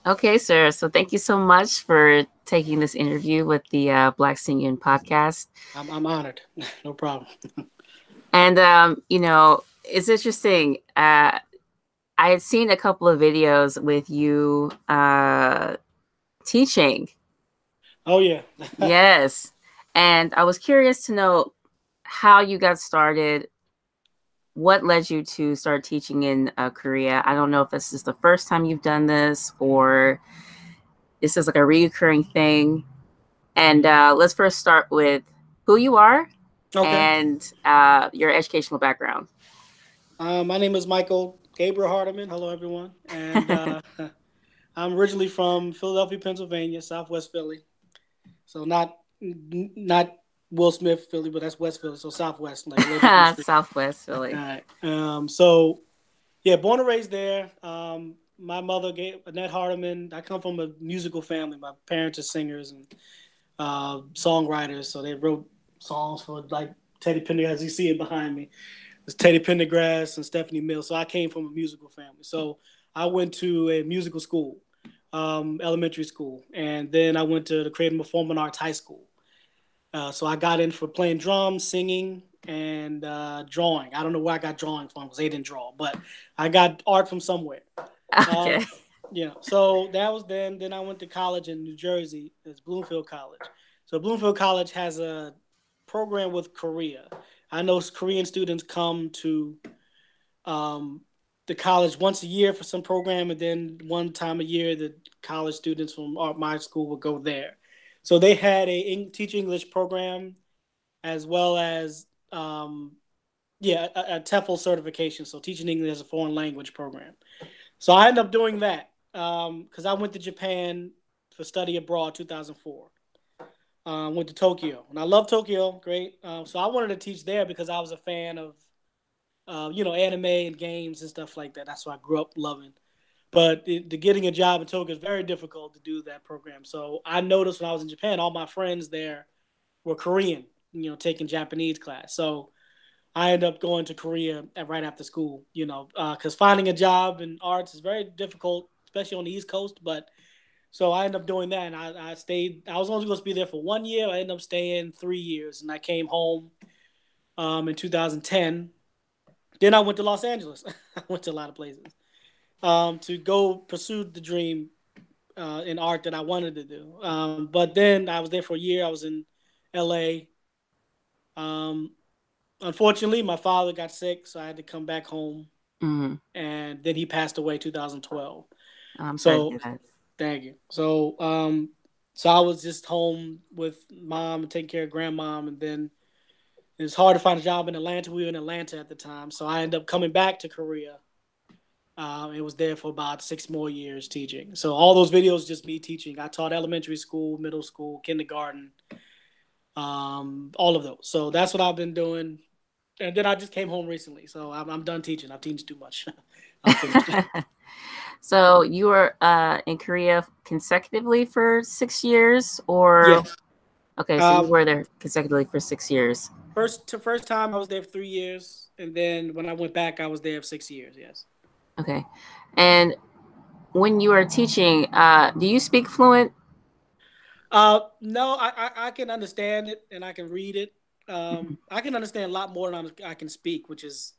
Okay, sir. So thank you so much for taking this interview with the Black Singing podcast. I'm honored. No problem. And it's interesting. I had seen a couple of videos with you teaching. Oh yeah. Yes. And I was curious to know how you got started. What led you to start teaching in Korea? I don't know if this is the first time you've done this or this is like a recurring thing. And let's first start with who you are Okay. and your educational background. My name is Michael Gabriel Hardeman. Hello, everyone. And I'm originally from Philadelphia, Pennsylvania, Southwest Philly. So not Will Smith Philly, but that's West Philly. So Southwest, like a little bit from the street. Southwest All Philly. right. So yeah, born and raised there. My mother, Annette Hardeman. I come from a musical family. My parents are singers and songwriters, so they wrote songs for like Teddy Pendergrass. As you see it behind me, it's Teddy Pendergrass and Stephanie Mills. So I came from a musical family. So I went to a musical school, elementary school, and then I went to the Creative Performing Arts High School. So I got in for playing drums, singing, and drawing. I don't know where I got drawing from because they didn't draw, but I got art from somewhere. Okay. Um, so that was then. Then I went to college in New Jersey. It's Bloomfield College. So Bloomfield College has a program with Korea. I know Korean students come to um, the college once a year for some program, and then one time a year the college students from my school would go there. So they had a teach English program as well as a TEFL certification, so teaching English as a foreign language program. So I ended up doing that because I went to Japan for study abroad 2004. Went to Tokyo, and I love Tokyo. Great. So I wanted to teach there because I was a fan of, anime and games and stuff like that. That's what I grew up loving. But getting a job in Tokyo is very difficult to do that program. So I noticed when I was in Japan, all my friends there were Korean, taking Japanese class. So I ended up going to Korea right after school, because finding a job in arts is very difficult, especially on the East Coast. But so I ended up doing that, and I stayed. I was only supposed to be there for 1 year. I ended up staying 3 years, and I came home in 2010. Then I went to Los Angeles. I went to a lot of places to go pursue the dream in art that I wanted to do. But then I was there for a year. I was in L.A. Um, Unfortunately, my father got sick, so I had to come back home, Mm-hmm. and then he passed away 2012. I'm sorry to So hear that. thank you. So I was just home with mom and taking care of grandmom, and then it was hard to find a job in Atlanta. We were in Atlanta at the time, so I ended up coming back to Korea. It was there for about 6 more years teaching. So all those videos just me teaching. I taught elementary school, middle school, kindergarten, all of those. So that's what I've been doing. And then I just came home recently, so I'm done teaching. I've teached too much. I'm finished. So you were in Korea consecutively for 6 years, or Yes. okay, so you Um, were there consecutively for 6 years. first time I was there for 3 years, and then when I went back, I was there for 6 years. Yes. Okay, and when you are teaching, do you speak fluent? No, I can understand it and I can read it. Mhm. I can understand a lot more than I can speak, which is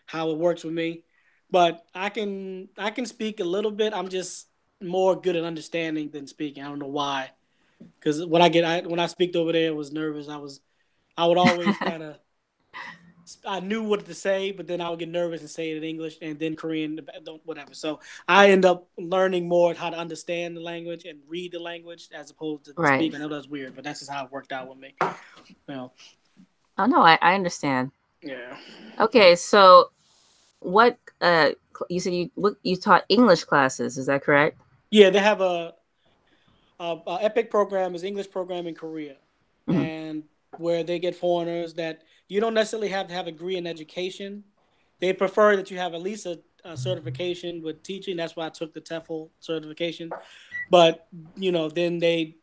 how it works with me. But I can speak a little bit. I'm just more good at understanding than speaking. I don't know why. Because when I speak over there, I was nervous. I would always kind of I knew what to say, but then I would get nervous and say it in English and then Korean, whatever. So I end up learning more how to understand the language and read the language as opposed to Right. speak. I know that's weird, but that's just how it worked out with me. Well, Oh no, I understand. yeah, Okay, so what you said you taught English classes, is that correct? yeah. They have a Epic program is English program in Korea, Hmm. and where they get foreigners that you don't necessarily have to have a degree in education. They prefer that you have at least a certification with teaching. That's why I took the TEFL certification. But then they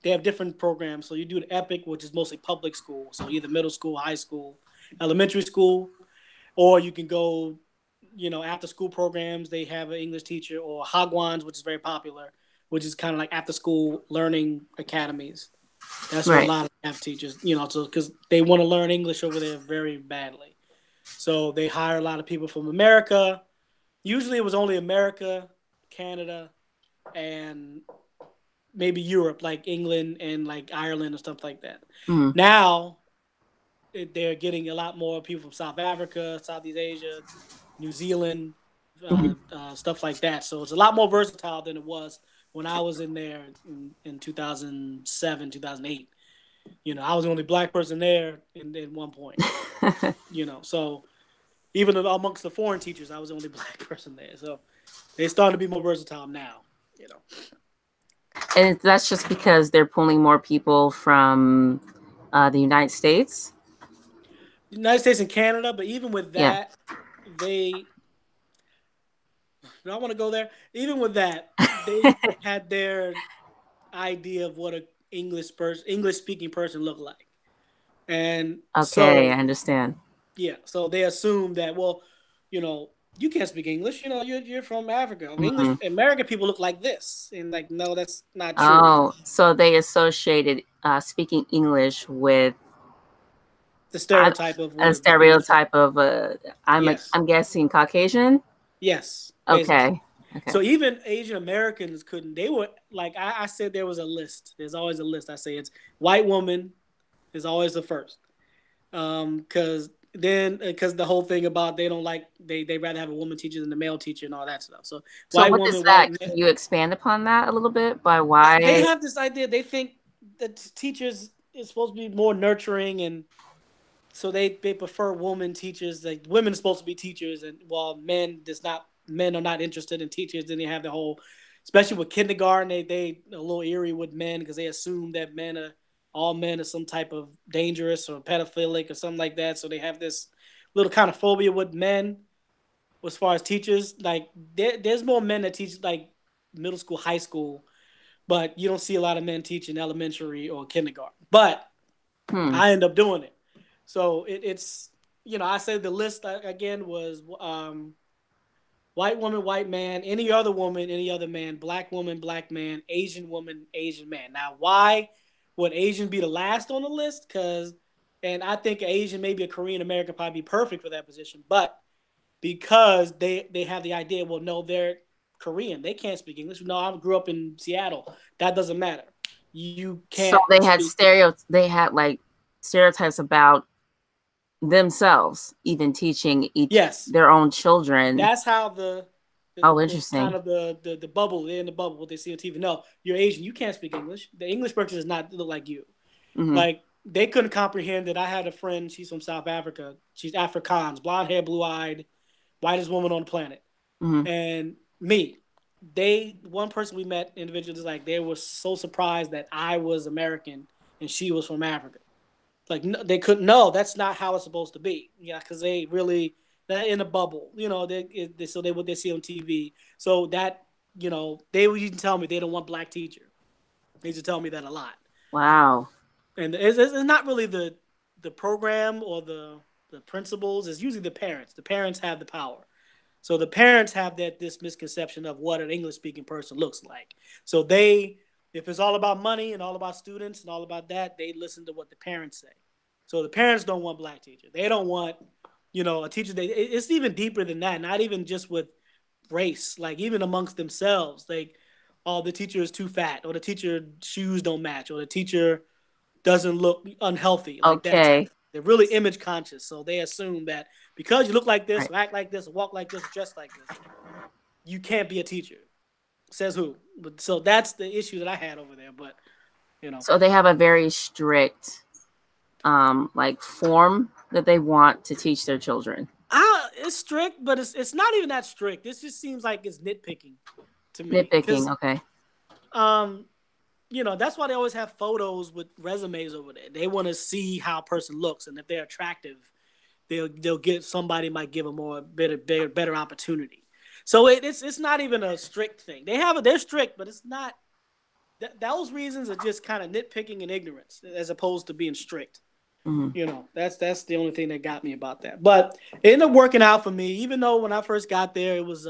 have different programs. So you do the Epic, which is mostly public school, so either middle school, high school, elementary school, or you can go after school programs, they have an English teacher, or Hagwons, which is very popular, which is kind of like after school learning academies. That's where a Right. lot of have teachers, so because they want to learn English over there very badly. So they hire a lot of people from America. Usually it was only America, Canada, and maybe Europe, like England and like Ireland and stuff like that. Mm. Now they're getting a lot more people from South Africa, Southeast Asia, New Zealand, stuff like that. So it's a lot more versatile than it was when I was in there in 2007, 2008. I was the only black person there in one point. So even amongst the foreign teachers, I was the only black person there. So they're starting to be more versatile now. And that's just because they're pulling more people from the United States. The United States and Canada, but even with that, I want to go there. Even with that, they had their idea of what an English speaking person looked like, and Okay, I understand. Yeah, so they assume that, well, you can't speak English. You're from Africa. English American people look like this, and like, no, that's not true. Oh, so they associated speaking English with The stereotype of what a stereotype of I'm guessing Caucasian. Yes. Okay. Okay. So even Asian Americans couldn't. They were like, I said there was a list. There's always a list. I say it's white woman is always the first, because the whole thing about they don't like they rather have a woman teacher than a male teacher and all that stuff. So white what woman, is that? white Can you expand upon that a little bit by why they have this idea? They think that teachers is supposed to be more nurturing, and so they prefer woman teachers. Like women are supposed to be teachers, and while men are not interested in teachers. Then they have the whole, especially with kindergarten, they a little eerie with men because they assume that all men are some type of dangerous or pedophilic or something like that. So they have this little kind of phobia with men as far as teachers. Like there's more men that teach like middle school, high school, but you don't see a lot of men teaching elementary or kindergarten. But I end up doing it. So it's I said the list again was white woman, white man, any other woman, any other man, black woman, black man, Asian woman, Asian man. Now, why would Asian be the last on the list? And I think Asian, maybe a Korean American, probably be perfect for that position. But because they have the idea, well, no, they're Korean, they can't speak English. No, I grew up in Seattle. That doesn't matter. You can't. So they had like stereotypes about themselves, even teaching their own children. That's how interesting. Kind of the bubble. They're in the bubble. What they see on TV. No, you're Asian. You can't speak English. The English person does not look like you. Like they couldn't comprehend that. I had a friend. She's from South Africa. She's Afrikaans, blonde hair, blue eyed, whitest woman on the planet. And me, one person we met individually, like they were so surprised that I was American and she was from Africa. Like they couldn't. No, that's not how it's supposed to be. Yeah, because they're in a bubble. So what they see on TV. So that they would even tell me they don't want black teacher. They used to tell me that a lot. Wow. And it's not really the program or the principals. It's usually the parents. The parents have the power. So the parents have this misconception of what an English speaking person looks like. So if it's all about money and all about students and all about that, they listen to what the parents say. So the parents don't want black teachers. They don't want, a teacher. It's even deeper than that. Not even just with race, like even amongst themselves. Like, oh, the teacher is too fat, or the teacher shoes don't match, or the teacher doesn't look unhealthy. Like that. They're really image conscious. So they assume that because you look like this, or act like this, or walk like this, or dress like this, you can't be a teacher. Says who? But so that's the issue that I had over there. But so they have a very strict, like form that they want to teach their children. It's strict, but it's not even that strict. This just seems like it's nitpicking to me. Nitpicking, okay. That's why they always have photos with resumes over there. They want to see how a person looks, and if they're attractive, they'll get somebody might give them better opportunity. So it's not even a strict thing. They're strict, but it's not. Those reasons are just kind of nitpicking and ignorance as opposed to being strict. That's the only thing that got me about that. But it ended up working out for me, even though when I first got there, it was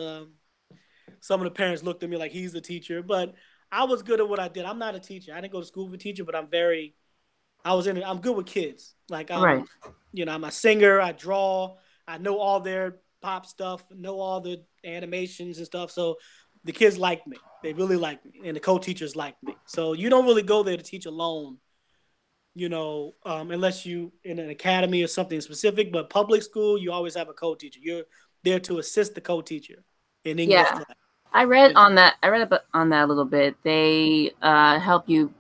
some of the parents looked at me like he's the teacher. But I was good at what I did. I'm not a teacher. I didn't go to school for a teacher, but I'm good with kids. Like Right. I'm a singer. I draw. I know all their pop stuff. Know all the animations and stuff. So the kids like me. They really like me, and the co-teachers like me. So you don't really go there to teach alone, unless you in an academy or something specific. But public school, you always have a co-teacher. You're there to assist the co-teacher in English Yeah. class. I read on that. I read on that a little bit. They help you.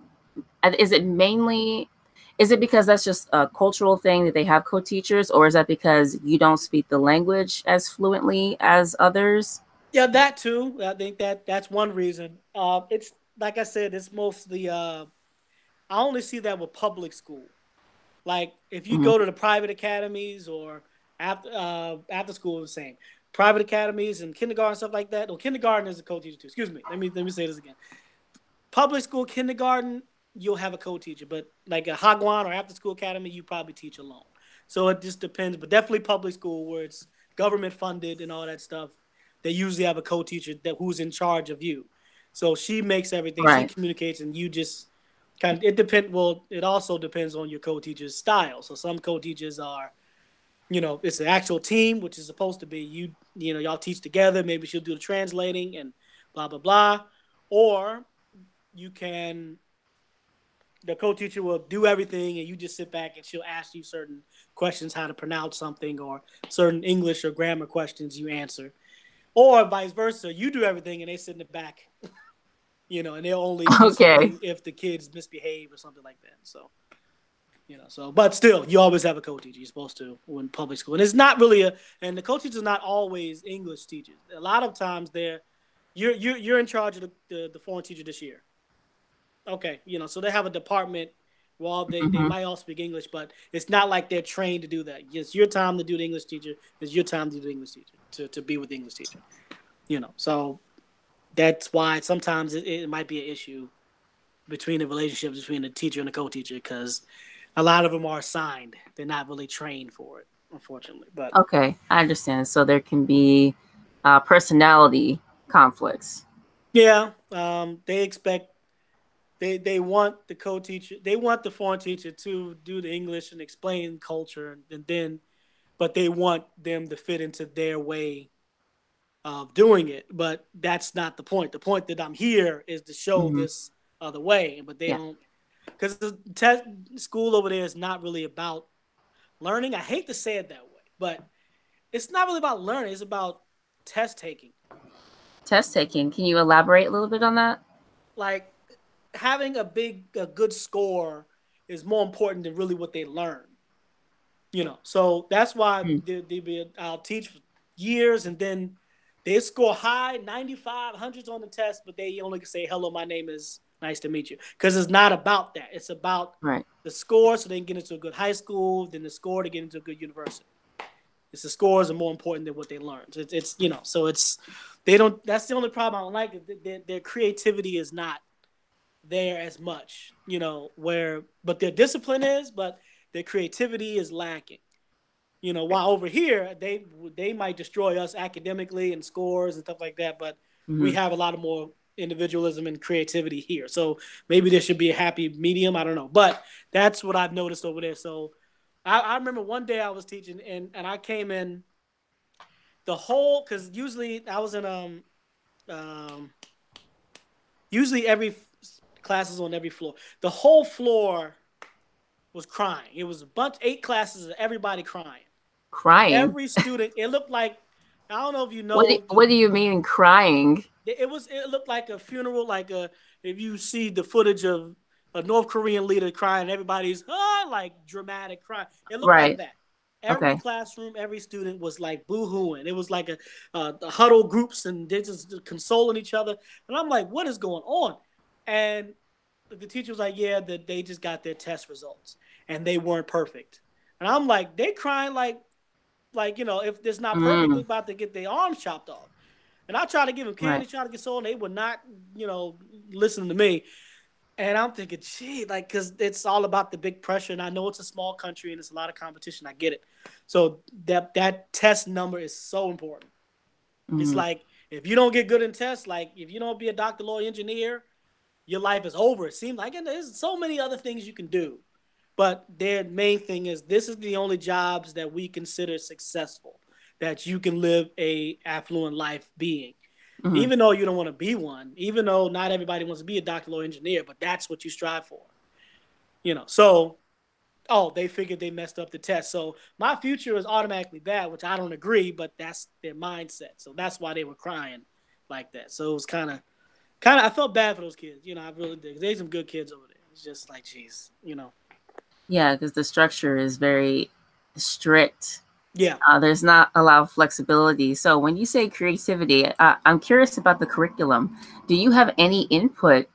Is it because that's just a cultural thing that they have co-teachers, or is that because you don't speak the language as fluently as others? Yeah, that too. I think that's one reason. It's like I said, it's mostly. I only see that with public school. Like if you go to the private academies or after school, the same. Private academies and kindergarten stuff like that. Well, kindergarten is a co-teacher too. Excuse me. Let me say this again. Public school, kindergarten, you'll have a co-teacher, but like a Hagwon or after school academy, you probably teach alone. So it just depends, but definitely public school where it's government funded and all that stuff. They usually have a co-teacher who's in charge of you. So she makes everything. She Right. communicates, and you just kind of it depends. Well, it also depends on your co-teacher's style. So some co-teachers are, it's an actual team, which is supposed to be y'all teach together. Maybe she'll do the translating and blah blah blah, or you can the co-teacher will do everything and you just sit back and she'll ask you certain questions, how to pronounce something, or certain English or grammar questions you answer, or vice versa, you do everything and they sit in the back, and they'll only do something if the kids misbehave or something like that. So but still, you always have a co-teacher. You're supposed to in public school, and it's not really and the co-teacher is not always English teachers. A lot of times you're in charge of the foreign teacher this year. Okay, so they have a department. Well, they might all speak English, but it's not like they're trained to do that. It's your time to do the English teacher. It's your time to do the English teacher, to be with the English teacher. So that's why sometimes it might be an issue between the relationships between the teacher and the co-teacher, because a lot of them are assigned. They're not really trained for it, unfortunately. But Okay, I understand. So there can be personality conflicts. yeah, they expect they want the co-teacher, they want the foreign teacher to do the English and explain culture, but they want them to fit into their way of doing it. But that's not the point. The point that I'm here is to show this other way, but they don't, because the school over there is not really about learning. I hate to say it that way, but it's not really about learning. It's about test taking. Test taking. Can you elaborate a little bit on that? Like having a good score is more important than really what they learn. So that's why I'll teach for years, and then they score high, 95, hundreds on the test, but they only say, hello, my name is, nice to meet you. Because it's not about that. It's about the score so they can get into a good high school, then the score to get into a good university. It's the scores are more important than what they learn. So they don't, that's the only problem I don't like. Their creativity is not there as much, but their discipline is, but their creativity is lacking. While over here they might destroy us academically and scores and stuff like that, but we have a lot of more individualism and creativity here. So maybe there should be a happy medium. I don't know, but that's what I've noticed over there. So I remember one day I was teaching and I came in because usually I was in usually every class is on every floor. The whole floor was crying. It was 8 classes of everybody crying. Crying? Every student, it looked like, I don't know if you know. What do you mean crying? It looked like a funeral, if you see the footage of a North Korean leader crying, everybody's like dramatic crying. It looked like that. Every classroom, every student was like boo-hooing. It was like a huddle groups, and they're just consoling each other. And I'm like, what is going on? And the teacher was like, yeah, that they just got their test results and they weren't perfect. And I'm like, they crying like if it's not perfect, they're about to get their arms chopped off. And I try to give them candy, try to console, and they would not, listen to me. And I'm thinking, gee, like, because it's all about the big pressure. And I know it's a small country and it's a lot of competition. I get it. So that test number is so important. It's Mm-hmm. like, if you don't get good in tests, like, if you don't be a doctor, lawyer, engineer, your life is over. It seems like, and there's so many other things you can do. But their main thing is, this is the only jobs that we consider successful, that you can live a affluent life being. Mm-hmm. Even though you don't want to be one, even though not everybody wants to be a doctor, lawyer, engineer, but that's what you strive for. So, oh, they figured they messed up the test. So my future is automatically bad, which I don't agree, but that's their mindset. So that's why they were crying like that. So it was kind of, I felt bad for those kids. I really did. There's some good kids over there. It's just like, geez. Yeah, because the structure is very strict. Yeah. There's not a lot of flexibility. So when you say creativity, I'm curious about the curriculum. Do you have any input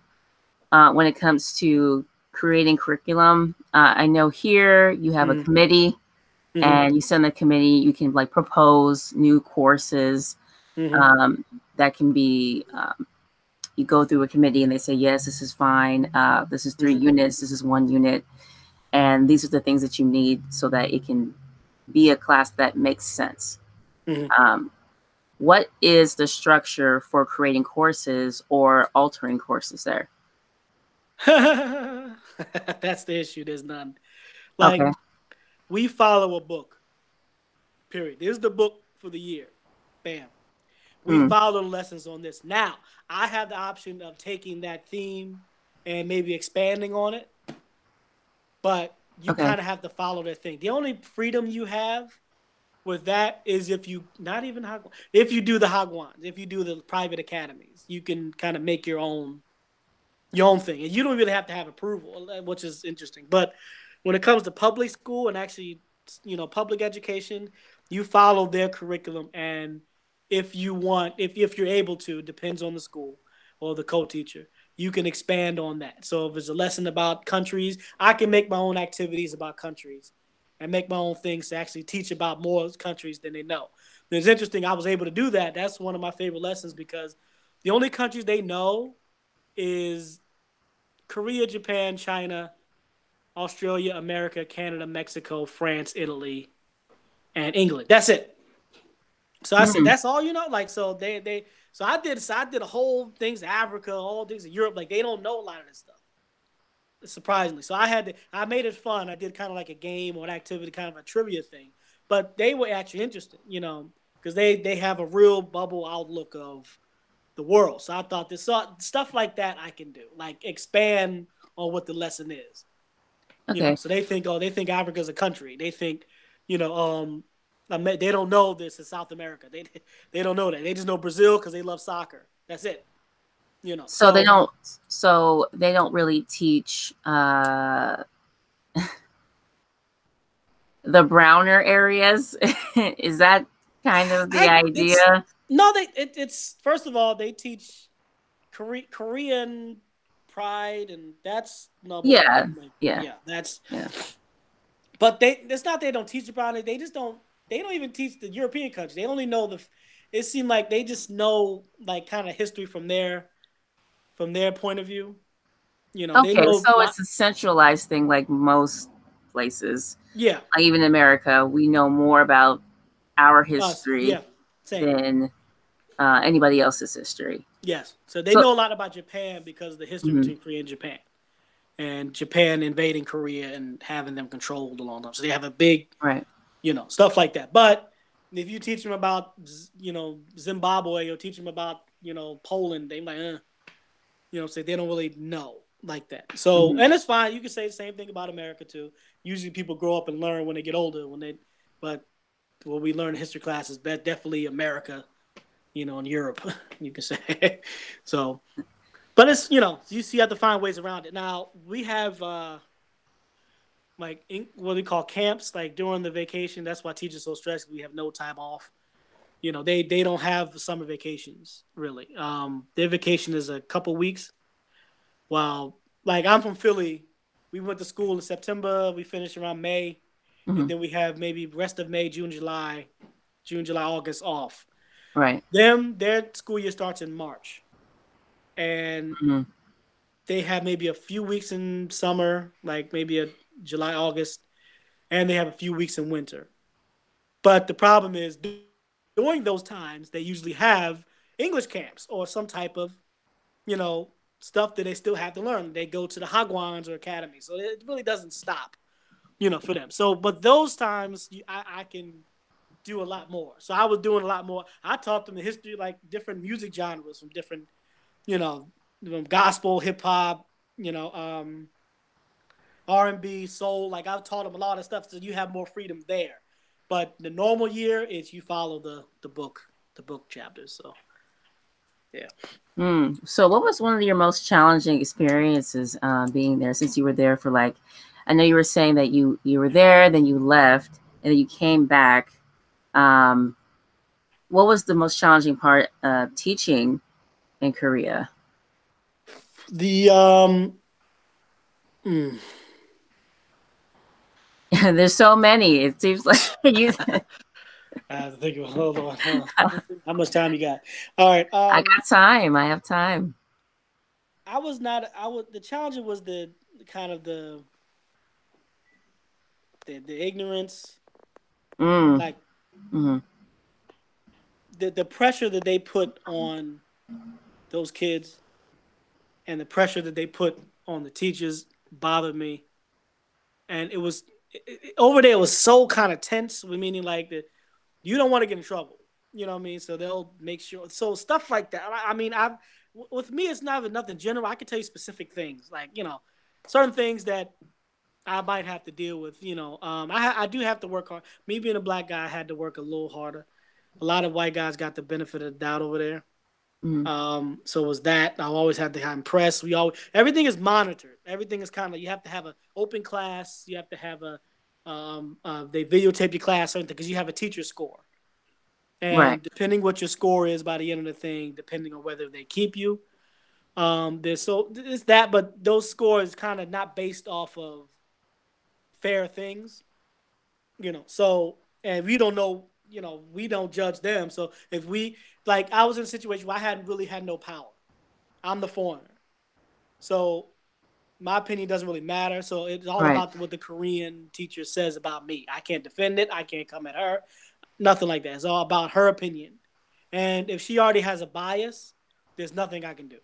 when it comes to creating curriculum? I know here you have a Mm-hmm. committee, Mm-hmm. and you send the committee. You can like propose new courses Mm-hmm. that can be. You go through a committee, and they say, yes, this is fine. This is 3 units. This is 1 unit, and these are the things that you need so that it can be a class that makes sense. Mm-hmm. What is the structure for creating courses or altering courses there? That's the issue. There's none. Like, Okay. we follow a book. Period. This is the book for the year. Bam. We Mm, follow the lessons on this. Now, I have the option of taking that theme and maybe expanding on it, but you okay. kind of have to follow that thing. The only freedom you have with that is if you if you do the Hagwons, if you do the private academies, you can kind of make your own thing, and you don't really have to have approval, which is interesting. But when it comes to public school and actually, public education, you follow their curriculum, and if you want, if you're able to, depends on the school or the co-teacher, you can expand on that. So if it's a lesson about countries, I can make my own activities about countries and make my own things to actually teach about more countries than they know. It's interesting. I was able to do that. That's one of my favorite lessons, because the only countries they know is Korea, Japan, China, Australia, America, Canada, Mexico, France, Italy, and England. That's it. So I said, Mm, that's all you know. Like, so I did a whole things Africa, all things in Europe. Like, they don't know a lot of this stuff, surprisingly. So I made it fun. I did kind of like a game or an activity, kind of a trivia thing. But they were actually interested, because they have a real bubble outlook of the world. So I thought stuff like that I can do, like expand on what the lesson is. okay. So they think Africa's a country. They think, they don't know this is South America. They don't know that. They just know Brazil because they love soccer. That's it. So they So don't. So they don't really teach the browner areas. Is that kind of the it's idea? no, it's first of all, they teach Korean pride, and that's number one. Yeah. Like, Yeah. yeah, that's. Yeah. But it's not they don't teach about it. They just don't. They don't even teach the European countries. They only know the. It seemed like they just know, like, kind of history from their point of view. They Okay. know. So it's a centralized thing, like most places. Yeah, Like even in America, we know more about our us. history Yeah, same. than anybody else's history. Yes. So they So, know a lot about Japan because of the history mhm, between Korea and Japan, and Japan invading Korea and having them controlled a long time. So they have a big, right. stuff like that. But if you teach them about, Zimbabwe, or teach them about, Poland, they might, say they don't really know like that. So, Hmm. and it's fine. You can say the same thing about America too. Usually people grow up and learn when they get older. But what we learn in history class is definitely America, and Europe, you can say. So, but it's, you have to find ways around it. Now we have, like, what we call camps, like during the vacation. That's why teachers are so stressed. We have no time off. They don't have summer vacations really. Their vacation is a couple weeks. While, like, I'm from Philly, we went to school in September. We finished around May, and Hmm. then we have maybe rest of May, June, July, August off. Right. Their school year starts in March, and Hmm. they have maybe a few weeks in summer, like maybe a July, August, and they have a few weeks in winter. But the problem is during those times, they usually have English camps or some type of, you know, stuff that they still have to learn. They go to the Hagwons or academies. So it really doesn't stop, for them. So, but those times I can do a lot more. So I was doing a lot more. I taught them the history, like different music genres from different, you know, gospel, hip hop, R&B, soul. Like I've taught them a lot of stuff, so you have more freedom there. But the normal year is you follow the book chapters. So yeah. So what was one of your most challenging experiences being there, since you were there for like, I know you were saying that you were there, then you left, and then you came back. What was the most challenging part of teaching in Korea? There's so many. It seems like you. I have to think of hold on. How much time you got? All right. I got time. I have time. I was not. The challenge was the kind of the ignorance, like the pressure that they put on those kids, and the pressure that they put on the teachers bothered me. And it was over there. It was so kind of tense. Meaning like that you don't want to get in trouble. You know what I mean? So they'll make sure. So stuff like that. I mean, with me, it's not nothing general. I can tell you specific things, like certain things that I might have to deal with. I do have to work hard. Me being a black guy, I had to work a little harder. A lot of white guys got the benefit of the doubt over there. So it was that. I always had to impress. Everything is monitored. Everything is kind of, you have to have an open class. You have to have they videotape your class, something, because you have a teacher score. And depending what your score is by the end of the thing, depending on whether they keep you, it's that, but those scores kind of not based off of fair things, So, and we don't know, we don't judge them. So if I was in a situation where I hadn't really had no power. I'm the foreigner. So my opinion doesn't really matter. So it's all about what the Korean teacher says about me. I can't defend it. I can't come at her. Nothing like that. It's all about her opinion. And if she already has a bias, there's nothing I can do.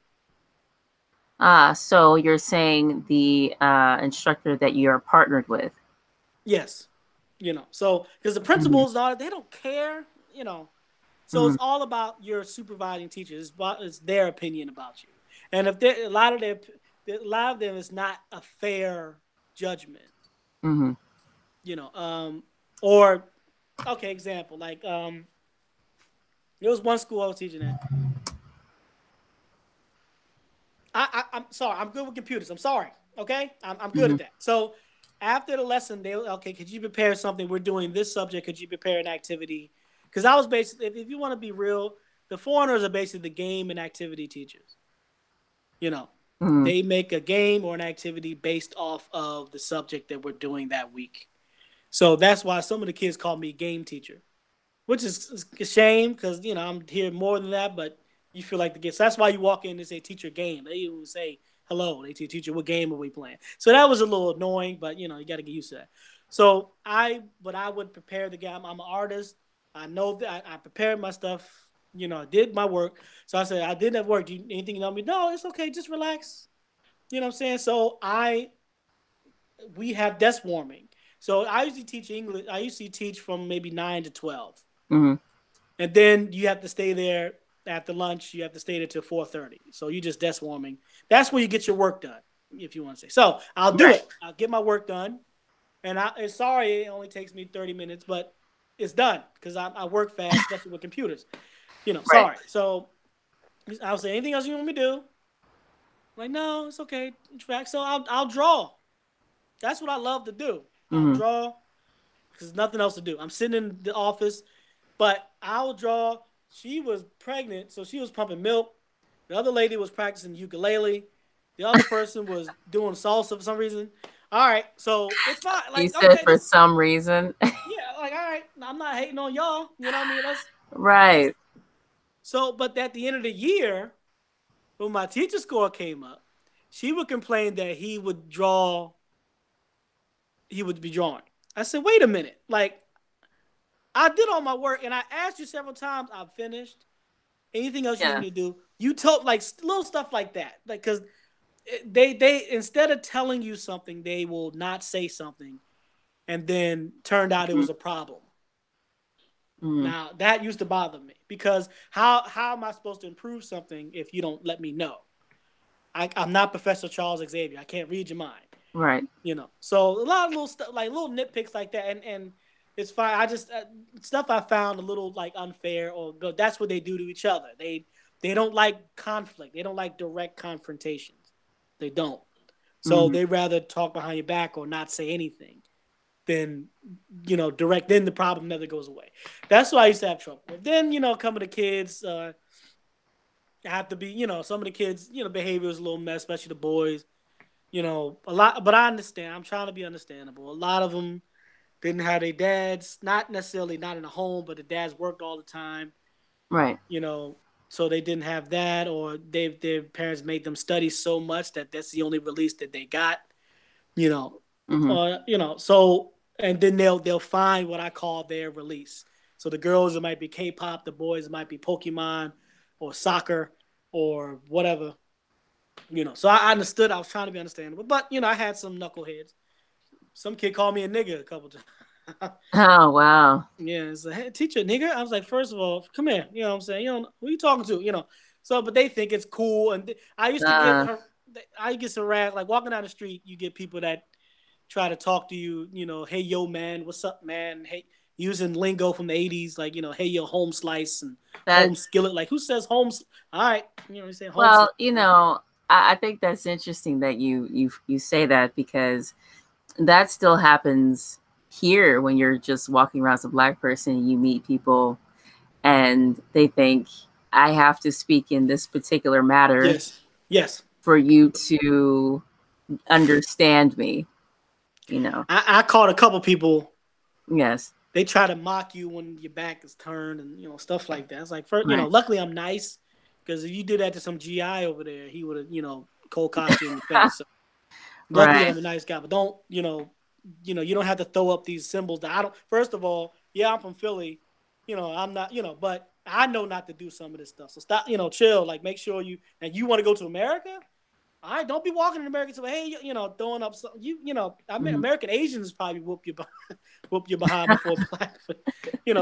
So you're saying the instructor that you're partnered with? Yes. So because the principals they don't care, So it's all about your supervising teachers. It's their opinion about you. And if a lot of them is not a fair judgment. Or okay, example, like there was one school I was teaching at. I'm sorry, I'm good with computers. I'm sorry. Okay? I'm good at that. So after the lesson, could you prepare something? We're doing this subject. Could you prepare an activity? Because I was basically, if you want to be real, the foreigners are basically the game and activity teachers. They make a game or an activity based off of the subject that we're doing that week. So that's why some of the kids call me game teacher, which is a shame because, I'm here more than that, but you feel like the kids. So that's why you walk in and say, teacher game. They even say, hello. They say, teacher, what game are we playing? So that was a little annoying, but, you got to get used to that. So I would prepare the game. I'm an artist. I know that I prepared my stuff. I did my work. So I said, I didn't have work. Do you anything you know me? No, it's okay. Just relax. You know what I'm saying? So we have desk warming. So I usually teach English. I usually teach from maybe 9 to 12. And then you have to stay there after lunch. You have to stay there till 4:30. So you just desk warming. That's where you get your work done, if you want to say. So I'll do it. I'll get my work done. And sorry, it only takes me 30 minutes, but it's done because I work fast, especially with computers. Sorry. So I'll say, anything else you want me to do? Like, no, it's okay. So I'll draw. That's what I love to do. I'll draw because there's nothing else to do. I'm sitting in the office, but I'll draw. She was pregnant, so she was pumping milk. The other lady was practicing ukulele. The other person was doing salsa for some reason. All right, so it's fine. Like, you said for some reason. Yeah, like, all right, I'm not hating on y'all. You know what I mean? That's right. So, but at the end of the year, when my teacher score came up, she would complain that he would be drawing. I said, wait a minute. Like, I did all my work, and I asked you several times, I've finished. Anything else you need Yeah. me to do? You told, like, little stuff like that. Like, because they instead of telling you something, they will not say something, and then turned out it was a problem. Now, that used to bother me, because how am I supposed to improve something if you don't let me know? I'm not Professor Charles Xavier. I can't read your mind. Right. So a lot of little stuff, like little nitpicks like that, and it's fine. I just stuff I found a little like unfair, or that's what they do to each other. They don't like conflict. They don't like direct confrontations. They don't. So they rather talk behind your back or not say anything than direct. Then the problem never goes away. That's why I used to have trouble. But then coming to kids, I have to be some of the kids behavior is a little mess, especially the boys. A lot, but I understand. I'm trying to be understandable. A lot of them didn't have their dads, not necessarily not in a home, but the dads worked all the time. Right. So they didn't have that, or their parents made them study so much that that's the only release that they got. So and then they'll find what I call their release. So the girls, it might be K-pop, the boys, it might be Pokemon or soccer or whatever. So I understood. I was trying to be understandable, but I had some knuckleheads. Some kid called me a nigga a couple times. Oh, wow. Yeah, it's like, hey, teacher, nigga. I was like, first of all, come here. You know what I'm saying? Who are you talking to? So, but they think it's cool. And I used to get harassed. Like walking down the street, you get people that try to talk to you. Hey, yo, man, what's up, man? Hey, using lingo from the 80s, like, hey, yo, home slice and home skillet. Like, who says home? All right. You say home. Well, I think that's interesting that you say that, because that still happens here when you're just walking around as a Black person and you meet people and they think, I have to speak in this particular matter. Yes. For you to understand me. I caught a couple people. Yes. They try to mock you when your back is turned and stuff like that. It's like, luckily I'm nice, because if you did that to some GI over there, he would have cold cocked you in the face. So luckily I'm a nice guy, but don't you don't have to throw up these symbols that I don't. First of all, yeah, I'm from Philly, I'm not, but I know not to do some of this stuff. So stop, chill. Like, make sure you want to go to America. All right, don't be walking in America. So hey, throwing up some. I mean, American Asians probably whoop you behind before Black.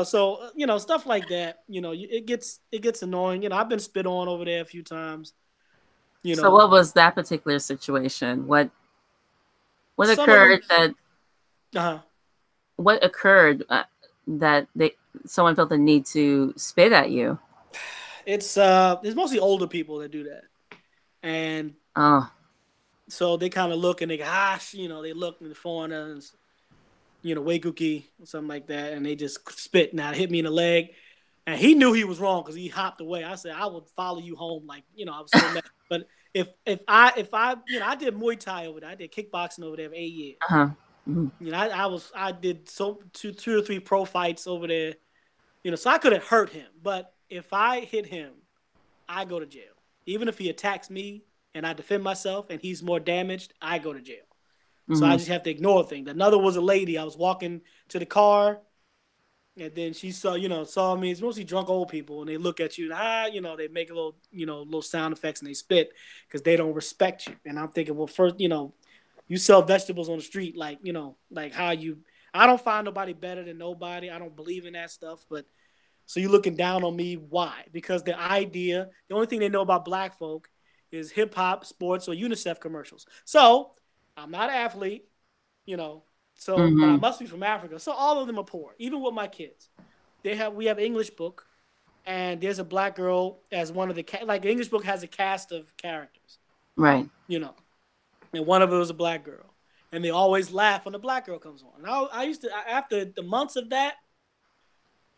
So stuff like that. It gets annoying. I've been spit on over there a few times. So what was that particular situation? What occurred What occurred that someone felt the need to spit at you? It's mostly older people that do that, and so they kind of look and they gosh, they look in the foreigners, Waikuki or something like that, and they just spit. Now hit me in the leg, and he knew he was wrong because he hopped away. I said I would follow you home, like I was so mad. But if I I did Muay Thai over there, I did kickboxing over there for 8 years. I did two or three pro fights over there, so I could have hurt him. But if I hit him, I go to jail. Even if he attacks me and I defend myself and he's more damaged, I go to jail. So I just have to ignore things. Another was a lady. I was walking to the car, and then she saw me. It's mostly drunk old people, and they look at you and they make a little, little sound effects and they spit because they don't respect you. And I'm thinking, well, first, you sell vegetables on the street, like how you. I don't find nobody better than nobody. I don't believe in that stuff, but so you're looking down on me. Why? Because the only thing they know about Black folk is hip hop, sports, or UNICEF commercials. So I'm not an athlete, So, but I must be from Africa. So all of them are poor, even with my kids. We have English book, and there's a Black girl as one of the the English book has a cast of characters, right? And one of them was a Black girl, and they always laugh when the Black girl comes on. And I used to, after the months of that,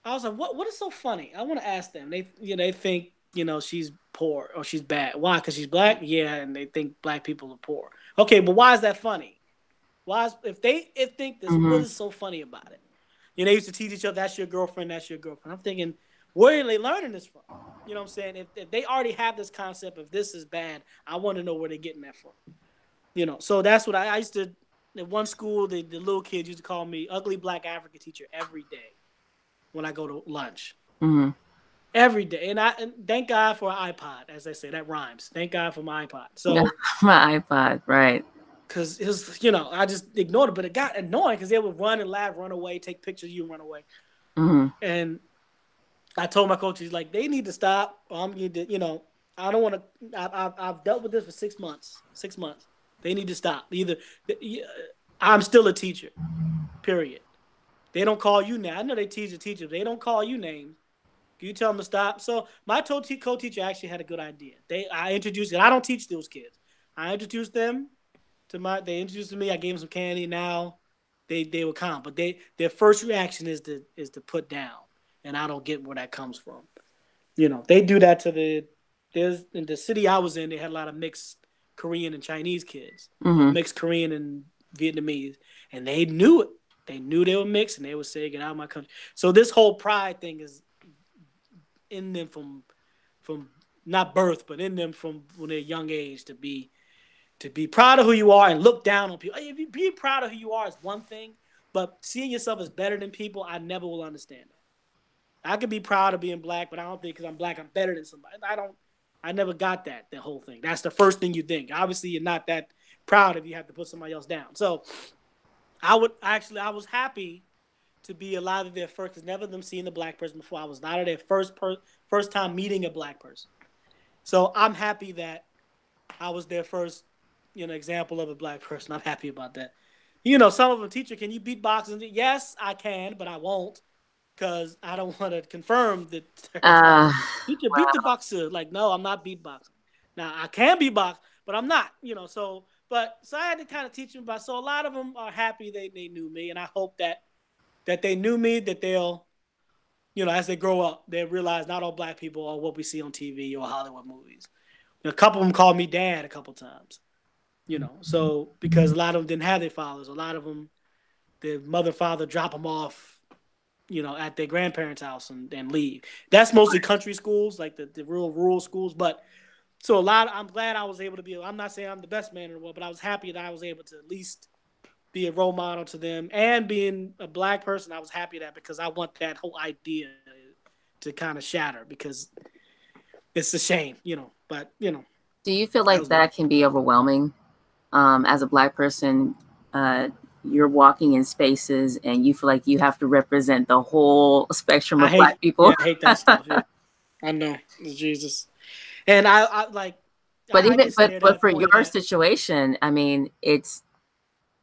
I was like, what is so funny? I want to ask them. They think she's poor or she's bad. Why? Because she's Black? Yeah, and they think Black people are poor. Okay, but why is that funny? If they think this, what is so funny about it? They used to tease each other, that's your girlfriend, that's your girlfriend. I'm thinking, Where are they learning this from? You know what I'm saying? If they already have this concept of this is bad, I want to know where they're getting that from. So that's what I used to. At one school, the little kids used to call me ugly black African teacher every day when I go to lunch. Mm-hmm. Every day. And thank God for an iPod, as they say. That rhymes. Thank God for my iPod. So my iPod, right. because it was, I just ignored it. But it got annoying because they would run and laugh, run away, take pictures of you and run away. Mm-hmm. And I told my coaches, like, they need to stop. Or I'm going to, I don't want to. I've dealt with this for 6 months. 6 months. They need to stop. I'm still a teacher, period. They don't call you now. I know they teach the teacher. They don't call you names. You tell them to stop. So my co-teacher actually had a good idea. I introduced it. I don't teach those kids. I introduced them they introduced to me. I gave them some candy. Now they were calm. But their first reaction is to put down. And I don't get where that comes from. They do that in the city I was in, they had a lot of mixed Korean and Chinese kids. Mm-hmm. Or mixed Korean and Vietnamese. And they knew it. They knew they were mixed and they would say, get out of my country. So this whole pride thing is in them from not birth, but in them from when they're young age to be proud of who you are and look down on people. If you be proud of who you are is one thing, but seeing yourself as better than people, I never will understand that. I could be proud of being black, but I don't think because I'm black I'm better than somebody. I never got that, the whole thing. That's the first thing you think. Obviously, you're not that proud if you have to put somebody else down. So I was happy to be alive at their first, because never them seeing a black person before. I was not at their first time meeting a black person. So I'm happy that I was their first, example of a black person. I'm happy about that. Some of them, teacher, can you beatbox? And yes, I can, but I won't, because I don't want to confirm that. Teacher, beat the boxer. Like, no, I'm not beatboxing. Now I can beatbox, but I'm not. So I had to kind of teach them about. So a lot of them are happy they knew me, and I hope that they knew me, that they'll, as they grow up, they realize not all black people are what we see on TV or Hollywood movies. A couple of them called me dad a couple times, so because a lot of them didn't have their fathers. A lot of them, their mother and father drop them off, at their grandparents' house and leave. That's mostly country schools, like the real rural schools. But so I'm glad I was able to be, I'm not saying I'm the best man in the world, but I was happy that I was able to at least be a role model to them. And being a black person, I was happy that, because I want that whole idea to kind of shatter, because it's a shame, but Do you feel like that can be overwhelming as a black person? You're walking in spaces and you feel like you have to represent the whole spectrum of black people. Yeah, I hate that stuff. Yeah. I know, Jesus. And I like, but for your situation, I mean, it's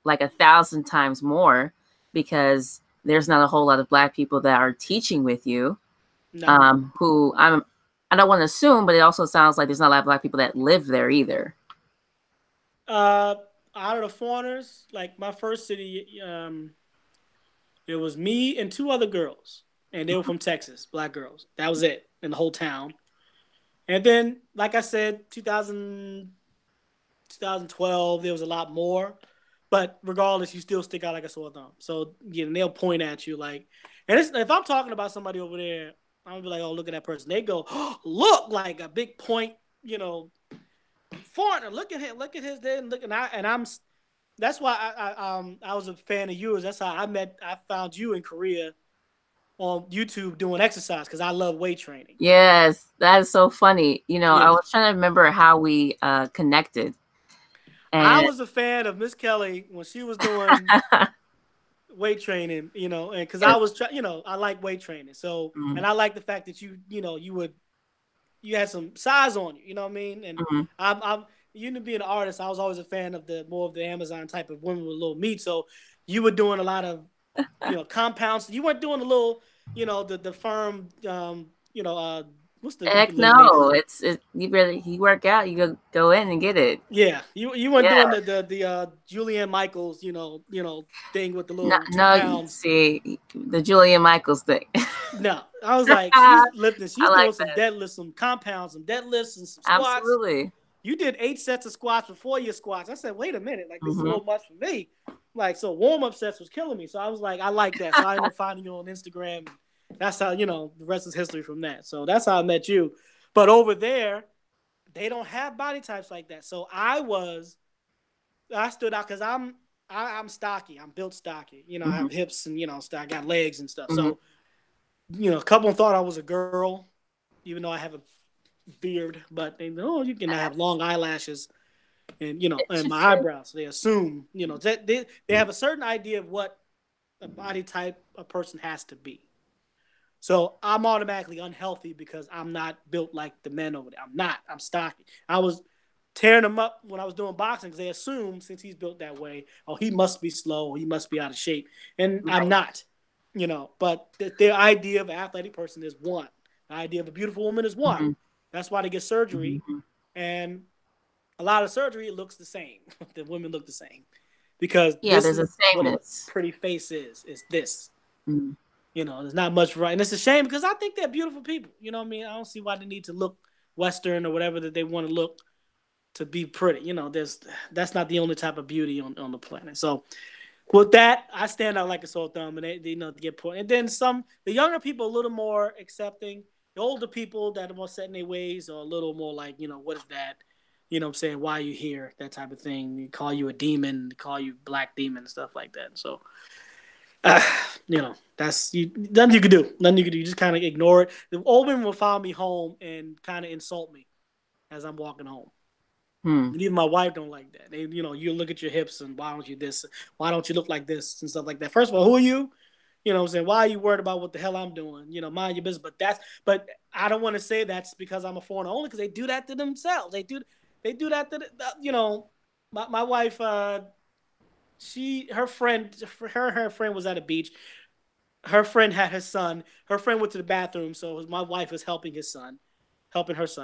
like 1,000 times more, because there's not a whole lot of black people that are teaching with you. No. I don't want to assume, but it also sounds like there's not a lot of black people that live there either. Out of the foreigners, like my first city, it was me and 2 other girls, and they were from Texas, black girls. That was it in the whole town. And then, like I said, 2012, there was a lot more. But regardless, you still stick out like a sore thumb. So, they'll point at you like, and if I'm talking about somebody over there, I'm gonna be like, oh, look at that person. They go, oh, look, like a big point, foreigner. Look at him. Look at his day. That's why I was a fan of yours. That's how I found you in Korea on YouTube doing exercise, because I love weight training. Yes, that is so funny. I was trying to remember how we connected. And I was a fan of Miss Kelly when she was doing weight training, and because I was I like weight training. So, and I like the fact that you you had some size on you, you know what I mean? And I'm being an artist, I was always a fan of more of the Amazon type of women with a little meat. So you were doing a lot of compounds. You weren't doing a little, the firm what's the heck no, you work out, you go in and get it. Yeah, you weren't doing the Julianne Michaels, thing with the little 2 pounds. See the Julianne Michaels thing. No, I was like, she's lifting. She's doing some deadlifts, some compounds, some deadlifts, and some squats. Absolutely. You did 8 sets of squats before your squats. I said, wait a minute, like this is a little much for me. Like, so warm-up sets was killing me. So I was like, I like that. So I ended up finding you on Instagram that's how, the rest is history from that. So that's how I met you. But over there, they don't have body types like that. So I stood out because I'm stocky. I'm built stocky. I have hips and, I got legs and stuff. So, a couple thought I was a girl, even though I have a beard, but they know you can have long eyelashes and, and my eyebrows. So they assume, that they have a certain idea of what a body type a person has to be. So I'm automatically unhealthy because I'm not built like the men over there. I'm not. I'm stocky. I was tearing them up when I was doing boxing because they assume since he's built that way, oh, he must be slow, he must be out of shape. And I'm not, but their idea of an athletic person is one. The idea of a beautiful woman is one. That's why they get surgery. And a lot of surgery, it looks the same. The women look the same. Because this is what a pretty face is this. There's not much right. And it's a shame because I think they're beautiful people. You know what I mean? I don't see why they need to look Western or whatever that they want to look to be pretty. That's not the only type of beauty on the planet. So with that, I stand out like a sore thumb, and they get put. And then the younger people, a little more accepting. The older people that are more set in their ways are a little more like, what is that? What I'm saying? Why are you here? That type of thing. They call you a demon, they call you black demon, and stuff like that. So, that's nothing you can do. Nothing you can do. You just kind of ignore it. The old women will follow me home and kind of insult me as I'm walking home. And even my wife don't like that. They, you look at your hips and why don't you this? Why don't you look like this and stuff like that? First of all, who are you? What I'm saying? Why are you worried about what the hell I'm doing? Mind your business. But I don't want to say that's because I'm a foreigner only because they do that to themselves. They do that to my wife. Her friend was at a beach. Her friend had her son. Her friend went to the bathroom, so my wife was helping her son.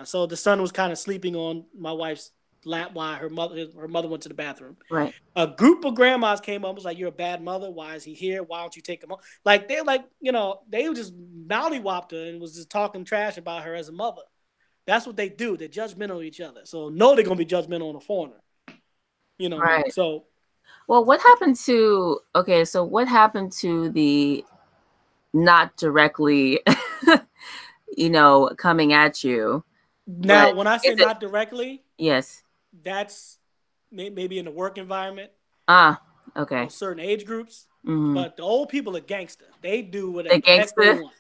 So the son was kind of sleeping on my wife's lap while her mother went to the bathroom. Right. A group of grandmas came up and was like, "You're a bad mother. Why is he here? Why don't you take him home?" Like they just mollywopped her and was just talking trash about her as a mother. That's what they do. They're judgmental of each other. So no, they're gonna be judgmental on a foreigner. Right. So, well, what happened to the not directly, coming at you? Now, when I say not directly, yes, that's maybe in the work environment. Okay. Certain age groups, but the old people are gangster. They do whatever the heck they want.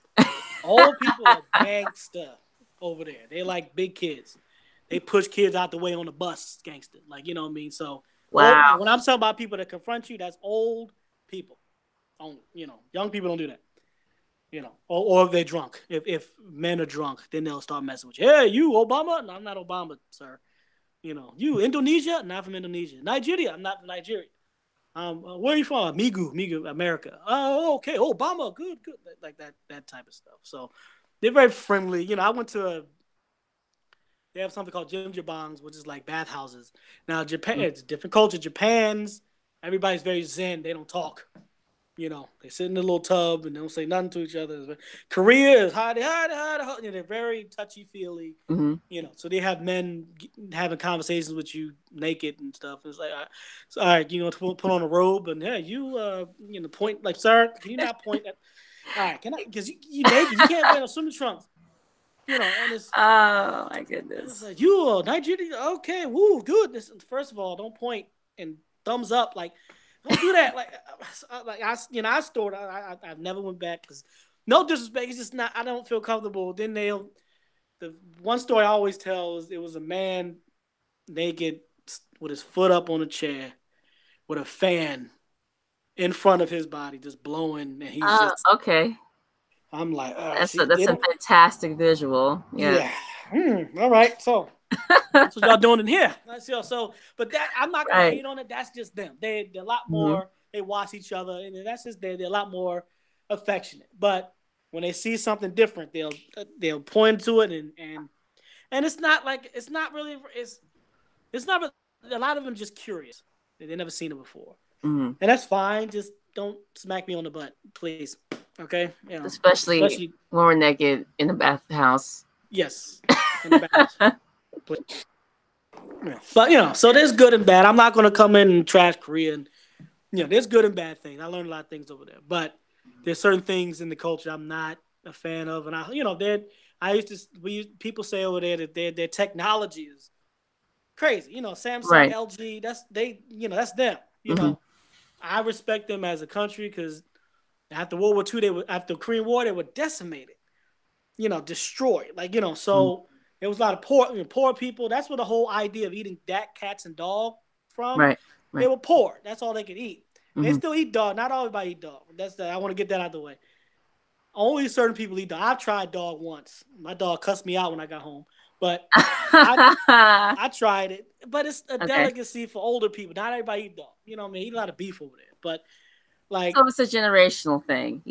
Old people are gangster over there. They like big kids. They push kids out the way on the bus, gangster. Like, you know what I mean? So, wow. When I'm talking about people that confront you, that's old people. Young people don't do that. Or if they're drunk. If men are drunk, then they'll start messing with you. Hey, you Obama? No, I'm not Obama, sir. You Indonesia? Not from Indonesia. Nigeria? I'm not from Nigeria. Where are you from? Migu, America. Oh, okay. Obama, good. Like that type of stuff. So they're very friendly. They have something called jjimjilbangs, which is like bathhouses. Now, Japan, it's a different culture. Everybody's very zen. They don't talk. They sit in the little tub and they don't say nothing to each other. Korea is hide. They're very touchy-feely. So they have men having conversations with you naked and stuff. It's like, all right, put on a robe and point like, sir, can you not point at? All right, can I? Because you naked, you can't wear no swimming trunks. And it's oh my goodness. It's like you Nigeria, okay, woo, good. First of all, don't point and thumbs up like. Don't do that. I stored. I never went back because no disrespect. It's just not. I don't feel comfortable. Then the one story I always tell is it was a man naked with his foot up on a chair with a fan in front of his body just blowing, and he's just okay. I'm like, that's a fantastic visual. Yeah. All right. So. That's what y'all doing in here. But that I'm not gonna hate on it. That's just them. They're a lot more. They watch each other, and that's just they're a lot more affectionate. But when they see something different, they'll point to it, and it's not really. A lot of them just curious. They never seen it before, and that's fine. Just don't smack me on the butt, please. Okay. Especially when we're naked in the bathhouse. Yes. In the bathhouse. But so there's good and bad. I'm not gonna come in and trash Korea. And, there's good and bad things. I learned a lot of things over there, but there's certain things in the culture I'm not a fan of, and people say over there that their technology is crazy. Samsung, Right. LG, that's them. I respect them as a country because after World War II, after the Korean War, they were decimated, destroyed. So there was a lot of poor people. That's where the whole idea of eating cats, and dog from. Right. They were poor. That's all they could eat. They Mm-hmm. still eat dog. Not everybody eat dog. I want to get that out of the way. Only certain people eat dog. I've tried dog once. My dog cussed me out when I got home. But I tried it. But it's a delicacy for older people. Not everybody eat dog. You know what I mean? Eat a lot of beef over there. But so it's a generational thing,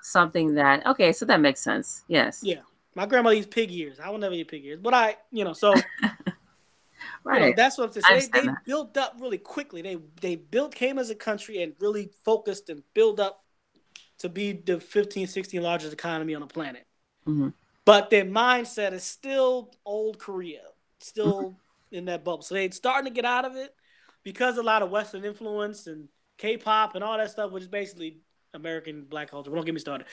something that, so that makes sense. Yes. Yeah. My grandma eats pig ears. I will never eat pig ears. But so right. That's what I'm saying. They built up really quickly. They came as a country and really focused and built up to be the 15, 16 largest economy on the planet. Mm-hmm. But their mindset is still old Korea, still in that bubble. So they're starting to get out of it because a lot of Western influence and K-pop and all that stuff, which is basically American black culture. But don't get me started.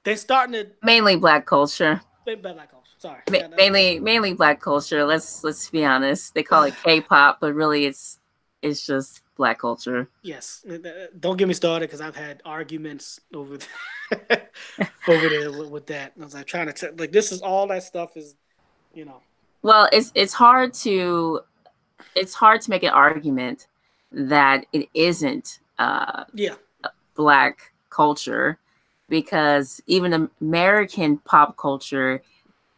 They're starting to mainly black culture. Black culture. Sorry. Mainly black culture. Let's be honest. They call it K-pop, but really it's just black culture. Yes. Don't get me started because I've had arguments over there with that. I was like trying to this is all that stuff is, Well, it's hard to make an argument that it isn't black culture, because even American pop culture,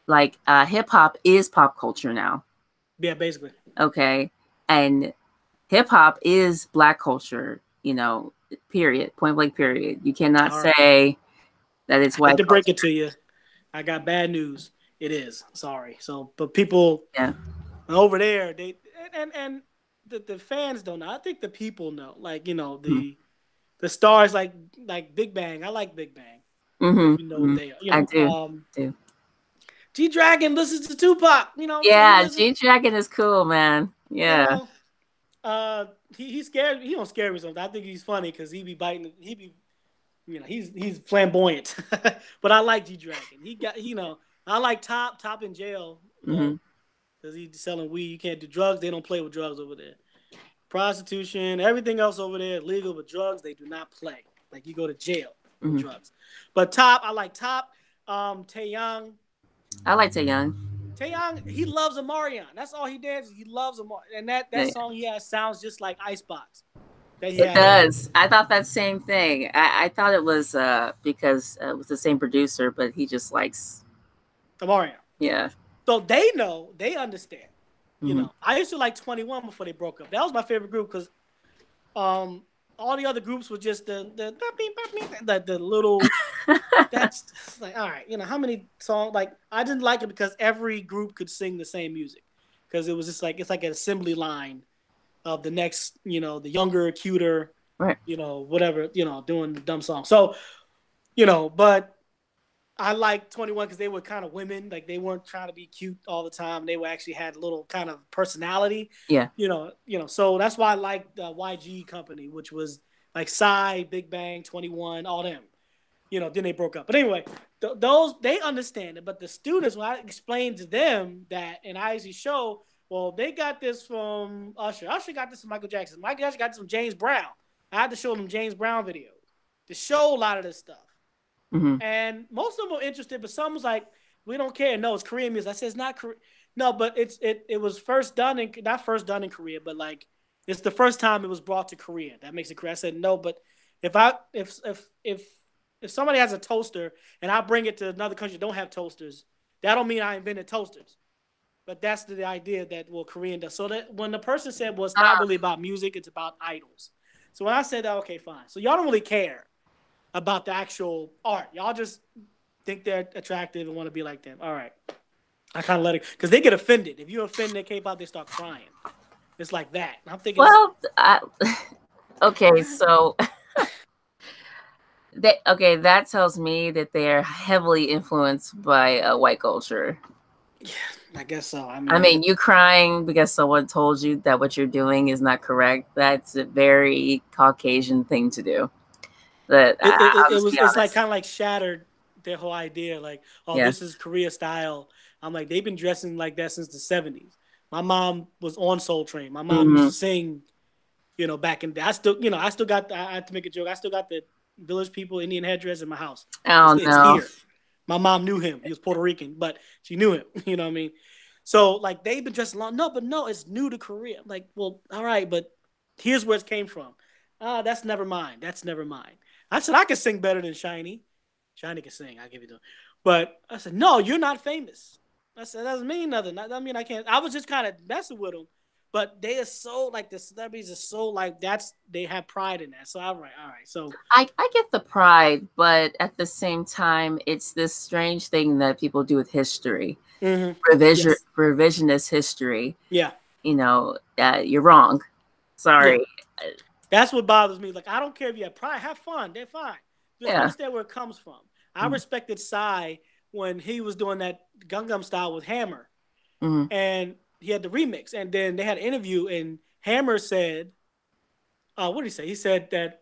like hip hop, is pop culture now. Yeah, basically. Okay, and hip hop is black culture. Period. Point blank. Period. You cannot say that it's white. To break it to you, I got bad news. It is. Sorry. So, but people, over there, they and the fans don't know. I think the people know. The stars like Big Bang. I like Big Bang. Mm-hmm. They are. I do. G-Dragon listens to Tupac. Yeah, G-Dragon is cool, man. Yeah. He scared. He don't scare me sometimes. I think he's funny because he be biting. He be, he's flamboyant. But I like G-Dragon. He got, I like Top in jail. Because he's selling weed. You can't do drugs. They don't play with drugs over there. Prostitution, everything else over there legal, but drugs they do not play. Like you go to jail with drugs. But I like Top. Taeyang. I like Taeyang. Taeyang, he loves Omarion. That's all he dances. He loves Omarion, and that song he has sounds just like Icebox. It does. I thought that same thing. I thought it was because it was the same producer, but he just likes Omarion. Yeah. So they know, they understand. I used to like 21 before they broke up. That was my favorite group because all the other groups were just the little. That's like, all right, how many songs? Like I didn't like it because every group could sing the same music because it was just like it's like an assembly line of the next, the younger, cuter, right. Whatever, doing the dumb song. So, but. I like 21 because they were kind of women. Like they weren't trying to be cute all the time. They were actually had a little kind of personality. Yeah. So that's why I like the YG company, which was like Psy, Big Bang, 21, all them. Then they broke up. But anyway, those they understand it. But the students, when I explained to them that, and I actually show, well, they got this from Usher. Usher got this from Michael Jackson. Michael Jackson got this from James Brown. I had to show them James Brown videos to show a lot of this stuff. And most of them were interested, but some was like, "We don't care." No, it's Korean music. I said it's not Korean. No, but it was not first done in Korea, but like it's the first time it was brought to Korea. That makes it Korea. I said no, but if somebody has a toaster and I bring it to another country that don't have toasters, that don't mean I invented toasters. But that's the idea that Korean does. So that when the person said, "Well, it's not really about music; it's about idols." So when I said that, okay, fine. So y'all don't really care about the actual art. Y'all just think they're attractive and want to be like them. All right. I kind of let it, because they get offended. If you offend their K-pop, they start crying. It's like that. And I'm thinking. Well, okay, so that tells me that they're heavily influenced by white culture. Yeah, I guess so. I mean, you crying because someone told you that what you're doing is not correct. That's a very Caucasian thing to do. It's like kind of like shattered their whole idea, like, oh, Yeah. this is Korea style. I'm like, they've been dressing like that since the 70s. My mom was on Soul Train. My mom used to sing, back in the day. I still got, I had to make a joke. I still got the Village People Indian headdress in my house. Oh It's no. here. My mom knew him. He was Puerto Rican, but she knew him. You know what I mean? So, like, they've been dressing long. No, it's new to Korea. I'm like, well, all right, but here's where it came from. That's never mine. That's never mine. I said, I can sing better than Shiny. Shiny can sing. I'll give you the. But I said, no, you're not famous. I said, that doesn't mean nothing. That mean I can't. I was just kind of messing with them. But they are so, like, the celebrities are so, like, they have pride in that. So I'm like, all right. So I get the pride, but at the same time, it's this strange thing that people do with history. yes. Revisionist history. Yeah. You're wrong. Sorry. Yeah. That's what bothers me. Like, I don't care if you have pride. Have fun. They're fine. Just understand where it comes from. I respected Psy when he was doing that Gangnam Style with Hammer. And he had the remix. And then they had an interview, and Hammer said, what did he say? He said that,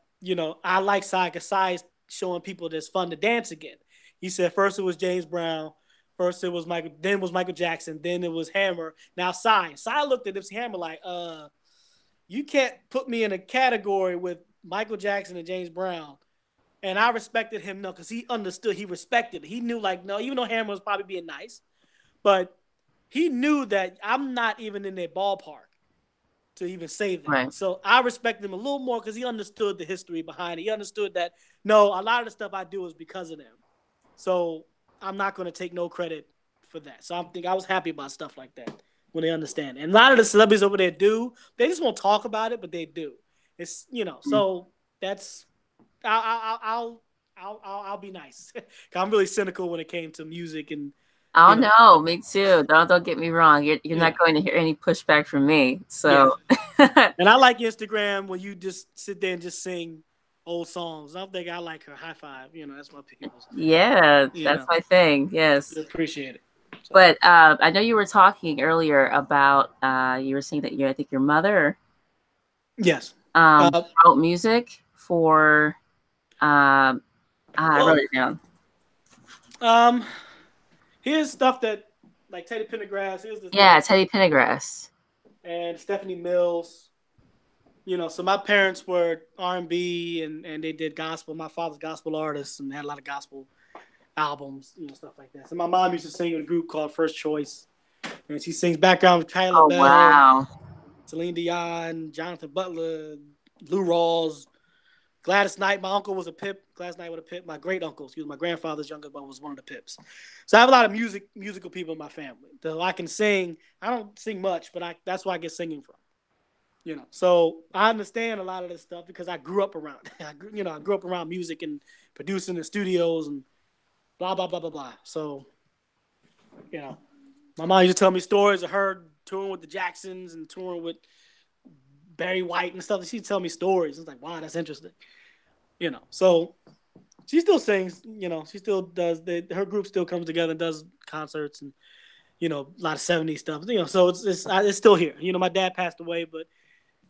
I like Psy because Psy is showing people that it's fun to dance again. He said first it was James Brown, first it was Michael, then it was Michael Jackson, then it was Hammer, now Psy. Psy looked at MC Hammer like, you can't put me in a category with Michael Jackson and James Brown. And I respected him, no, because he understood, he respected it. He knew, like, no, even though Hammer was probably being nice, but he knew that I'm not even in their ballpark to even say that. Right. So I respect him a little more because he understood the history behind it. He understood that, no, a lot of the stuff I do is because of them. So I'm not going to take no credit for that. So I was happy about stuff like that when they understand it. And a lot of the celebrities over there do. They just won't talk about it, but they do. It's, so that's, I'll be nice. I'm really cynical when it came to music and. Oh no, me too. Don't get me wrong. You're not going to hear any pushback from me. So, and I like Instagram when you just sit there and just sing old songs. I think I like her. High five. That's my people. Yeah, that's my thing. Yes, I appreciate it. So. But I know you were talking earlier about you were saying that I think your mother. Yes. Wrote music for. I wrote it down. Here's stuff that, like Teddy Pendergrass. Teddy Pendergrass. And Stephanie Mills. So my parents were R&B and they did gospel. My father's gospel artist and had a lot of gospel albums, stuff like that. So my mom used to sing in a group called First Choice. And she sings background with Kyla Bell, wow. Celine Dion, Jonathan Butler, Lou Rawls, Gladys Knight. My uncle was a Pip. Gladys Knight was a Pip. My great uncle, my grandfather's younger brother, was one of the Pips. So I have a lot of musical people in my family. So I can sing. I don't sing much, but that's where I get singing from. So I understand a lot of this stuff because I grew up around it. I grew up around music and producing in studios and blah, blah, blah, blah, blah. So, my mom used to tell me stories of her touring with the Jacksons and touring with Barry White and stuff. She'd tell me stories. It's like, wow, that's interesting. So she still sings, she still does, her group still comes together and does concerts and, a lot of 70s stuff, so it's still here. My dad passed away, but,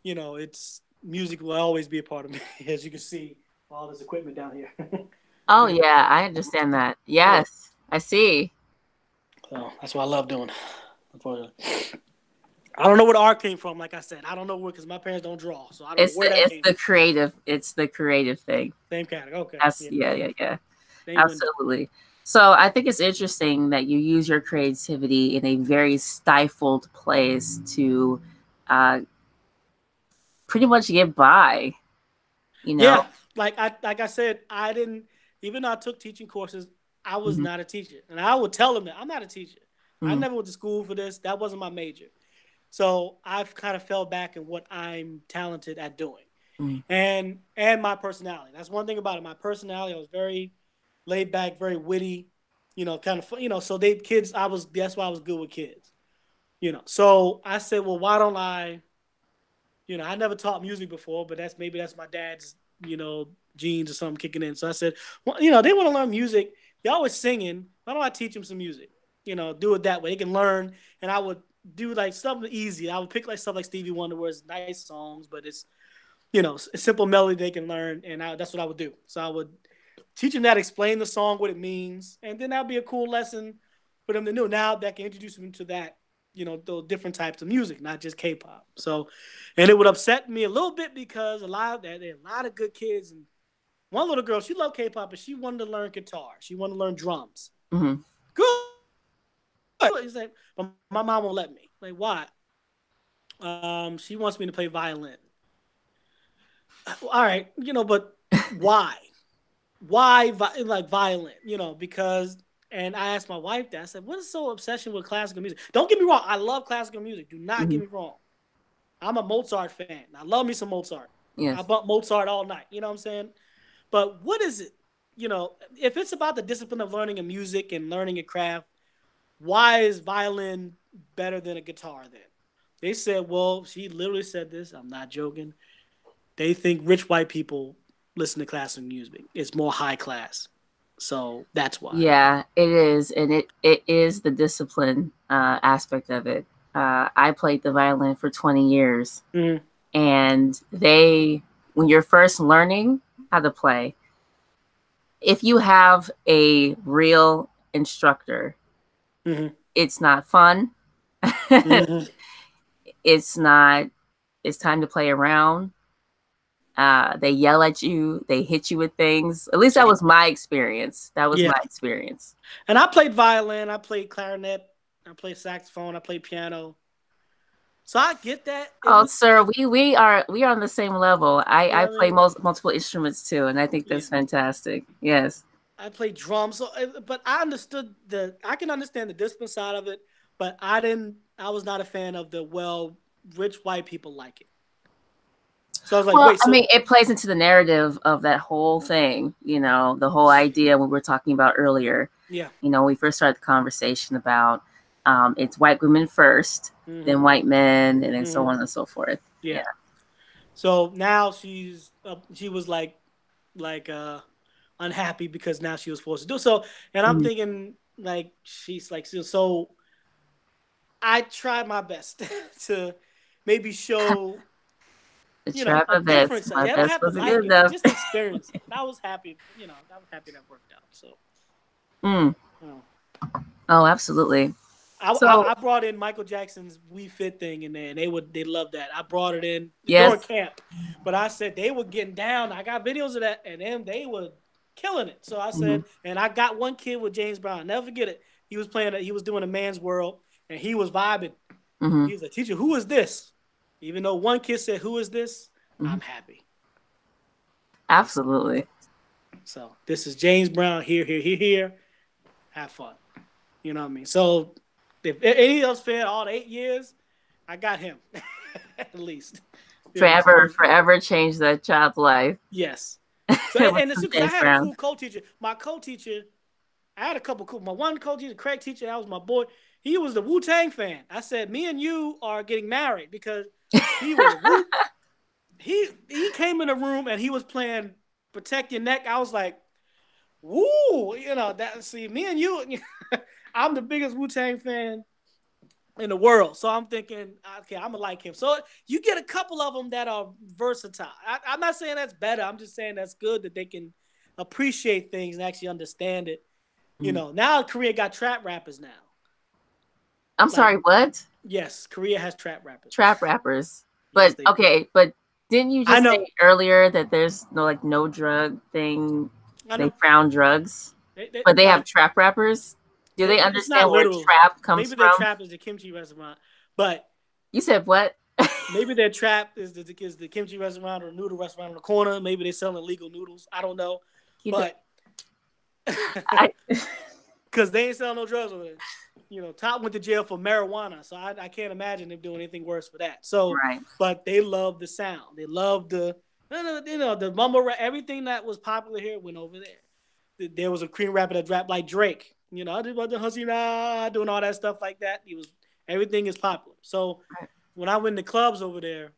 it's music will always be a part of me, as you can see all this equipment down here. Oh, yeah, I understand that. Yes, yeah. I see. So that's what I love doing. Unfortunately. I don't know where the art came from. Like I said, I don't know where, because my parents don't draw, so I don't know where that came from. It's the creative thing. Same category. Okay. Yeah. Absolutely. So I think it's interesting that you use your creativity in a very stifled place to pretty much get by. Yeah, like I said, I didn't. Even though I took teaching courses, I was not a teacher, and I would tell them that I'm not a teacher. I never went to school for this. That wasn't my major. So I've kind of fell back in what I'm talented at doing, and my personality. That's one thing about it. My personality. I was very laid back, very witty, kind of, so that's why I was good with kids, So I said, well, why don't I, I never taught music before, but maybe that's my dad's, genes or something kicking in. So I said, well, they want to learn music. They're always singing. Why don't I teach them some music? Do it that way. They can learn. And I would do like something easy. I would pick like stuff like Stevie Wonder, where it's nice songs, but it's, a simple melody they can learn. And that's what I would do. So I would teach them that, explain the song, what it means, and then that'll be a cool lesson for them to know. Now that can introduce them to that, those different types of music, not just K-pop. So, and it would upset me a little bit because there are a lot of good kids, and one little girl, she loved K-pop, but she wanted to learn guitar. She wanted to learn drums. Mm-hmm. Good. He's like, but my mom won't let me. Like, why? She wants me to play violin. All right, but why? Why like violin? Because, and I asked my wife that. I said, what is so obsession with classical music? Don't get me wrong. I love classical music. Do not get me wrong. I'm a Mozart fan. I love me some Mozart. Yes. I bump Mozart all night. You know what I'm saying? But what is it? If it's about the discipline of learning a music and learning a craft, why is violin better than a guitar then? They said, well, she literally said this. I'm not joking. They think rich white people listen to classical music. It's more high class. So that's why. Yeah, it is. And it is the discipline aspect of it. I played the violin for 20 years. Mm-hmm. And when you're first learning how to play, if you have a real instructor, mm-hmm. it's not fun. Mm-hmm. It's time to play around. They yell at you. They hit you with things. At least that was my experience. My experience. And I played violin. I played clarinet. I played saxophone. I played piano. So I get that. Sir, we are on the same level. I play multiple instruments too, and I think that's fantastic. Yes. I play drums, but I can understand the discipline side of it, but I was not a fan of rich white people like it. So I was like, it plays into the narrative of that whole thing, the whole idea we were talking about earlier. Yeah. We first started the conversation about it's white women first, mm-hmm. then white men, and then so on and so forth. Yeah. So now she was like unhappy because now she was forced to do so. And I'm thinking like, she's like, so I tried my best to maybe show, a difference. I don't have to like it, just experience it. I was happy, that worked out. So. Oh, absolutely. I brought in Michael Jackson's "We Fit" thing in there, and they loved that. I brought it in during camp, but I said they were getting down. I got videos of that, and then they were killing it. So I said, and I got one kid with James Brown. I'll never forget it. He was doing a Man's World, and he was vibing. Mm-hmm. He was like, "Teacher, who is this?" Even though one kid said, "Who is this?" I'm happy. Absolutely. So this is James Brown. Here. Have fun. You know what I mean? So if any else failed all the 8 years, I got him at least. Forever changed that child's life. Yes. So, and it's because I had a cool co-teacher. My co-teacher, I had a couple cool. My one co-teacher, Craig teacher, that was my boy. He was the Wu-Tang fan. I said, me and you are getting married because he was he came in the room and he was playing Protect Your Neck. I was like, woo, me and you, I'm the biggest Wu-Tang fan in the world. So I'm thinking, okay, I'm going to like him. So you get a couple of them that are versatile. I'm not saying that's better. I'm just saying that's good that they can appreciate things and actually understand it. Now Korea got trap rappers now. I'm sorry, what? Yes, Korea has trap rappers. Trap rappers. But, yes, okay, but didn't you just say earlier that there's no drug thing? They frown drugs, but they have trap rappers. Do they understand where trap comes from? Maybe their trap is the kimchi restaurant, but you said what? Maybe their trap is the kimchi restaurant or noodle restaurant on the corner. Maybe they're selling illegal noodles. I don't know, but because they ain't selling no drugs over there. Top went to jail for marijuana, so I can't imagine them doing anything worse for that. So, but they love the sound. They love the mumble rap. Everything that was popular here went over there. There was a Korean rapper that rapped like Drake. I did about the Hasina, doing all that stuff like that. Everything is popular. So when I went to clubs over there,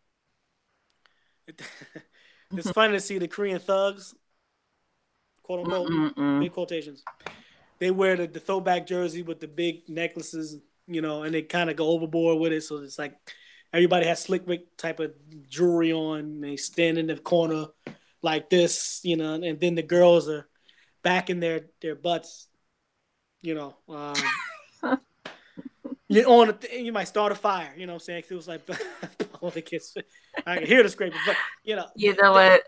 it's funny to see the Korean thugs, quote unquote, big quotations. They wear the throwback jersey with the big necklaces, and they kind of go overboard with it. So it's like everybody has slick Rick type of jewelry on. And they stand in the corner like this, and then the girls are back in their butts, you know. You might start a fire, you know what I'm saying? 'Cause it was like all the kids, I can hear the scraping, but you know, You know what?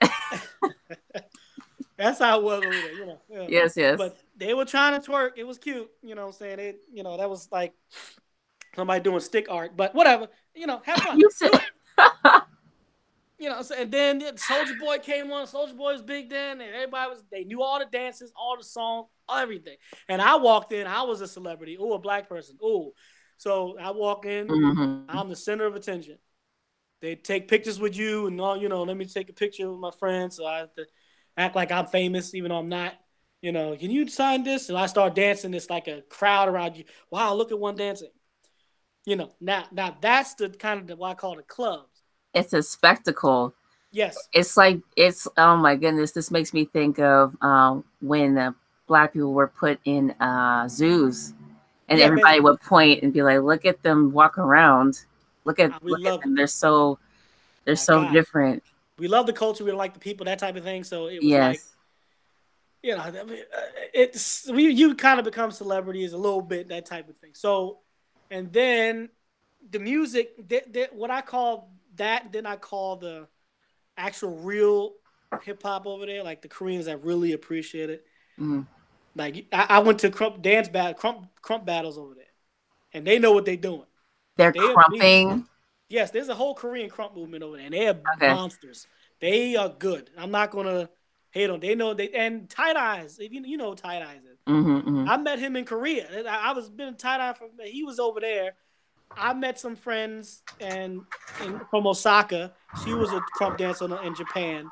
that's how it was over there, you know. Yeah. Yes, yes. But they were trying to twerk. It was cute, you know what I'm saying? That was like somebody doing stick art, but whatever, have fun. You said Do it. So, and then Soldier Boy came on. Soldier Boy was big then, and they knew all the dances, all the songs, everything. And I walked in, I was a celebrity. Oh, a black person. Oh. So I walk in, I'm the center of attention. They take pictures with you and all, let me take a picture with my friends. So I have to act like I'm famous, even though I'm not. Can you sign this? And I start dancing. It's like a crowd around you. Wow, look at one dancing. Now that's the kind of what I call the clubs. It's a spectacle. Yes. It's like, oh my goodness, this makes me think of when Black people were put in zoos, and everybody would point and be like, look at them walk around. Look at them. They're so different. We love the culture. We like the people, that type of thing. So it was like, you kind of become celebrities a little bit, that type of thing. So, and then the music, what I call that, then I call the actual real hip hop over there, like the Koreans that really appreciate it. Mm-hmm. Like I went to crump battles over there, and they know what they're doing. They're crumping. Yes, there's a whole Korean crump movement over there, and they are monsters. They are good. I'm not gonna hate on. They know and Tight Eyes. If you know Tight Eyes is. I met him in Korea. I was been Tight Eye he was over there. I met some friends from Osaka. She was a crump dancer in Japan.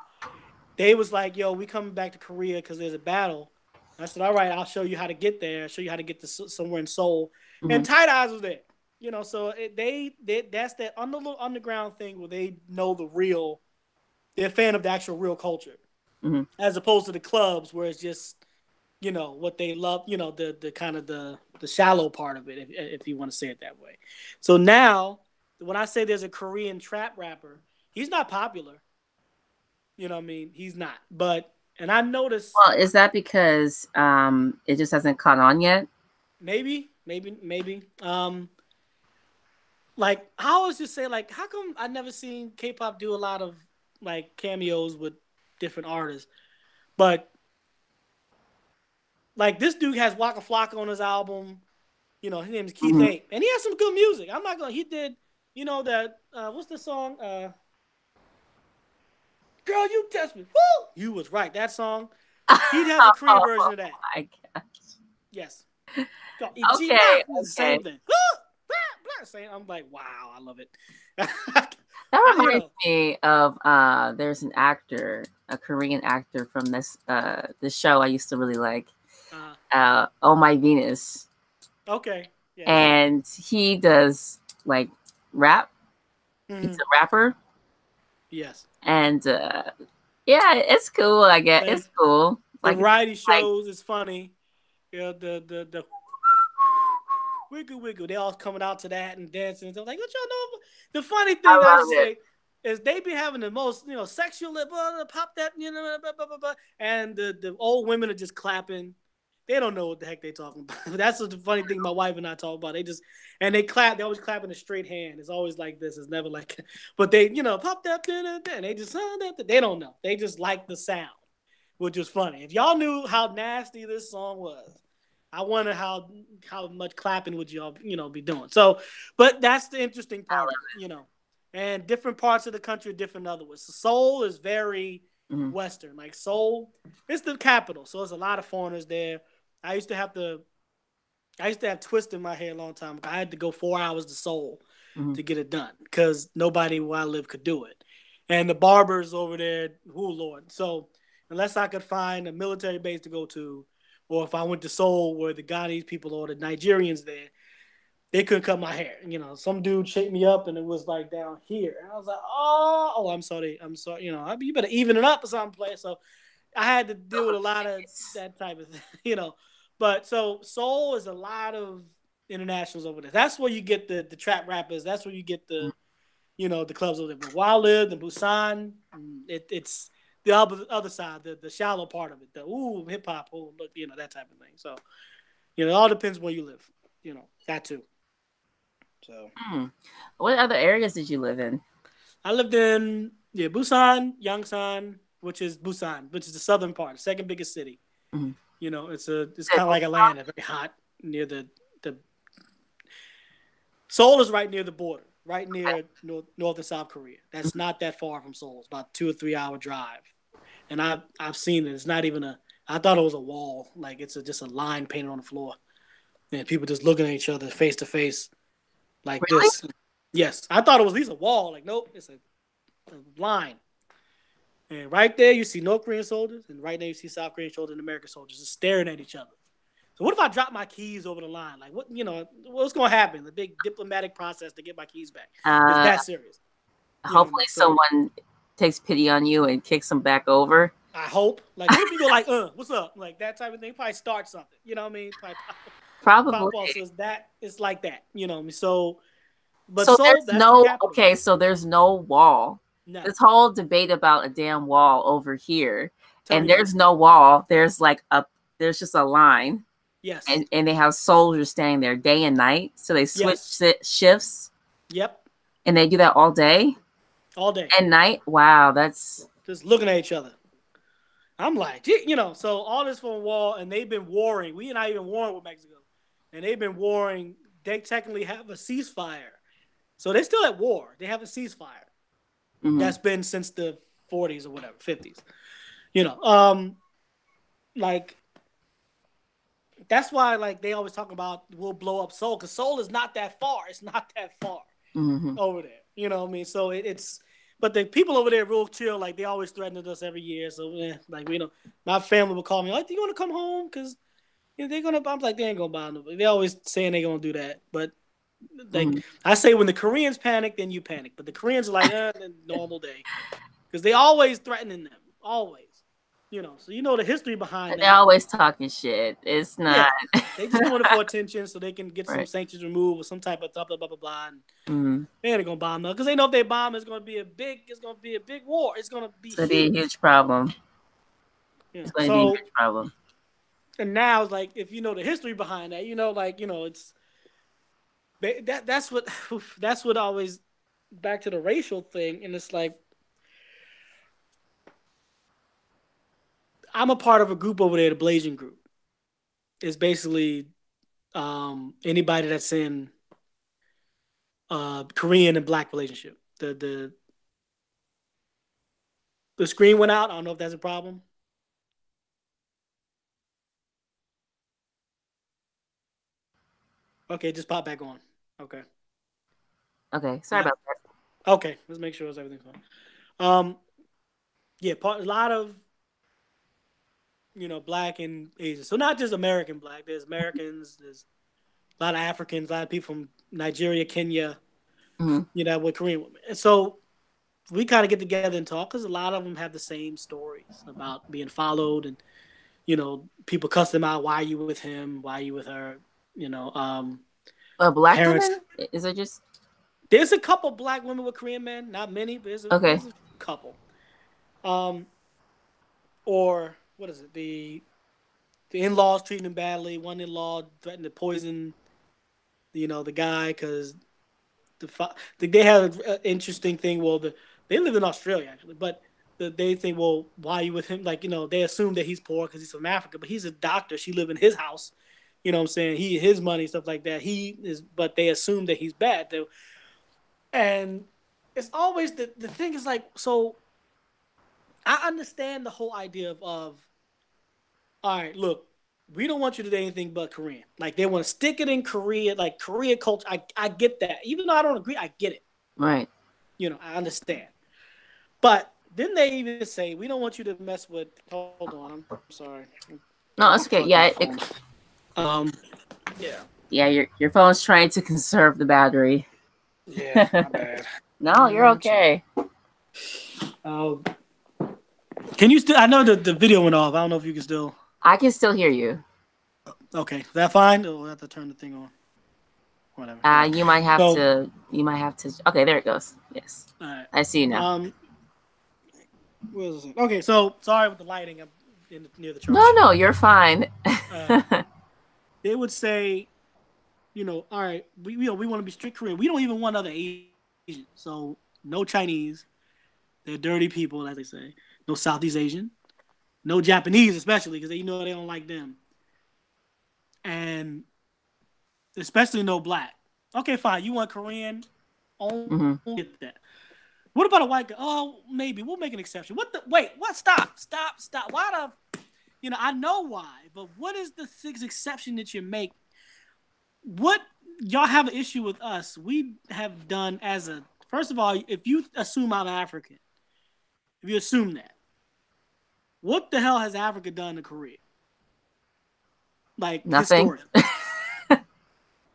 They was like, yo, we coming back to Korea because there's a battle. I said, all right, I'll show you how to get there. I'll show you how to get to somewhere in Seoul. And Tight Eyes was there. So that's that underground thing where they know they're a fan of the actual real culture. As opposed to the clubs where it's just, what they love, the kind of the shallow part of it, if you want to say it that way. So now, when I say there's a Korean trap rapper, he's not popular. You know what I mean? He's not. And I noticed. Well, is that because it just hasn't caught on yet? Maybe. Like I always just say, like, how come I never seen Kpop do a lot of like cameos with different artists? But like this dude has Waka Flocka on his album. His name is Keith Ape, and he has some good music. I'm not gonna. He did, that. What's the song? Girl, you test me. Woo! You was right. That song. He has a Korean version of that. I guess. Yes. Okay. Same thing. I'm like, wow, I love it. That reminds me of there's an actor, a Korean actor from this show I used to really like. Oh My Venus. Okay. Yeah. And he does like rap. He's a rapper. Yes. And it's cool, I guess. It's cool. The variety shows is funny. The wiggle, they all coming out to that and dancing. And like, what y'all know? The funny thing I say is they be having the most, sexual, pop that, blah, blah, blah, blah, and the old women are just clapping. They don't know what the heck they talking about. That's the funny thing my wife and I talk about. They clap. They always clap in a straight hand. It's always like this. It's never like, but they, pop that, and they just, they don't know. They just like the sound, which is funny. If y'all knew how nasty this song was, I wonder how much clapping would y'all, be doing. So, but that's the interesting part, and different parts of the country are different other ways. So Seoul is very Western. Like Seoul, it's the capital. So there's a lot of foreigners there. I used to have twist in my hair a long time ago. I had to go 4 hours to Seoul to get it done because nobody where I live could do it. And the barbers over there, oh Lord. So unless I could find a military base to go to, or if I went to Seoul where the Ghanese people or the Nigerians there, they couldn't cut my hair. Some dude shaped me up and it was like down here. And I was like, oh, I'm sorry. You better even it up or something, play. So I had to deal with a lot of that type of thing, But so Seoul is a lot of internationals over there. That's where you get the trap rappers. That's where you get the, the clubs over there. But where I lived in Busan, it's the other side, the shallow part of it, the ooh hip hop, oh look, that type of thing. So it all depends where you live, that too. So what other areas did you live in? I lived in Busan, Yangsan, which is the southern part, the second biggest city. Mm-hmm. It's kind of like Atlanta, very hot near the Seoul is right near the border, right near North and South Korea. That's not that far from Seoul. It's about 2 or 3 hour drive. And I've seen it. It's not even I thought it was a wall, like it's just a line painted on the floor, and people just looking at each other face to face, like Really? this. Yes, I thought it was at least a wall. Like nope, it's a line. And right there you see North Korean soldiers, and right there you see South Korean soldiers and American soldiers just staring at each other. So what if I drop my keys over the line? Like what's going to happen? The big diplomatic process to get my keys back. It's that serious. Hopefully someone takes pity on you and kicks them back over. I hope. Like, what if you go like, what's up? Like that type of thing. Probably start something. You know what I mean? Probably. Pop off. So it's like that. You know what I mean? So, but so there's the there's no wall. No. This whole debate about a damn wall over here, there's no wall. There's there's just a line. Yes. And they have soldiers standing there day and night. So they switch shifts. Yep. And they do that all day? All day. And night? Wow, that's... Just looking at each other. I'm like, so all this for a wall, and they've been warring. We are not even warring with Mexico. And they've been warring. They technically have a ceasefire. So they're still at war. They have a ceasefire. Mm-hmm. That's been since the 40s or whatever, 50s. Like... That's why, like, they always talk about we'll blow up Seoul, because Seoul is not that far. It's not that far over there. You know what I mean? So it's, but the people over there are real chill. Like, they always threatened us every year. So, my family would call me, like, do you want to come home? Because they're going to, I'm like, they ain't going to buy nobody. They're always saying they're going to do that. But, like, I say when the Koreans panic, then you panic. But the Koreans are like, normal day. Because they always threatening them. Always. So the history behind that. They're always talking shit. It's not. Yeah. They just doing it for attention so they can get some sanctions removed or some type of blah, blah, blah, blah, blah. And they ain't going to bomb them. Because they know if they bomb, it's going to be a big war. It's going to be a huge problem. Yeah. It's going to be a huge problem. And now it's like, if you know the history behind that, it's that's what always back to the racial thing. And it's like, I'm a part of a group over there, the Blasian group. It's basically anybody that's in Korean and Black relationship. The screen went out. I don't know if that's a problem. Okay, just pop back on. Okay. Okay, sorry about that. Okay, let's make sure everything's fine. A lot of Black and Asian. So not just American Black. There's Americans. There's a lot of Africans. A lot of people from Nigeria, Kenya. With Korean women. And so we kind of get together and talk because a lot of them have the same stories about being followed and people cuss them out. Why are you with him? Why are you with her? Black parents. Women? Is it just? There's a couple Black women with Korean men. Not many, but there's a couple. Or what is it? The in-laws treating him badly. One in-law threatened to poison, the guy because they had an interesting thing. Well, they live in Australia actually, but they think, well, why are you with him? Like, they assume that he's poor because he's from Africa, but he's a doctor. She live in his house. You know what I'm saying? His money, stuff like that. But they assume that he's bad. And it's always the thing is like, so I understand the whole idea of all right, look, we don't want you to do anything but Korean. Like, they want to stick it in Korea, like Korea culture. I get that. Even though I don't agree, I get it. Right. I understand. But then they even say, we don't want you to mess with, hold on, I'm sorry. No, it's okay. Yeah. Yeah, your phone's trying to conserve the battery. Yeah, my bad. No, you're okay. Can you still? I know the video went off. I don't know if you can still. I can still hear you. Okay, is that fine? Or we'll have to turn the thing on. Whatever. You might have to. You might have to. Okay, there it goes. Yes. All right. I see you now. What was it? Okay, so sorry with the lighting. I'm near the No, charger. no, you're fine. Uh, they would say, all right, we want to be strict Korean. We don't even want other Asians. So no Chinese. They're dirty people, as they say. No Southeast Asian. No Japanese, especially because they know they don't like them. And especially no black. Okay, fine. You want Korean? Only Hmm. get that. What about a white guy? Oh, maybe we'll make an exception. What the? Wait, what? Stop! Why the? I know why, but what is the sixth exception that you make? What y'all have an issue with us? We have done as a first of all, if you assume I'm African, if you assume that, what the hell has Africa done to Korea? Like Nothing. historically.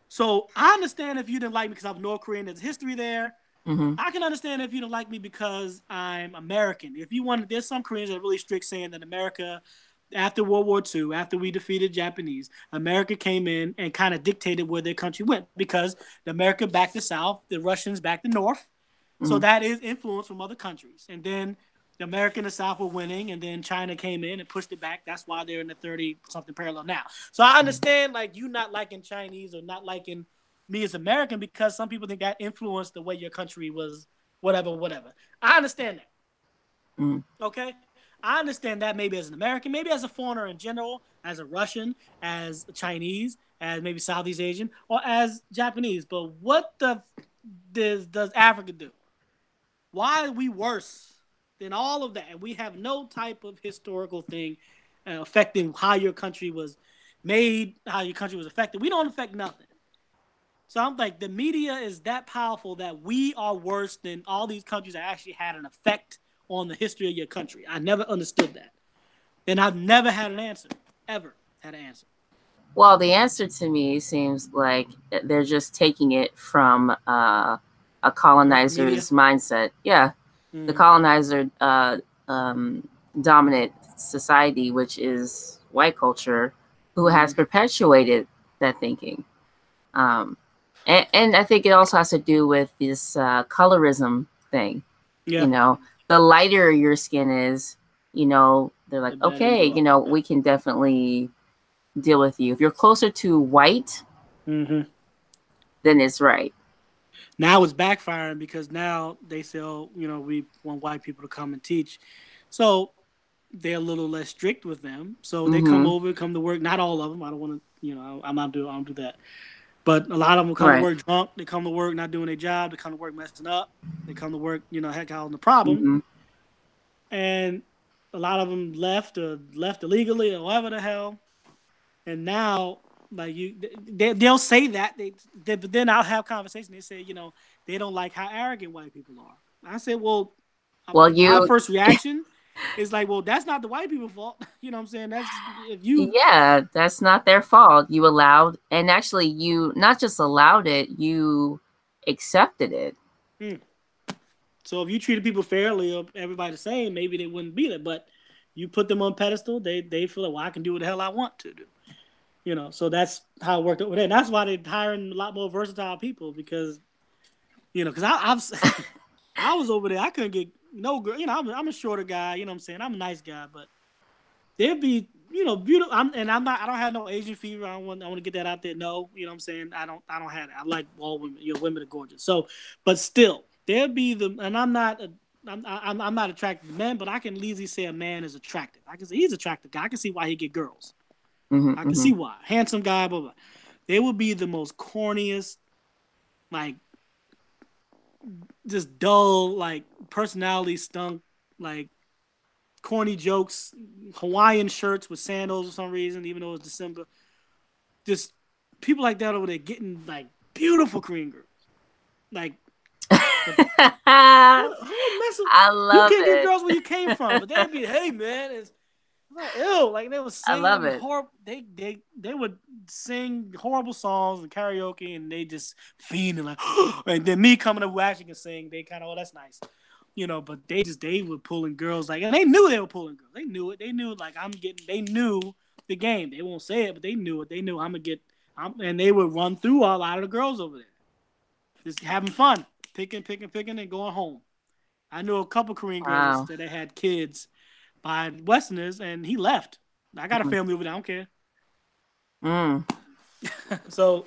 So I understand if you didn't like me because I'm North Korean. There's history there. Hmm. I can understand if you don't like me because I'm American. If you want, there's some Koreans that are really strict saying that America, after World War II, after we defeated Japanese, America came in and kind of dictated where their country went because the America backed the South, the Russians backed the North. So Hmm. that is influence from other countries. And then the America and the South were winning, and then China came in and pushed it back. That's why they're in the 30-something parallel now. So I understand, like, you not liking Chinese or not liking me as American because some people think that influenced the way your country was, whatever. I understand that. Hmm. Okay? I understand that maybe as an American, maybe as a foreigner in general, as a Russian, as a Chinese, as maybe Southeast Asian, or as Japanese. But what the does Africa do? Why are we worse than all of that? And we have no type of historical thing affecting how your country was made, how your country was affected. We don't affect nothing. So I'm like, the media is that powerful that we are worse than all these countries that actually had an effect on the history of your country. I never understood that. And I've never had an answer, ever had an answer. Well, the answer to me seems like they're just taking it from a Media. colonizer's mindset. Yeah, the Mm, colonizer dominant society, which is white culture, who has mm, perpetuated that thinking. Um, and I think it also has to do with this colorism thing. You yeah, know, the lighter your skin is, they're like, the better okay, you are. we can definitely deal with you. If you're closer to white, Mm-hmm. then it's right. Now it's backfiring because now they say, oh, we want white people to come and teach. So they're a little less strict with them. So they come Mm-hmm. over, come to work. Not all of them. I don't want to, I don't do that. But a lot of them come to Right. work drunk. They come to work not doing their job. They come to work messing up. They come to work, heck out on the problem. Mm-hmm. And a lot of them left illegally or whatever the hell. And now, like they'll say that but then I'll have conversation. They say, they don't like how arrogant white people are. I said, well, Well, my you, first reaction is like, well, that's not the white people's fault. You know what I'm saying? That's if you. yeah, that's not their fault. You allowed, and actually, you not just allowed it, you accepted it. Hmm. So if you treated people fairly or everybody the same, maybe they wouldn't be there. But you put them on pedestal, they feel like, well, I can do what the hell I want to do. So that's how it worked over there. And that's why they're hiring a lot more versatile people because because I've I was over there. I couldn't get no girl. I'm a shorter guy. You know what I'm saying? I'm a nice guy, but there'd be beautiful. I'm not. I don't have no Asian fever. I want to get that out there. No, you know what I'm saying? I don't have it. I like all women. Women are gorgeous. So, but still, there'd be and I'm not. I'm not attracted to men, but I can easily say a man is attractive. I can say he's an attractive guy. I can see why he get girls. Mm-hmm. I can Mm-hmm. see why. Handsome guy, blah blah. They would be the most corniest, like just dull, like personality stunk, like corny jokes, Hawaiian shirts with sandals for some reason, even though it's December. Just people like that over there getting like beautiful Korean girls. Like, but who mess with I you? love Can't get it. girls where you came from, but they'd be, hey man, it's like ew. Like they would I love sing it. horrible. They would sing horrible songs and karaoke, and they just fiending like. And then me coming up who actually can sing, they kind of, oh, that's nice. But they were pulling girls like, and they knew they were pulling girls. They knew it. They knew like they knew the game. They won't say it, but they knew it. They knew I'm gonna get. And they would run through a lot of the girls over there, just having fun, picking, and going home. I know a couple Korean girls Wow. that had kids by Westerners, and he left. I got a family over there. I don't care. Mm. So,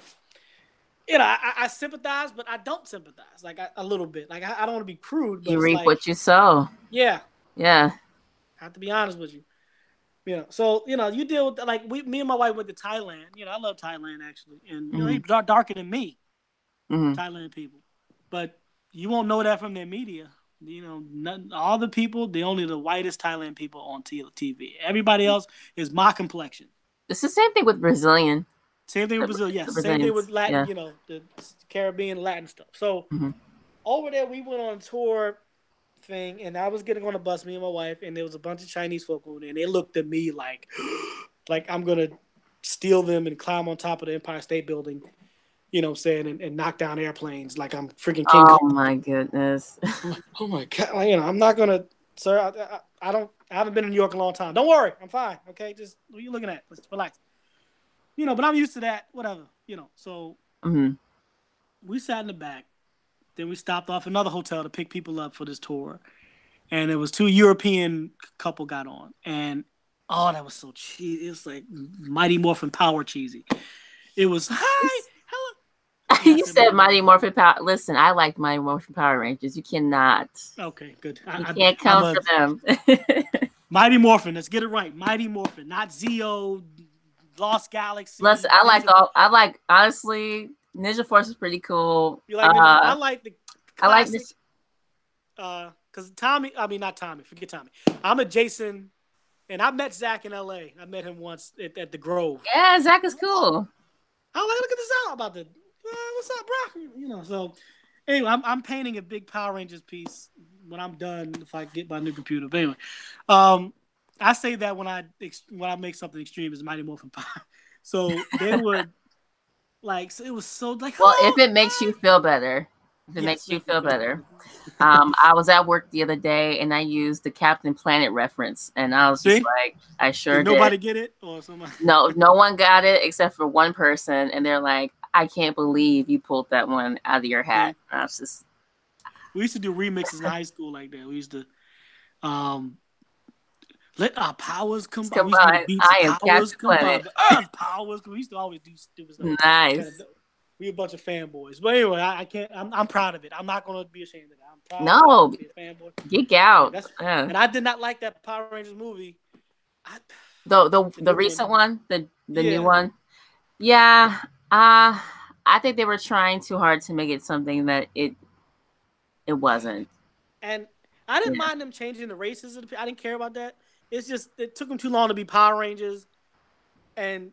I sympathize, but I don't sympathize. Like a little bit. Like I don't want to be crude, but You it's reap like, what you sow. yeah, Yeah. I have to be honest with you. So you deal with like me and my wife went to Thailand. I love Thailand actually, and Mm-hmm. they darker than me, Mm-hmm. Thailand people, but you won't know that from their media. All the people, they're only the whitest Thailand people on TV. Everybody else is my complexion. It's the same thing with Brazilian. Same thing with Brazil. The Yes, same thing with Brazilians. Latin. Yeah. The Caribbean Latin stuff. So Mm-hmm. over there, we went on a tour thing, and I was getting on a bus, me and my wife, and there was a bunch of Chinese folk over there, and they looked at me like, like I'm gonna steal them and climb on top of the Empire State Building. You know what I'm saying, and knock down airplanes like I'm freaking King Oh Kong. my goodness. I'm like, oh my god, I'm not gonna, sir. I haven't been in New York in a long time. Don't worry, I'm fine. Okay, just what are you looking at? Let's relax. But I'm used to that. Whatever. So Mm-hmm. we sat in the back. Then we stopped off another hotel to pick people up for this tour, and it was two European couple got on, and oh, that was so cheesy. It was like Mighty Morphin Power cheesy. It was hi, hello. Yeah, I You said said Mighty Mighty Morphin. Morphin Power. Listen, I like Mighty Morphin Power Rangers. You cannot. Okay, good. You can't I'm come a for them. Mighty Morphin. Let's get it right. Mighty Morphin, not Zeo, Lost Listen, Galaxy, I like Ninja Force. honestly, Ninja Force is pretty cool. You like Ninja Force? I like the I like classic. Because Tommy, I mean not Tommy. Forget Tommy. I'm a Jason, and I met Zach in L.A. I met him once at the Grove. Yeah, Zach is cool. I'm like, look at this out about the what's up, bro? So anyway, I'm painting a big Power Rangers piece when I'm done if I get my new computer. But anyway, I say that when I make something extreme is Mighty Morphin Power. So they would like, so it was so like, Well, hello, if it makes you hi. feel better, if it Yes, makes you definitely. feel Go ahead. better. I was at work the other day and I used the Captain Planet reference, and I was just See? like, I sure Did did. nobody get it or somebody? No one got it except for one person, and they're like, I can't believe you pulled that one out of your hat. And I was just. We used to do remixes in high school like that. We used to let our powers combine. We used to do the beats. I am Powers Captain combine. Planet. The earth powers. We used to always do stupid stuff. Nice. We a bunch of fanboys. But anyway, I can't. I'm proud of it. I'm not going to be ashamed of that. I'm proud No, of it. Be a fanboy. geek out. Yeah. And I did not like that Power Rangers movie. The recent one, the new one. Yeah. I think they were trying too hard to make it something that it wasn't. And I didn't mind them changing the races. I didn't care about that. It's just it took them too long to be Power Rangers, and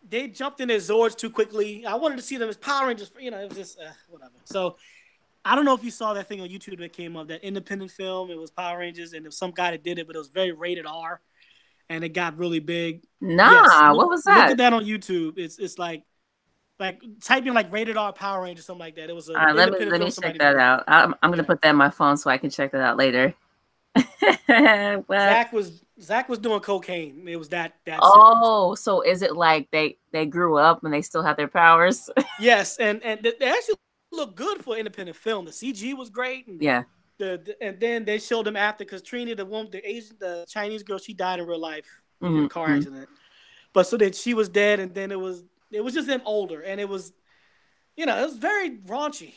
they jumped in their Zords too quickly. I wanted to see them as Power Rangers. It was just whatever. So I don't know if you saw that thing on YouTube that came up, that independent film. It was Power Rangers, and there was some guy that did it, but it was very rated R, and it got really big. Nah, what was that? Look at that on YouTube. It's like typing like rated R Power Rangers, something like that. It was an independent let me film. check that out. I'm gonna put that in my phone so I can check that out later. Zach was doing cocaine. It was that. Oh, so is it like they grew up and they still have their powers? Yes, and they actually look good for independent film. The CG was great. And yeah. And then they showed them after, because Trini, the Chinese girl, she died in real life in a car accident. But so that she was dead, and then it was just them older, and it was, it was very raunchy.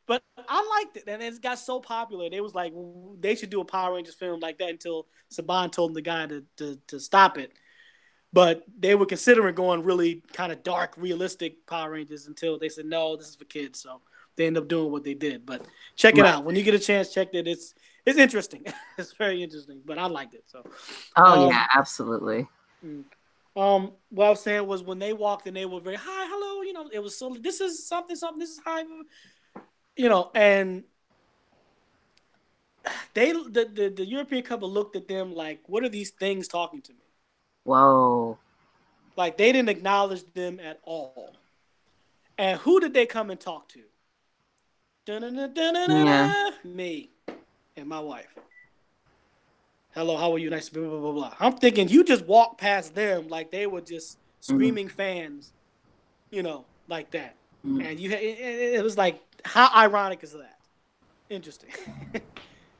But I liked it, and it got so popular. They was like, they should do a Power Rangers film like that, until Saban told the guy to stop it. But they were considering going really kind of dark, realistic Power Rangers, until they said, no, this is for kids. So they ended up doing what they did. But check it out. When you get a chance, check it. It's interesting. It's very interesting, but I liked it. So. Yeah, absolutely. What I was saying was, when they walked and they were very, hi, hello, it was so, this is something, this is hi, and the European couple looked at them like, what are these things talking to me? Whoa. Like, they didn't acknowledge them at all. And who did they come and talk to? Me and my wife. Hello, how are you? Nice to be, blah, blah, blah, blah. I'm thinking you just walked past them like they were just screaming fans, like that. And it was like, how ironic is that? Interesting.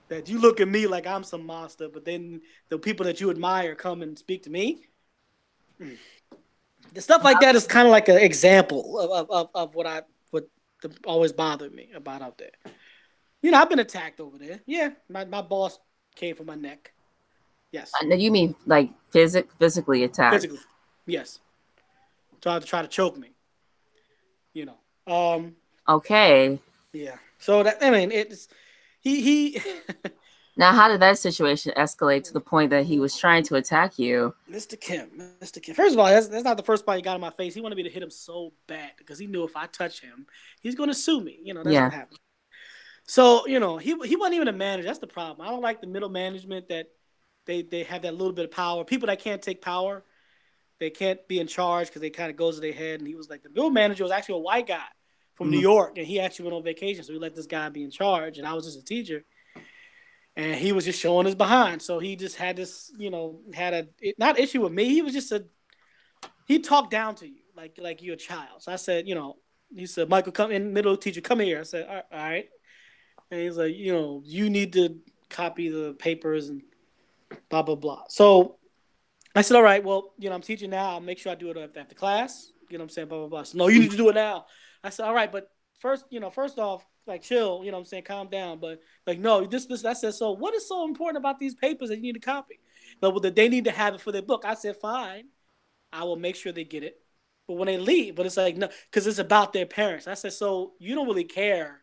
That you look at me like I'm some monster, but then the people that you admire come and speak to me. The stuff like that is kind of like an example of what always bothered me about out there. I've been attacked over there. Yeah, my boss came for my neck. Yes. You mean like physically attacked? Physically, yes. Try to choke me. Okay. Yeah. So it's he. Now, how did that situation escalate to the point that he was trying to attack you? Mr. Kim. First of all, that's not the first part he got in my face. He wanted me to hit him so bad because he knew if I touch him, he's going to sue me. That's what happened. So, he wasn't even a manager. That's the problem. I don't like the middle management that they have that little bit of power. People that can't take power, they can't be in charge because they kind of goes to their head. And he was like, the middle manager was actually a white guy from New York, and he actually went on vacation. So he let this guy be in charge, and I was just a teacher. And he was just showing his behind. So he just had this, not issue with me. He was just he talked down to you like you're a child. So I said, he said, Michael, come in, middle teacher, come here. I said, all right. And he's like, you need to copy the papers and blah, blah, blah. So I said, all right, well, I'm teaching now. I'll make sure I do it after class. You know what I'm saying? Blah, blah, blah. So, no, you need to do it now. I said, all right, but first off, like, chill, you know what I'm saying? Calm down. But, like, no, this, I said, so what is so important about these papers that you need to copy? No, but they need to have it for their book. I said, fine. I will make sure they get it. But when they leave, but it's like, no, because it's about their parents. I said, so you don't really care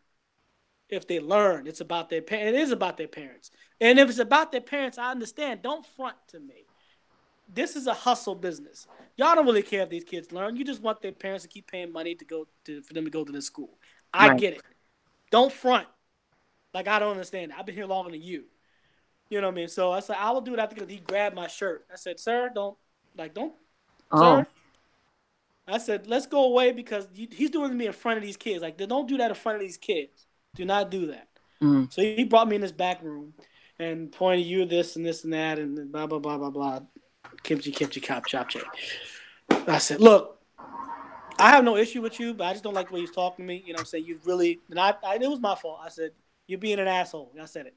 if they learn. It's about their parents. It is about their parents. And if it's about their parents, I understand. Don't front to me. This is a hustle business. Y'all don't really care if these kids learn. You just want their parents to keep paying money for them to go to the school. I get it. Don't front. Like, I don't understand it. I've been here longer than you. You know what I mean? So I said, I will do it after he grabbed my shirt. I said, sir, sir. I said, let's go away because he's doing it to me in front of these kids. Like, don't do that in front of these kids. Do not do that. Mm. So he brought me in this back room and pointed, you this and this and that and blah, blah, blah, blah, blah. Kimchi, cop, chop, chop. I said, look, I have no issue with you, but I just don't like the way he's talking to me. You know what I'm saying? You really, and it was my fault. I said, you're being an asshole. I said it.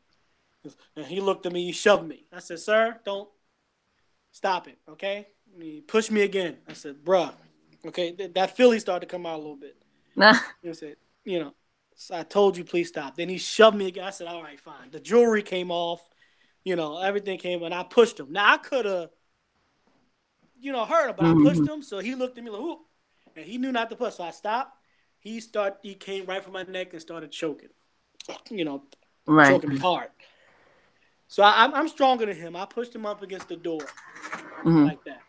And he looked at me, he shoved me. I said, sir, don't stop it, okay? And he pushed me again. I said, bruh, okay? That Philly started to come out a little bit. He said, so I told you, please stop. Then he shoved me again. I said, all right, fine. The jewelry came off. Everything came, and I pushed him. Now, I could have, hurt him, but I pushed him, so he looked at me like, ooh, and he knew not to push. So I stopped. He came right for my neck and started choking, choking me hard. So I'm stronger than him. I pushed him up against the door like that.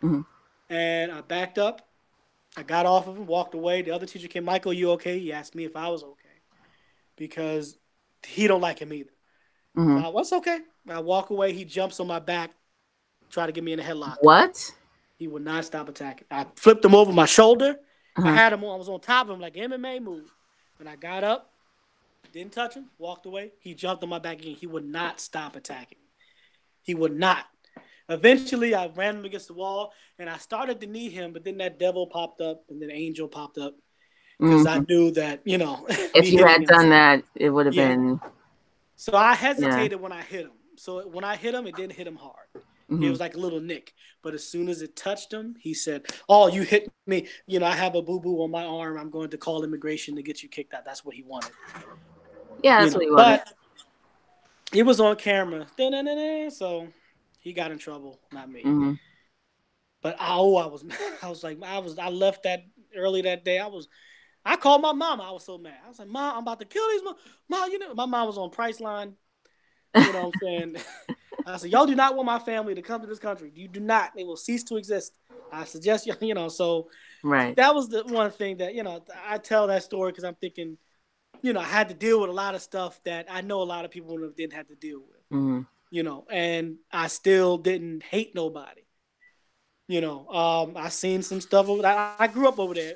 Mm-hmm. And I backed up. I got off of him, walked away. The other teacher came, Michael, you okay? He asked me if I was okay because he don't like him either. Mm-hmm. What's okay? I walk away. He jumps on my back, try to get me in a headlock. What? He would not stop attacking. I flipped him over my shoulder. Uh-huh. I was on top of him like MMA move. When I got up, didn't touch him, walked away. He jumped on my back again. He would not stop attacking. He would not. Eventually, I ran him against the wall, and I started to knee him, but then that devil popped up, and then Angel popped up, because I knew that, if you had done that, it would have been. So I hesitated when I hit him. So when I hit him, it didn't hit him hard. Mm-hmm. It was like a little nick. But as soon as it touched him, he said, oh, you hit me. I have a boo-boo on my arm. I'm going to call immigration to get you kicked out. That's what he wanted. Yeah, that's what he wanted. But it was on camera. So he got in trouble, not me. Mm-hmm. But I left that early that day. I called my mom. I was so mad. I was like, Mom, I'm about to kill these. Mom, my mom was on Priceline. You know what I'm saying? I said, y'all do not want my family to come to this country. You do not. They will cease to exist. I suggest so right. That was the one thing that, I tell that story because I'm thinking, I had to deal with a lot of stuff that I know a lot of people didn't have to deal with. Mm-hmm. And I still didn't hate nobody. I seen some stuff over there. I grew up over there.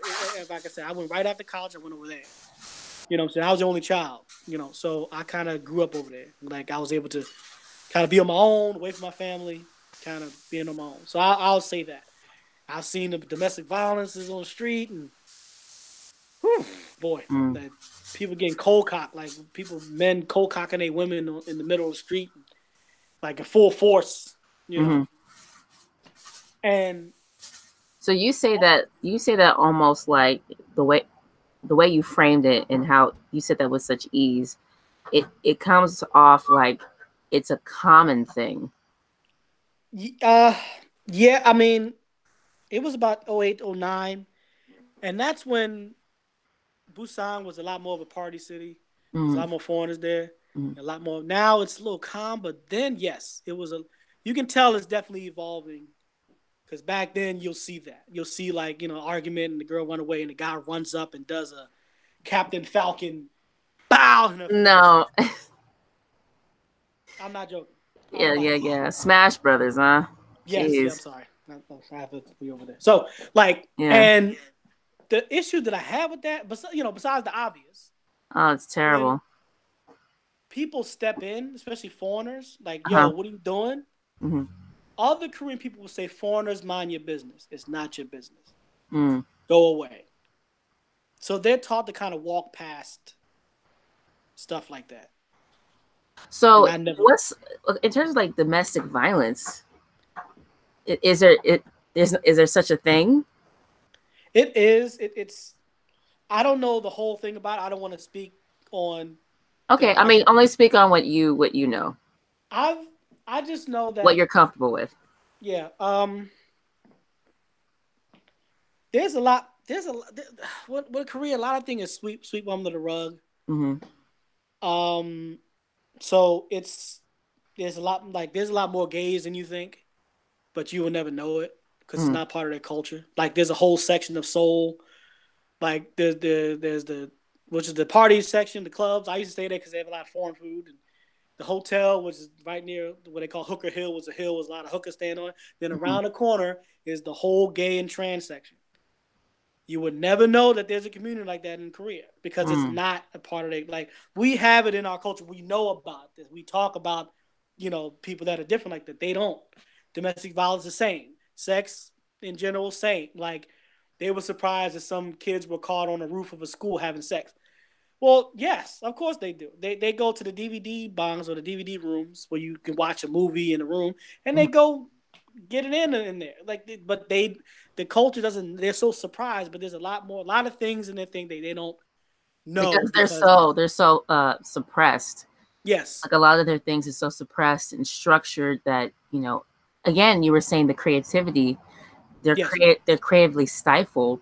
Like I said, I went right after college. I went over there. You know what I'm saying? I was the only child, so I kind of grew up over there. Like, I was able to kind of be on my own, away from my family, kind of being on my own. So I'll say that. I've seen the domestic violences on the street, and Whew, boy, Mm. that people getting cold cocked, like men cold cocking their women in the middle of the street, like in full force, you know. And So you say that almost like the way you framed it and how you said that with such ease, it comes off like it's a common thing. yeah, I mean, it was about 08, 09, and that's when Busan was a lot more of a party city. There's a Mm. lot more foreigners there, Mm. a lot more. Now it's a little calm, but then yes, it was a. You can tell it's definitely evolving. Because back then you'll see that. You'll see like, argument and the girl run away and the guy runs up and does a Captain Falcon bow in her face. No. I'm not joking. I'm Yeah, like, yeah, yeah. Smash Brothers, huh? yes, yeah, I'm Jeez. sorry. I have to be over there. So like, Yeah. and the issue that I have with that, besides the obvious, Oh, it's when terrible. people step in, especially foreigners, like, yo, Uh-huh. what are you doing? Mm-hmm. Other Korean people will say, foreigners, mind your business. It's not your business. Mm. Go away. So they're taught to kind of walk past stuff like that. And So I never. what's in terms of like domestic violence, is there is there such a thing? It is. It's. I don't know the whole thing about it. I don't want to speak on Okay, the I mean actual. only speak on what you know, I've. I just know what that. you're comfortable with. Yeah. There's a lot. There's a. What Korea? A lot of things is sweep under the rug. Mm-hmm. Um. So there's a lot more gays than you think, but you will never know it because it's Mm-hmm. not part of their culture. Like there's a whole section of Seoul. Like there's the which is the party section, the clubs. I used to stay there because they have a lot of foreign food. And the hotel, which is right near what they call Hooker Hill, was a lot of hookers stand on. Then Mm-hmm. around the corner is the whole gay and trans section. You would never know that there's a community like that in Korea because it's Mm. not a part of it. Like we have it in our culture. We know about this. We talk about, people that are different like that. They don't. Domestic violence the same. Sex in general, same. Like they were surprised that some kids were caught on the roof of a school having sex. Well, yes, of course they do. They go to the DVD bongs or the DVD rooms where you can watch a movie in a room, and they go get it in there. Like, but the culture doesn't. They're so surprised, but there's a lot of things in their thing they don't know Because they're because so suppressed. yes, Like a lot of their things is so suppressed and structured that, again, you were saying the creativity, yes, they're creatively stifled,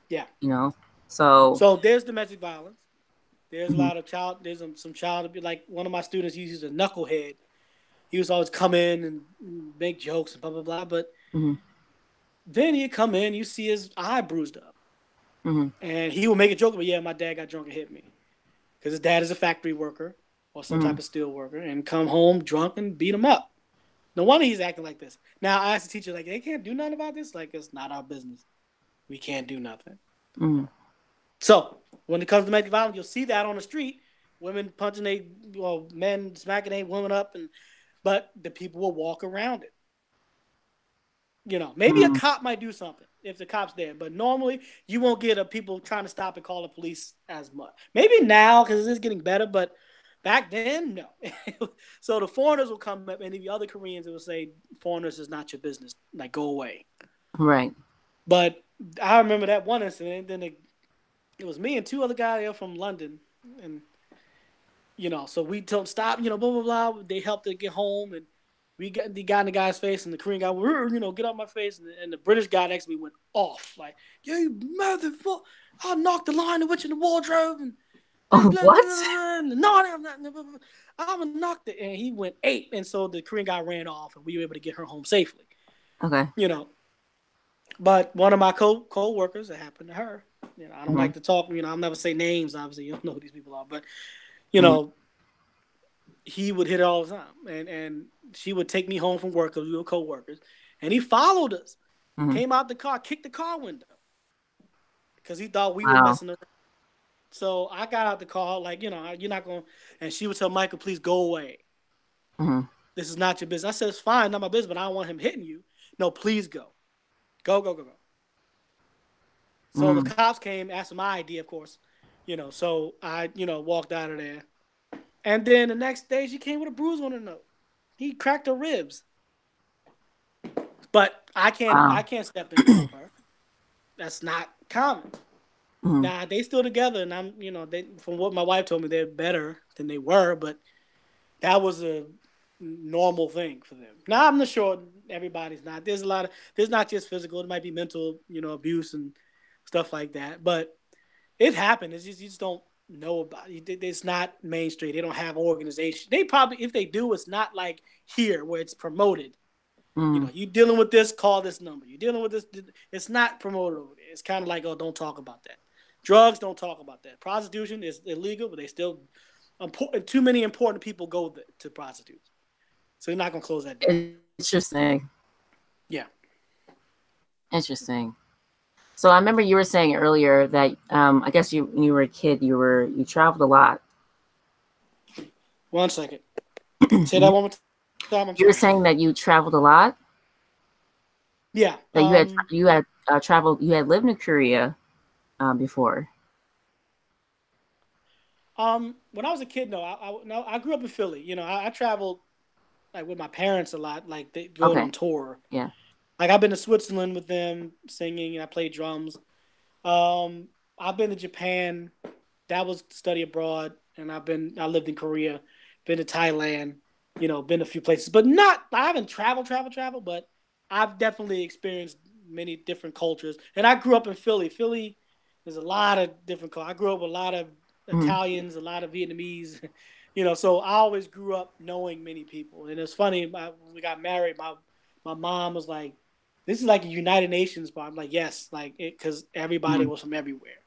yeah. you know. So So there's domestic violence. There's a mhm, lot of child. There's some child. Like one of my students, he used a knucklehead. He was always come in and make jokes and blah blah blah. But mhm, then he'd come in, you see his eye bruised up. mhm, And he would make a joke about, yeah, my dad got drunk and hit me. Because his dad is a factory worker or some mhm. type of steel worker and come home drunk and beat him up. No wonder he's acting like this. Now, I asked the teacher, like, they can't do nothing about this? Like, it's not our business. We can't do nothing. Mhm. So, when it comes to domestic violence, you'll see that on the street. Women punching men smacking their women up. But the people will walk around it. Maybe a Mhm. cop might do something if the cop's there, but normally you won't get people trying to stop and call the police as much. Maybe now because it's getting better, but back then, no. So the foreigners will come up, and the other Koreans will say, "Foreigners is not your business. Like, go away." Right. But I remember that one incident. Then it was me and two other guys there from London, and so we told them stop. Blah blah blah. They helped to get home, and we got in the guy's face, and the Korean guy, get out my face, and the British guy next to me went off like, "You motherfucker! I knocked the line of which in the wardrobe, and blah, blah, What? blah, blah, no, I'm not. I'm a knocked it," and he went ape, and so the Korean guy ran off, and we were able to get her home safely. Okay. But one of my co-workers, it happened to her. I don't Mhm, like to talk. I'll never say names. Obviously, you don't know who these people are, but you mhm, know, he would hit it all the time, and she would take me home from work because we were co-workers, and he followed us, mhm. came out the car, kicked the car window because he thought we were Wow. messing around. So I got out the car like, you're not going, and she would tell Michael, please go away. Mhm. This is not your business. I said, it's fine, not my business, but I don't want him hitting you. No, please go. Go, go, go, go. So the cops came, asked for my ID, of course, so I, walked out of there. And then the next day she came with a bruise on her nose. He cracked her ribs. But I can't step in and help her. That's not common. Now they still together, and I'm, from what my wife told me, they're better than they were, but that was a normal thing for them. Now I'm not sure everybody's not. There's not just physical. It might be mental, abuse and stuff like that. But it happened. It's just you just don't know about it. It's not mainstream. They don't have organization. They probably, if they do, it's not like here where it's promoted. You dealing with this, call this number. You dealing with this, it's not promoted over there. It's kind of like, oh, don't talk about that. Drugs, don't talk about that. Prostitution is illegal, but they still too many important people go to prostitutes. So you're not gonna close that down. Interesting. Yeah. Interesting. So I remember you were saying earlier that I guess when you were a kid, you traveled a lot. 1 second. Say that one more time. You were saying that you traveled a lot. Yeah. That you had traveled. You had lived in Korea before. When I was a kid, no, I grew up in Philly. I traveled like with my parents a lot, like they go on tour. Yeah. Like I've been to Switzerland with them singing, and I played drums. I've been to Japan. That was study abroad, and I lived in Korea, been to Thailand, been a few places, but I haven't traveled, but I've definitely experienced many different cultures. And I grew up in Philly. Philly, there's a lot of different cultures. I grew up with a lot of Italians, a lot of Vietnamese, so I always grew up knowing many people. And it's funny, when we got married, my mom was like, this is like a United Nations bar. I'm like, yes, like because everybody was from everywhere,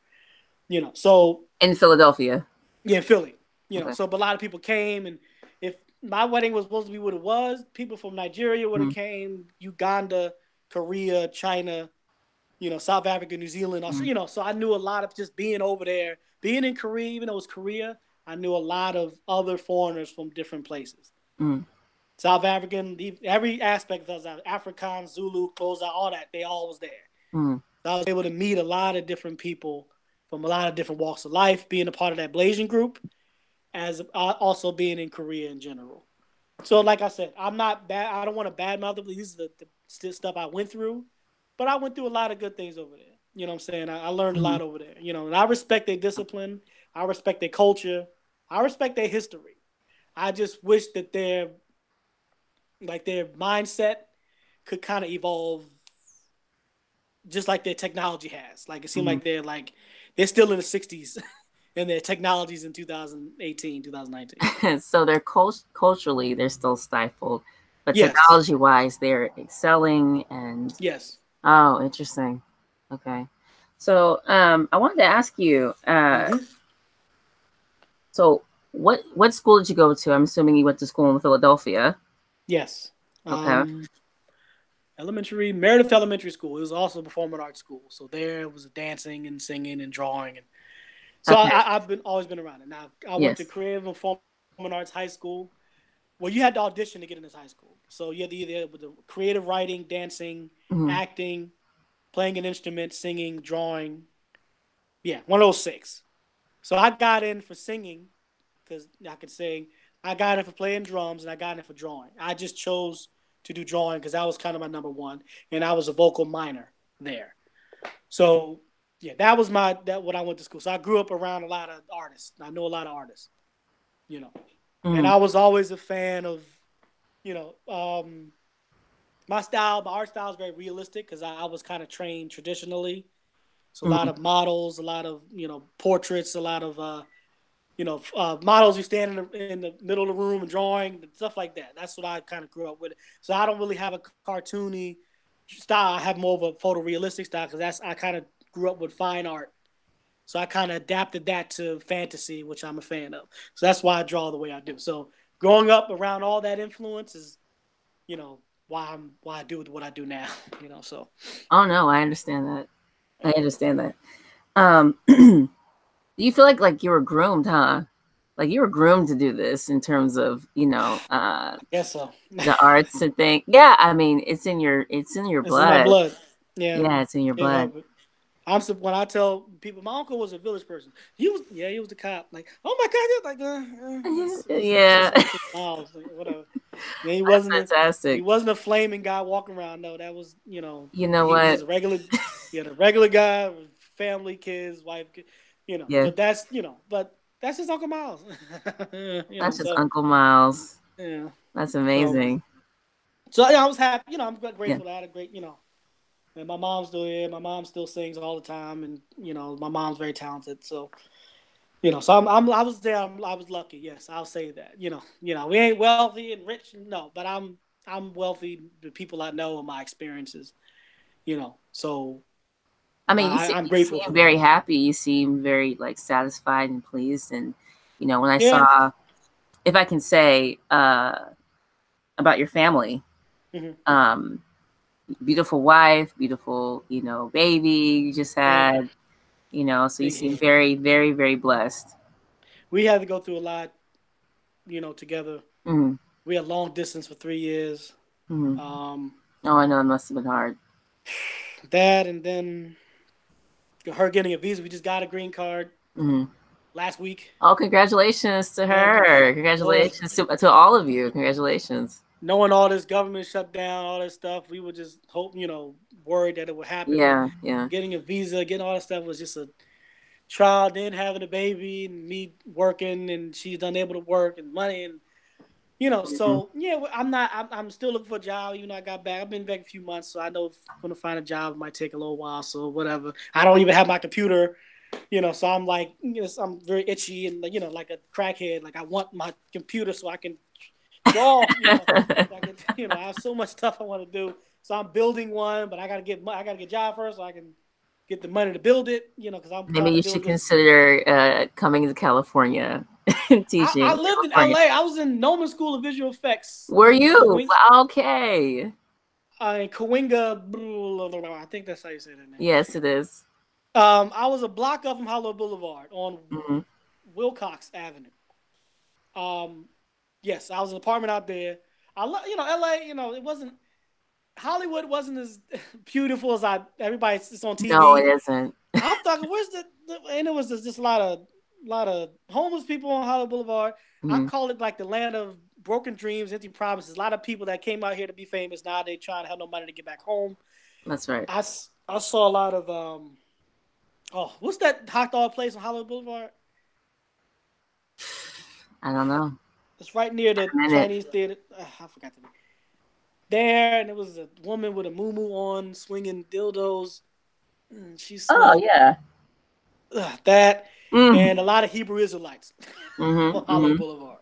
so. In Philadelphia. Yeah, in Philly, so but a lot of people came, and if my wedding was supposed to be what it was, people from Nigeria would have came, Uganda, Korea, China, South Africa, New Zealand, Australia, so I knew a lot of just being over there, being in Korea, even though it was Korea, I knew a lot of other foreigners from different places. South African, every aspect of Afrikaans, Zulu, Xhosa, all that, they all was there. So I was able to meet a lot of different people from a lot of different walks of life, being a part of that Blasian group, as also being in Korea in general. So like I said, I'm not bad. I don't want to badmouth them. This is the stuff I went through, but I went through a lot of good things over there. You know what I'm saying? I learned a lot over there. And I respect their discipline. I respect their culture. I respect their history. I just wish that their mindset could kind of evolve just like their technology has. Like it seemed like they're still in the 60s and their technology's in 2018, 2019. So they're culturally, they're still stifled. But technology-wise, they're excelling and... Yes. Oh, interesting. Okay. So I wanted to ask you, so what school did you go to? I'm assuming you went to school in Philadelphia. Yes. Okay. Meredith Elementary School. It was also a performing arts school. So there was dancing and singing and drawing. And so I've always been around it. Now, I went to Creative and Performing Arts High School. Well, you had to audition to get in this high school. So you had to either with the creative writing, dancing, acting, playing an instrument, singing, drawing. Yeah, one of those 6. So I got in for singing because I could sing. I got in for playing drums, and I got in for drawing. I just chose to do drawing because that was kind of my number one, and I was a vocal minor there. So yeah, that was what I went to school. So I grew up around a lot of artists. I know a lot of artists, and I was always a fan of, my art style is very realistic because I was kind of trained traditionally. So a lot of models, a lot of, portraits, a lot of, models who stand in the middle of the room and drawing, stuff like that. That's what I kind of grew up with. So I don't really have a cartoony style. I have more of a photorealistic style because I kind of grew up with fine art. So I kind of adapted that to fantasy, which I'm a fan of. So that's why I draw the way I do. So growing up around all that influence is, why I do what I do now, so. Oh, no, I understand that. Do you feel like you were groomed, huh? Like you were groomed to do this in terms of, I guess so. The arts and things. Yeah, I mean, it's in your blood. It's in my blood. Yeah. Yeah, it's in your blood. When I tell people my uncle was a village person. He was the cop. Like, oh my god, Yeah. it's just Uncle Miles, like, whatever. And That's fantastic. he wasn't a flaming guy walking around. No, that was You know he what? was just a regular. He had a regular guy, with family, kids, wife. Yeah. But that's just Uncle Miles. That's just Uncle Miles. Yeah. That's amazing. So yeah, I was happy. I'm grateful. Yeah. I had a great. And my mom's still here. My mom still sings all the time, and my mom's very talented. So so I was there. I was lucky. Yes, I'll say that. We ain't wealthy and rich, no, but I'm wealthy. The people I know and my experiences. So I mean, I'm you grateful. seem very happy. You seem very like satisfied and pleased. And when I Yeah. saw, if I can say, about your family, beautiful wife, beautiful, baby you just had, so you seem very, very, very blessed. We had to go through a lot, together. Mm-hmm. We had long distance for 3 years. Mm-hmm. I know it must have been hard. That, and then her getting a visa. We just got a green card last week. Oh, congratulations to her. Congratulations to all of you. Congratulations. Knowing all this government shutdown, all this stuff, we were just worried that it would happen. Yeah. Getting a visa, getting all that stuff was just a trial. Then having a baby and me working, and she's unable to work, and money, and so yeah, I'm still looking for a job. Even though I got back, I've been back a few months, so I know if I'm gonna find a job, it might take a little while. So whatever. I don't even have my computer, so I'm like, I'm very itchy and like a crackhead. Like I want my computer so I can draw. I have so much stuff I want to do. So I'm building one, but I gotta get a job first so I can get the money to build it. Because I'm maybe you should consider coming to California. Teaching. I lived in LA. I was in Noman School of Visual Effects. Were you? Okay. In Cahuenga, I think that's how you say that name. Yes, it is. I was a block up from Hollywood Boulevard on Wilcox Avenue. Yes, I was in an apartment out there. LA, it wasn't Hollywood wasn't as beautiful as everybody's on TV. No, it isn't. I'm talking. And it was just a lot of homeless people on Hollywood Boulevard. I call it like the land of broken dreams, empty promises. A lot of people that came out here to be famous, now they trying to have no money to get back home. That's right. I saw a lot of what's that hot dog place on Hollywood Boulevard? I don't know. It's right near the Chinese theater. I forgot the name. There, and it was a woman with a muumuu on, swinging dildos. She's yeah. That and a lot of Hebrew Israelites on Hollywood Boulevard.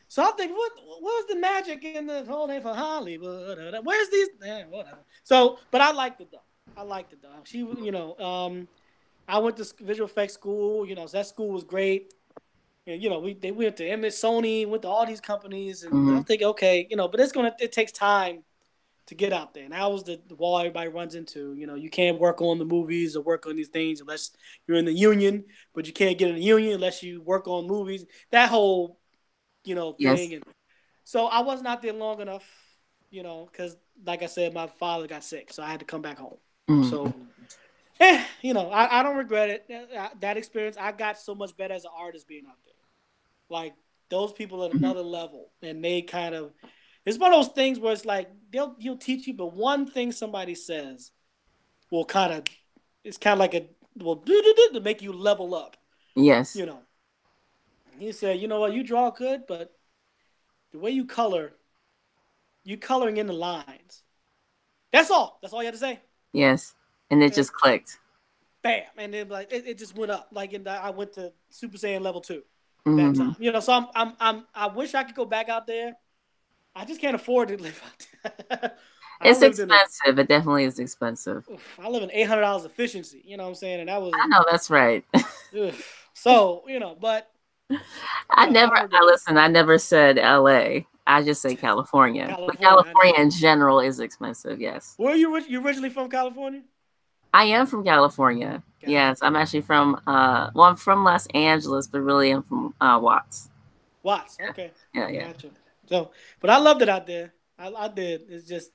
So I think, what was the magic in the whole name for Hollywood? Where's these? Whatever. So, but I liked it though. She, I went to visual effects school. So that school was great. And they went to Sony, went to all these companies, and I'm thinking, okay, but it takes time to get out there. And that was the wall everybody runs into. You can't work on the movies or work on these things unless you're in the union, but you can't get in the union unless you work on movies. That whole, thing. Yes. And so I wasn't out there long enough, because like I said, my father got sick, so I had to come back home. So, I don't regret it. That experience, I got so much better as an artist being out there. Like those people at another level, and they kind of, it's one of those things where it's like he'll teach you, but one thing somebody says will it's kind of like to make you level up. Yes. He said, you know what, you draw good, but the way you color, you coloring in the lines. That's all. That's all you had to say. Yes, and it just clicked. Bam, and then like it just went up. Like I went to Super Saiyan level 2. That time. So I wish I could go back out there. I just can't afford to live out there. It's expensive. It definitely is expensive. I live in $800 efficiency. You know what I'm saying? And that was. I know that's right. So but. I never said LA. I just say California. But California in general is expensive. Yes. Were you originally from California? I am from California. Okay. Yes, I'm actually from I'm from Los Angeles, but really I'm from Watts. Watts, okay. Yeah. Gotcha. So, but I loved it out there. I did. It's just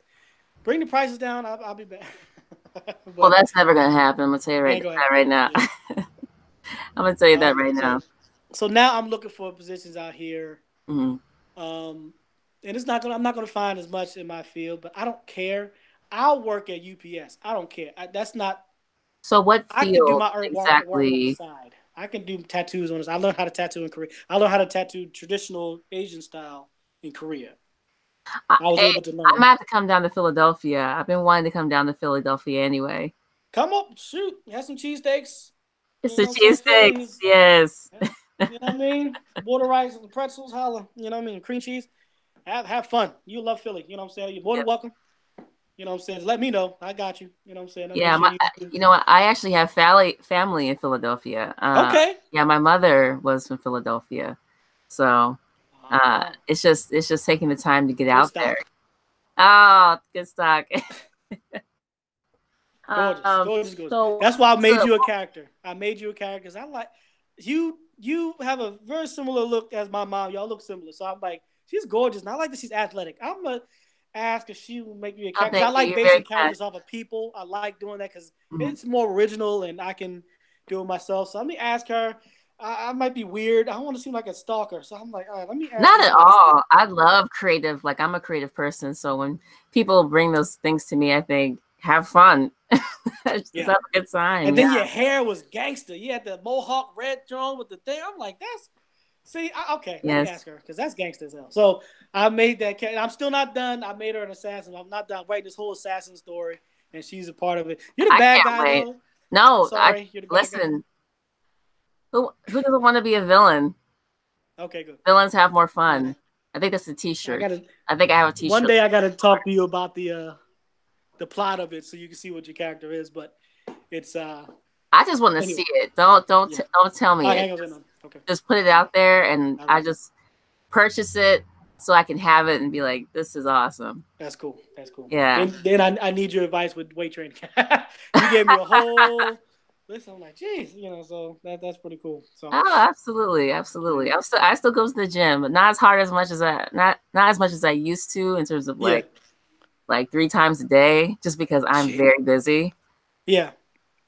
bring the prices down. I'll be back. Well, that's never gonna happen. I'm gonna tell you right now. Yeah. I'm gonna tell you that right now. So now I'm looking for positions out here. Mm-hmm. And it's not gonna. I'm not gonna find as much in my field, but I don't care. I'll work at UPS. I don't care. That's not. So what I can do field my work on the exactly? side. I can do tattoos on this. I learned how to tattoo in Korea. I learned how to tattoo traditional Asian style in Korea. I was able to learn. I'm gonna have to come down to Philadelphia. I've been wanting to come down to Philadelphia anyway. Come up, shoot, have some cheesesteaks. It's the cheesesteaks, yes. You know what I mean? Border rice and pretzels, holla. You know what I mean? Cream cheese. Have fun. You love Philly. You know what I'm saying? You're more than welcome. You know what I'm saying? Let me know. I got you. You know what I'm saying? Yeah, you know what? I actually have family in Philadelphia. Okay. Yeah, my mother was from Philadelphia, so it's just taking the time to get out there. Oh, good stock. Gorgeous. So, that's why I made you a character. I made you a character because I like you. You have a very similar look as my mom. Y'all look similar. So I'm like, she's gorgeous, and I like that she's athletic. I'm gonna ask if she will make me a character. I like basing characters off of people. I like doing that because it's more original, and I can do it myself. So let me ask her. I might be weird. I don't want to seem like a stalker. So I'm like, all right, let me ask. Not at all. I love creative. Like, I'm a creative person. So when people bring those things to me, I think, have fun. Just have a good time. And then your hair was gangster. You had the mohawk red drawn with the thing. I'm like, that's... See, okay, let me ask her, because that's gangster as hell. So I made that character. I'm still not done. I made her an assassin. I'm not done writing this whole assassin story, and she's a part of it. You're the bad guy, though. No, sorry. You're the bad guy. Who doesn't want to be a villain? Okay, good. Villains have more fun. I think that's a T-shirt. I think I have a T-shirt. One day I got to talk to you about the plot of it, so you can see what your character is. But it's I just want to see it. Don't tell me it. Just put it out there, and I just purchase it so I can have it and be like, "This is awesome." That's cool. Yeah. Then I need your advice with weight training. You gave me a whole list. I'm like, geez, so that's pretty cool. So absolutely. I still go to the gym, but not as much as I used to in terms of like 3 times a day, just because I'm very busy. Yeah.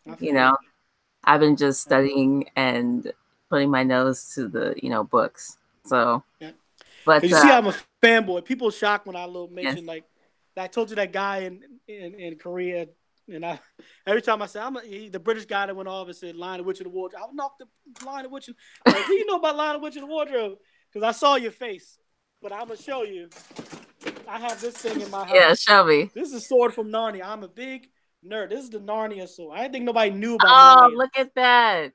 I've been just studying and putting my nose to the books. So, but you see, I'm a fanboy. People are shocked when I mention like I told you that guy in Korea, and every time I say the British guy that went off and said Lion, the Witch, and the Wardrobe. I'll knock the Lion, the Witch. Like, what do you know about Lion, the Witch, and the Wardrobe? Because I saw your face, but I'm gonna show you. I have this thing in my house. Yeah, show me. This is a sword from Narnia. I'm a big nerd. This is the Narnia sword. I didn't think nobody knew about Narnia. Oh, look at that.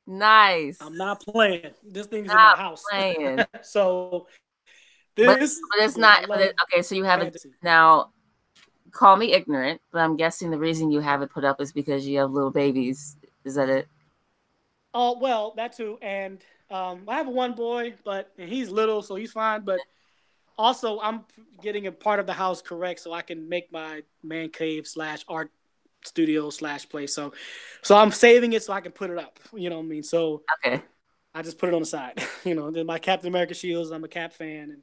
Nice. I'm not playing. This thing's in my house. So this but it's not okay, so you have it now. Call me ignorant, but I'm guessing the reason you have it put up is because you have little babies. Is that it? Oh, well, that too. And I have one boy, but he's little, so he's fine. But also, I'm getting a part of the house correct so I can make my man cave / art studio / place. So I'm saving it so I can put it up. You know what I mean? So okay, I just put it on the side. Then my Captain America shields. I'm a Cap fan, and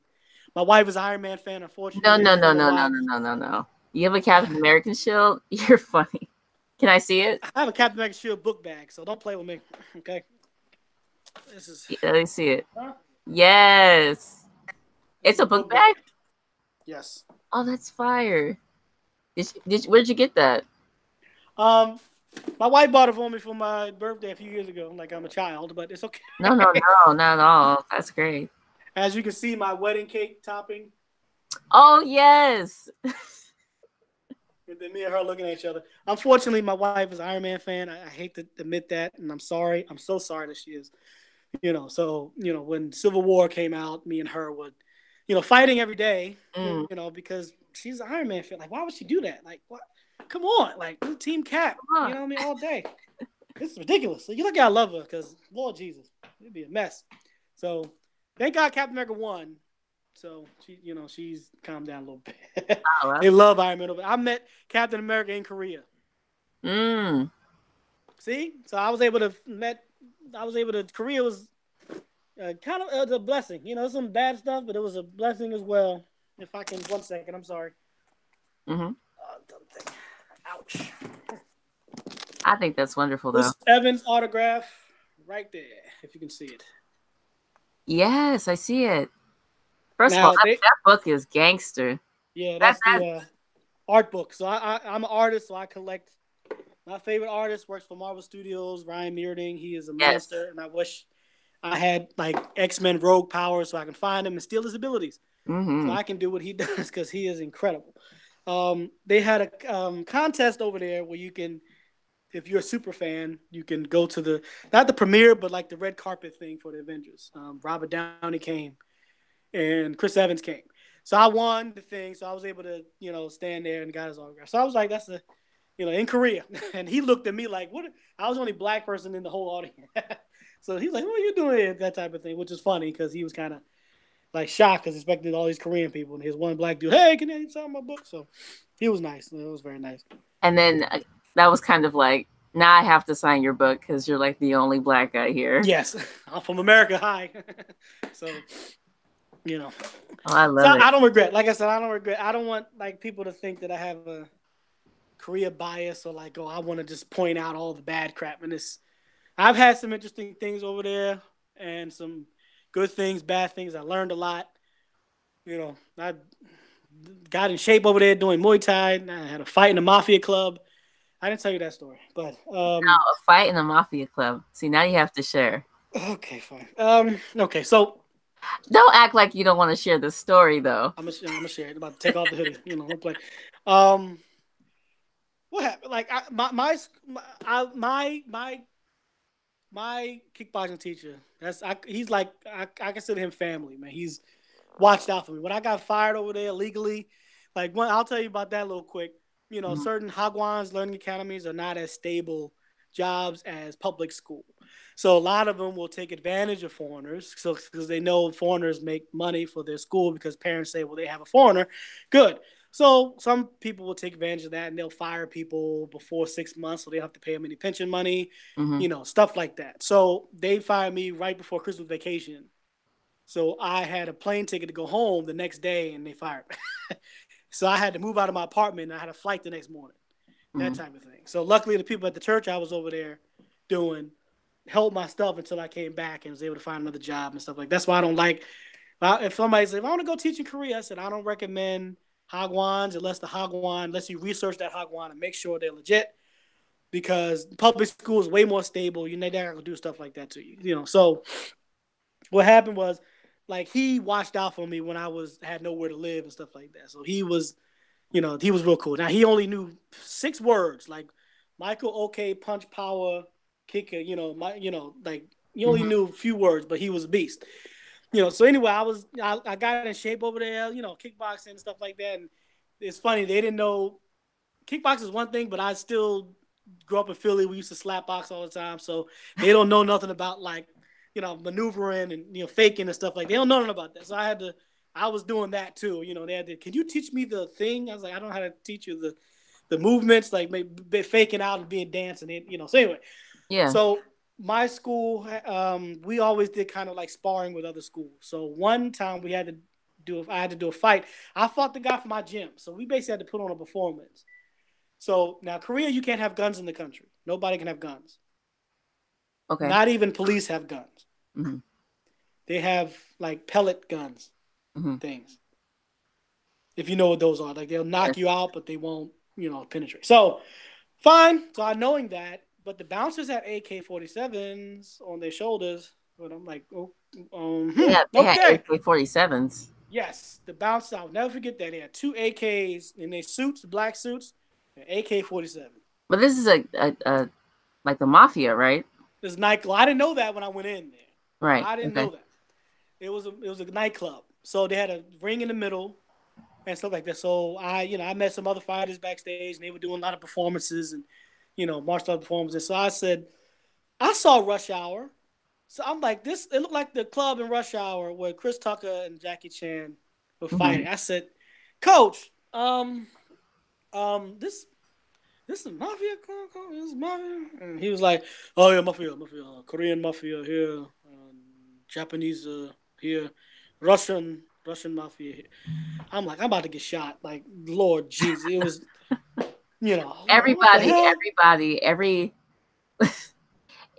my wife is an Iron Man fan. Unfortunately, no. You have a Captain American shield? You're funny. Can I see it? I have a Captain American shield book bag, so don't play with me. Okay. This is. Let me see it. Huh? Yes. It's a book bag? Yes. Oh, that's fire. Where'd you get that? My wife bought it for me for my birthday a few years ago. Like I'm a child, but it's okay. No, not at all. That's great. As you can see, my wedding cake topping. Oh, yes. And then me and her looking at each other. Unfortunately, my wife is an Iron Man fan. I hate to admit that, and I'm sorry. I'm so sorry that she is. So, when Civil War came out, me and her would, fighting every day, because she's an Iron Man fan. Like, why would she do that? Like, what? Come on. Like, Team Cap, all day. This is ridiculous. So you look at I love her because, Lord Jesus, it'd be a mess. So, thank God Captain America won. So she's calmed down a little bit. Oh, they love Iron Man. I met Captain America in Korea. See, so I was able to. Korea was kind of a blessing. Some bad stuff, but it was a blessing as well. If I can, 1 second. I'm sorry. Mm-hmm. Ouch. coach. I think that's wonderful, though. Chris Evans autograph right there, if you can see it. Yes, I see it. First Now, of all, that book is gangster. Yeah, that's the art book. So I'm an artist, so I collect. My favorite artist works for Marvel Studios, Ryan Meerding. He is a monster, and I wish I had like X-Men rogue powers so I can find him and steal his abilities. So I can do what he does because he is incredible. They had a contest over there where you can, if you're a super fan, you can go to not the premiere, but like the red carpet thing for the Avengers. Robert Downey came and Chris Evans came. So I won the thing. So I was able to, stand there and got his autograph. So I was like, that's in Korea. And he looked at me like, what? I was the only black person in the whole audience. So he was like, what are you doing here? That type of thing, which is funny because he was kind of like shocked because expected all these Korean people. And his one black dude, hey, can you sign my book? So he was nice. It was very nice. And then that was kind of like, now I have to sign your book because you're like the only black guy here. Yes. I'm from America. Hi. So, I love it. I don't regret. Like I said, I don't regret. I don't want like people to think that I have a Korea bias or like, I want to just point out all the bad crap. And I've had some interesting things over there and some good things, bad things. I learned a lot. I got in shape over there doing Muay Thai. I had a fight in a mafia club. I didn't tell you that story, but a fight in a mafia club. See, now you have to share. Okay, fine. Okay, so don't act like you don't want to share the story, though. I'm gonna share it. I'm about to take off the hoodie. Don't play. What happened? Like my kickboxing teacher. He's like I consider him family, man. He's watched out for me when I got fired over there illegally. Like I'll tell you about that a little quick. Certain Hagwons learning academies are not as stable jobs as public school. So a lot of them will take advantage of foreigners because they know foreigners make money for their school because parents say, well, they have a foreigner. Good. So some people will take advantage of that and they'll fire people before 6 months so they don't have to pay them any pension money, stuff like that. So they fired me right before Christmas vacation. So I had a plane ticket to go home the next day and they fired me. So I had to move out of my apartment and I had a flight the next morning, that type of thing. So luckily the people at the church I was over there doing held my stuff until I came back and was able to find another job and stuff like that. That's why I don't like, if somebody says, if I want to go teach in Korea, I said, I don't recommend Hagwons unless you research that Hagwon and make sure they're legit because public school is way more stable. They're not going to do stuff like that to you, So what happened was, like, he watched out for me when I had nowhere to live and stuff like that. So he was, he was real cool. Now he only knew 6 words, like Michael, okay, punch, power, kicker. Like he only knew a few words, but he was a beast. So anyway, I got in shape over there, kickboxing and stuff like that. And it's funny, they didn't know kickboxing is one thing, but I still grew up in Philly. We used to slap box all the time, so they don't know nothing about like maneuvering and faking and stuff like that. They don't know nothing about that. So I was doing that too. They had to, can you teach me the thing? I was like, I don't know how to teach you the movements, like maybe faking out and being dancing. So anyway, yeah. So my school, we always did kind of like sparring with other schools. So one time I had to do a fight. I fought the guy from my gym. So we basically had to put on a performance. So now Korea, you can't have guns in the country. Nobody can have guns. Okay. Not even police have guns. Mm-hmm. They have like pellet guns, things. If you know what those are, like they'll knock you out, but they won't, penetrate. So fine. So I knowing that, but the bouncers had AK-47s on their shoulders. But I'm like, they had AK-47s. Yes, the bouncers. I'll never forget that. They had 2 AKs in their suits, black suits, AK-47. But this is a like the mafia, right? This nightclub. I didn't know that when I went in there. Right. I didn't know that. It was a nightclub. So they had a ring in the middle and stuff like that. So I met some other fighters backstage and they were doing a lot of performances and martial art performances. So I said, I saw Rush Hour. So I'm like, it looked like the club in Rush Hour where Chris Tucker and Jackie Chan were fighting. I said, Coach, this is mafia? This is mafia? And he was like, oh yeah, mafia, Korean mafia here, Japanese here, Russian mafia here. I'm like, I'm about to get shot. Like, Lord Jesus, it was. You know, what the Everybody, hell?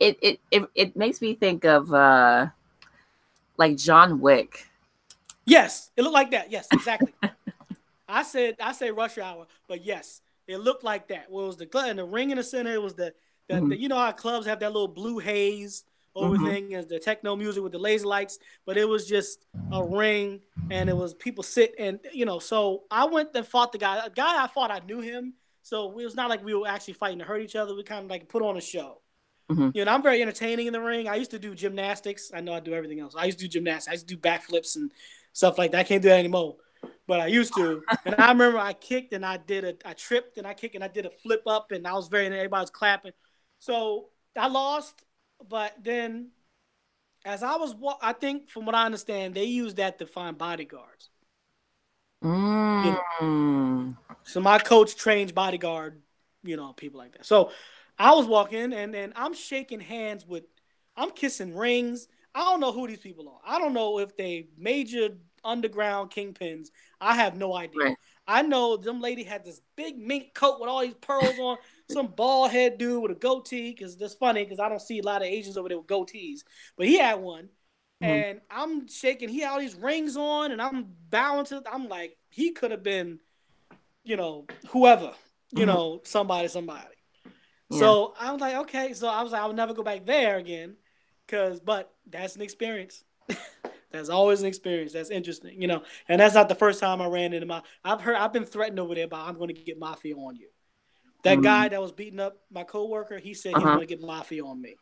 it makes me think of like John Wick. Yes, it looked like that. Yes, exactly. I say Rush Hour, but yes, it looked like that. Well, it was the and the ring in the center. It was the you know how clubs have that little blue haze over thing as the techno music with the laser lights, but it was just a ring and it was people sit and So I went and fought the guy. A guy I fought, I knew him, so it was not like we were actually fighting to hurt each other. We kind of like put on a show. I'm very entertaining in the ring. I used to do gymnastics. I know I do everything else. I used to do gymnastics. I used to do backflips and stuff like that. I can't do that anymore, but I used to. And I remember I kicked and I tripped and I kicked and I did a flip up and everybody was clapping. So I lost, but then as I think from what I understand, they use that to find bodyguards. So my coach trains bodyguard, people like that. So I was walking and I'm shaking hands I'm kissing rings. I don't know who these people are. I don't know if they major underground kingpins. I have no idea. Right. I know them lady had this big mink coat with all these pearls on, some bald head dude with a goatee, because that's funny because I don't see a lot of Asians over there with goatees. But he had one. And I'm shaking. He had all these rings on and I'm bowing to I'm like, he could have been, whoever, somebody. Yeah. So I was like, okay. So I was like, I would never go back there again, but that's an experience. That's always an experience. That's interesting, And that's not the first time I ran into I've been threatened over there about I'm going to get mafia on you. That guy that was beating up my coworker, he said he's going to get mafia on me,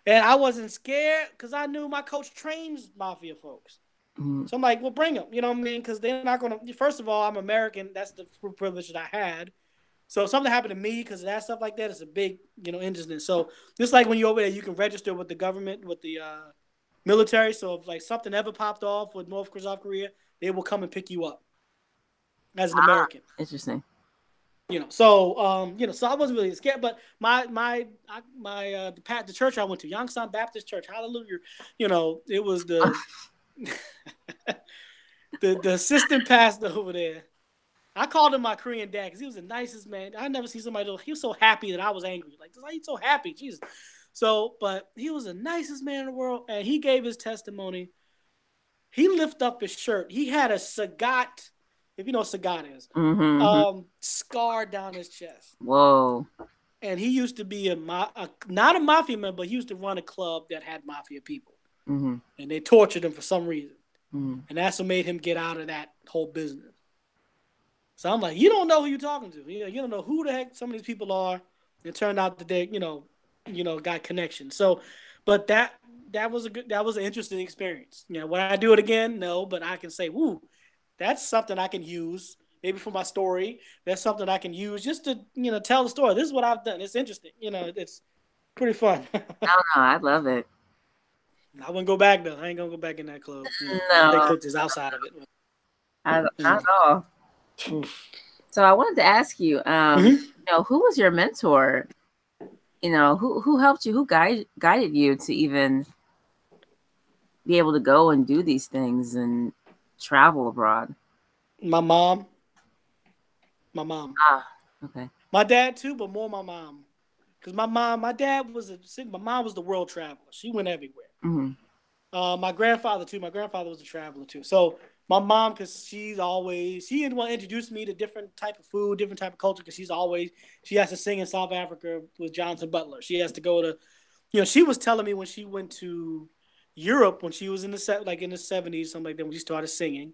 and I wasn't scared because I knew my coach trains mafia folks. So I'm like, well, bring them. You know what I mean? Because they're not going to. First of all, I'm American. That's the privilege that I had. So if something happened to me because of that stuff like that, it's a big, incident. So just like when you're over there, you can register with the government, with the military. So if like something ever popped off with South Korea, they will come and pick you up as an American. Interesting. So I wasn't really scared. But the church I went to, Youngstown Baptist Church, hallelujah. It was the the assistant pastor over there. I called him my Korean dad because he was the nicest man. I never seen somebody. He was so happy that I was angry. Like, why are you so happy? Jesus. So, but he was the nicest man in the world, and he gave his testimony. He lifted up his shirt. He had a sagat, if you know what sagat is, scar down his chest. Whoa. And he used to be not a mafia member, but he used to run a club that had mafia people. And they tortured him for some reason. And that's what made him get out of that whole business. So I'm like, you don't know who you're talking to. You don't know who the heck some of these people are. It turned out that they, got connections. So, but that was an interesting experience. Would I do it again? No, but I can say, woo, that's something I can use maybe for my story. That's something I can use just to, tell the story. This is what I've done. It's interesting. It's pretty fun. No, I love it. I wouldn't go back though. I ain't gonna go back in that club. No, take pictures outside of it. Not at all. So I wanted to ask you, who was your mentor? Who helped you? Who guided you to even be able to go and do these things and travel abroad? My mom. Ah, okay. My dad too, but more my mom. Because my mom was the world traveler. She went everywhere. My grandfather too. My grandfather was a traveler too. So my mom, because she didn't want to introduce me to different type of food, different type of culture, because she has to sing in South Africa with Jonathan Butler. She has to go to, she was telling me when she went to Europe, when she was in the 70s, something like that, when she started singing,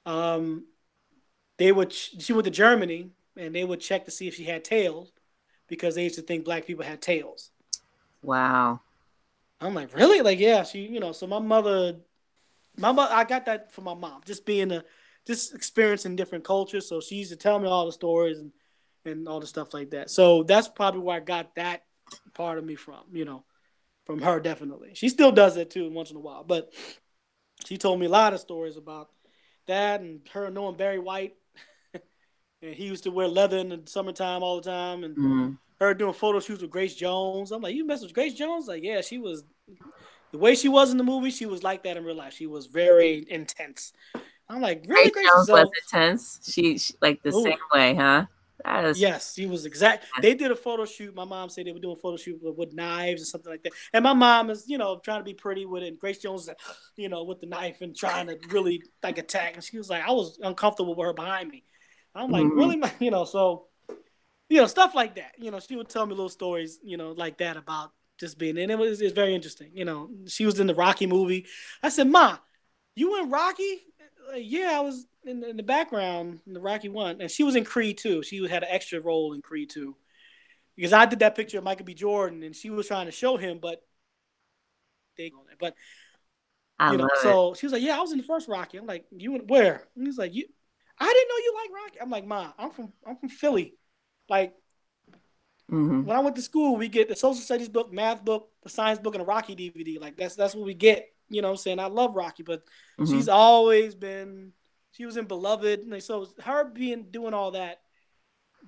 she went to Germany and they would check to see if she had tails because they used to think black people had tails. Wow. I'm like, really? Like, yeah, so my mother, I got that from my mom, just experiencing different cultures. So she used to tell me all the stories and all the stuff like that. So that's probably where I got that part of me from her, definitely. She still does that too once in a while, but she told me a lot of stories about that and her knowing Barry White. And he used to wear leather in the summertime all the time, and her doing photo shoots with Grace Jones. I'm like, you mess with Grace Jones? Like, yeah, she was the way she was in the movie. She was like that in real life. She was very intense. I'm like, really, Grace Jones was intense. She like the same way, huh? That is, Yes, he was exact. They did a photo shoot. My mom said they were doing a photo shoot with knives or something like that. And my mom is, trying to be pretty with it. And Grace Jones, with the knife and trying to really like attack. And she was like, I was uncomfortable with her behind me. I'm like, really, so stuff like that. She would tell me little stories, like that about just being. And it's very interesting. She was in the Rocky movie. I said, Ma, you in Rocky? Yeah, I was in the background in the Rocky one, and she was in Creed 2. She had an extra role in Creed 2 because I did that picture of Michael B. Jordan, and she was trying to show him, but I love it. so she was like, "Yeah, I was in the first Rocky." I'm like, "You where?" And he's like, "You, I didn't know you like Rocky." I'm like, "Ma, I'm from Philly. Like when I went to school, we get the social studies book, math book, the science book, and a Rocky DVD. Like that's what we get." What I'm saying? I love Rocky, but she's always been. She was in Beloved, and so her doing all that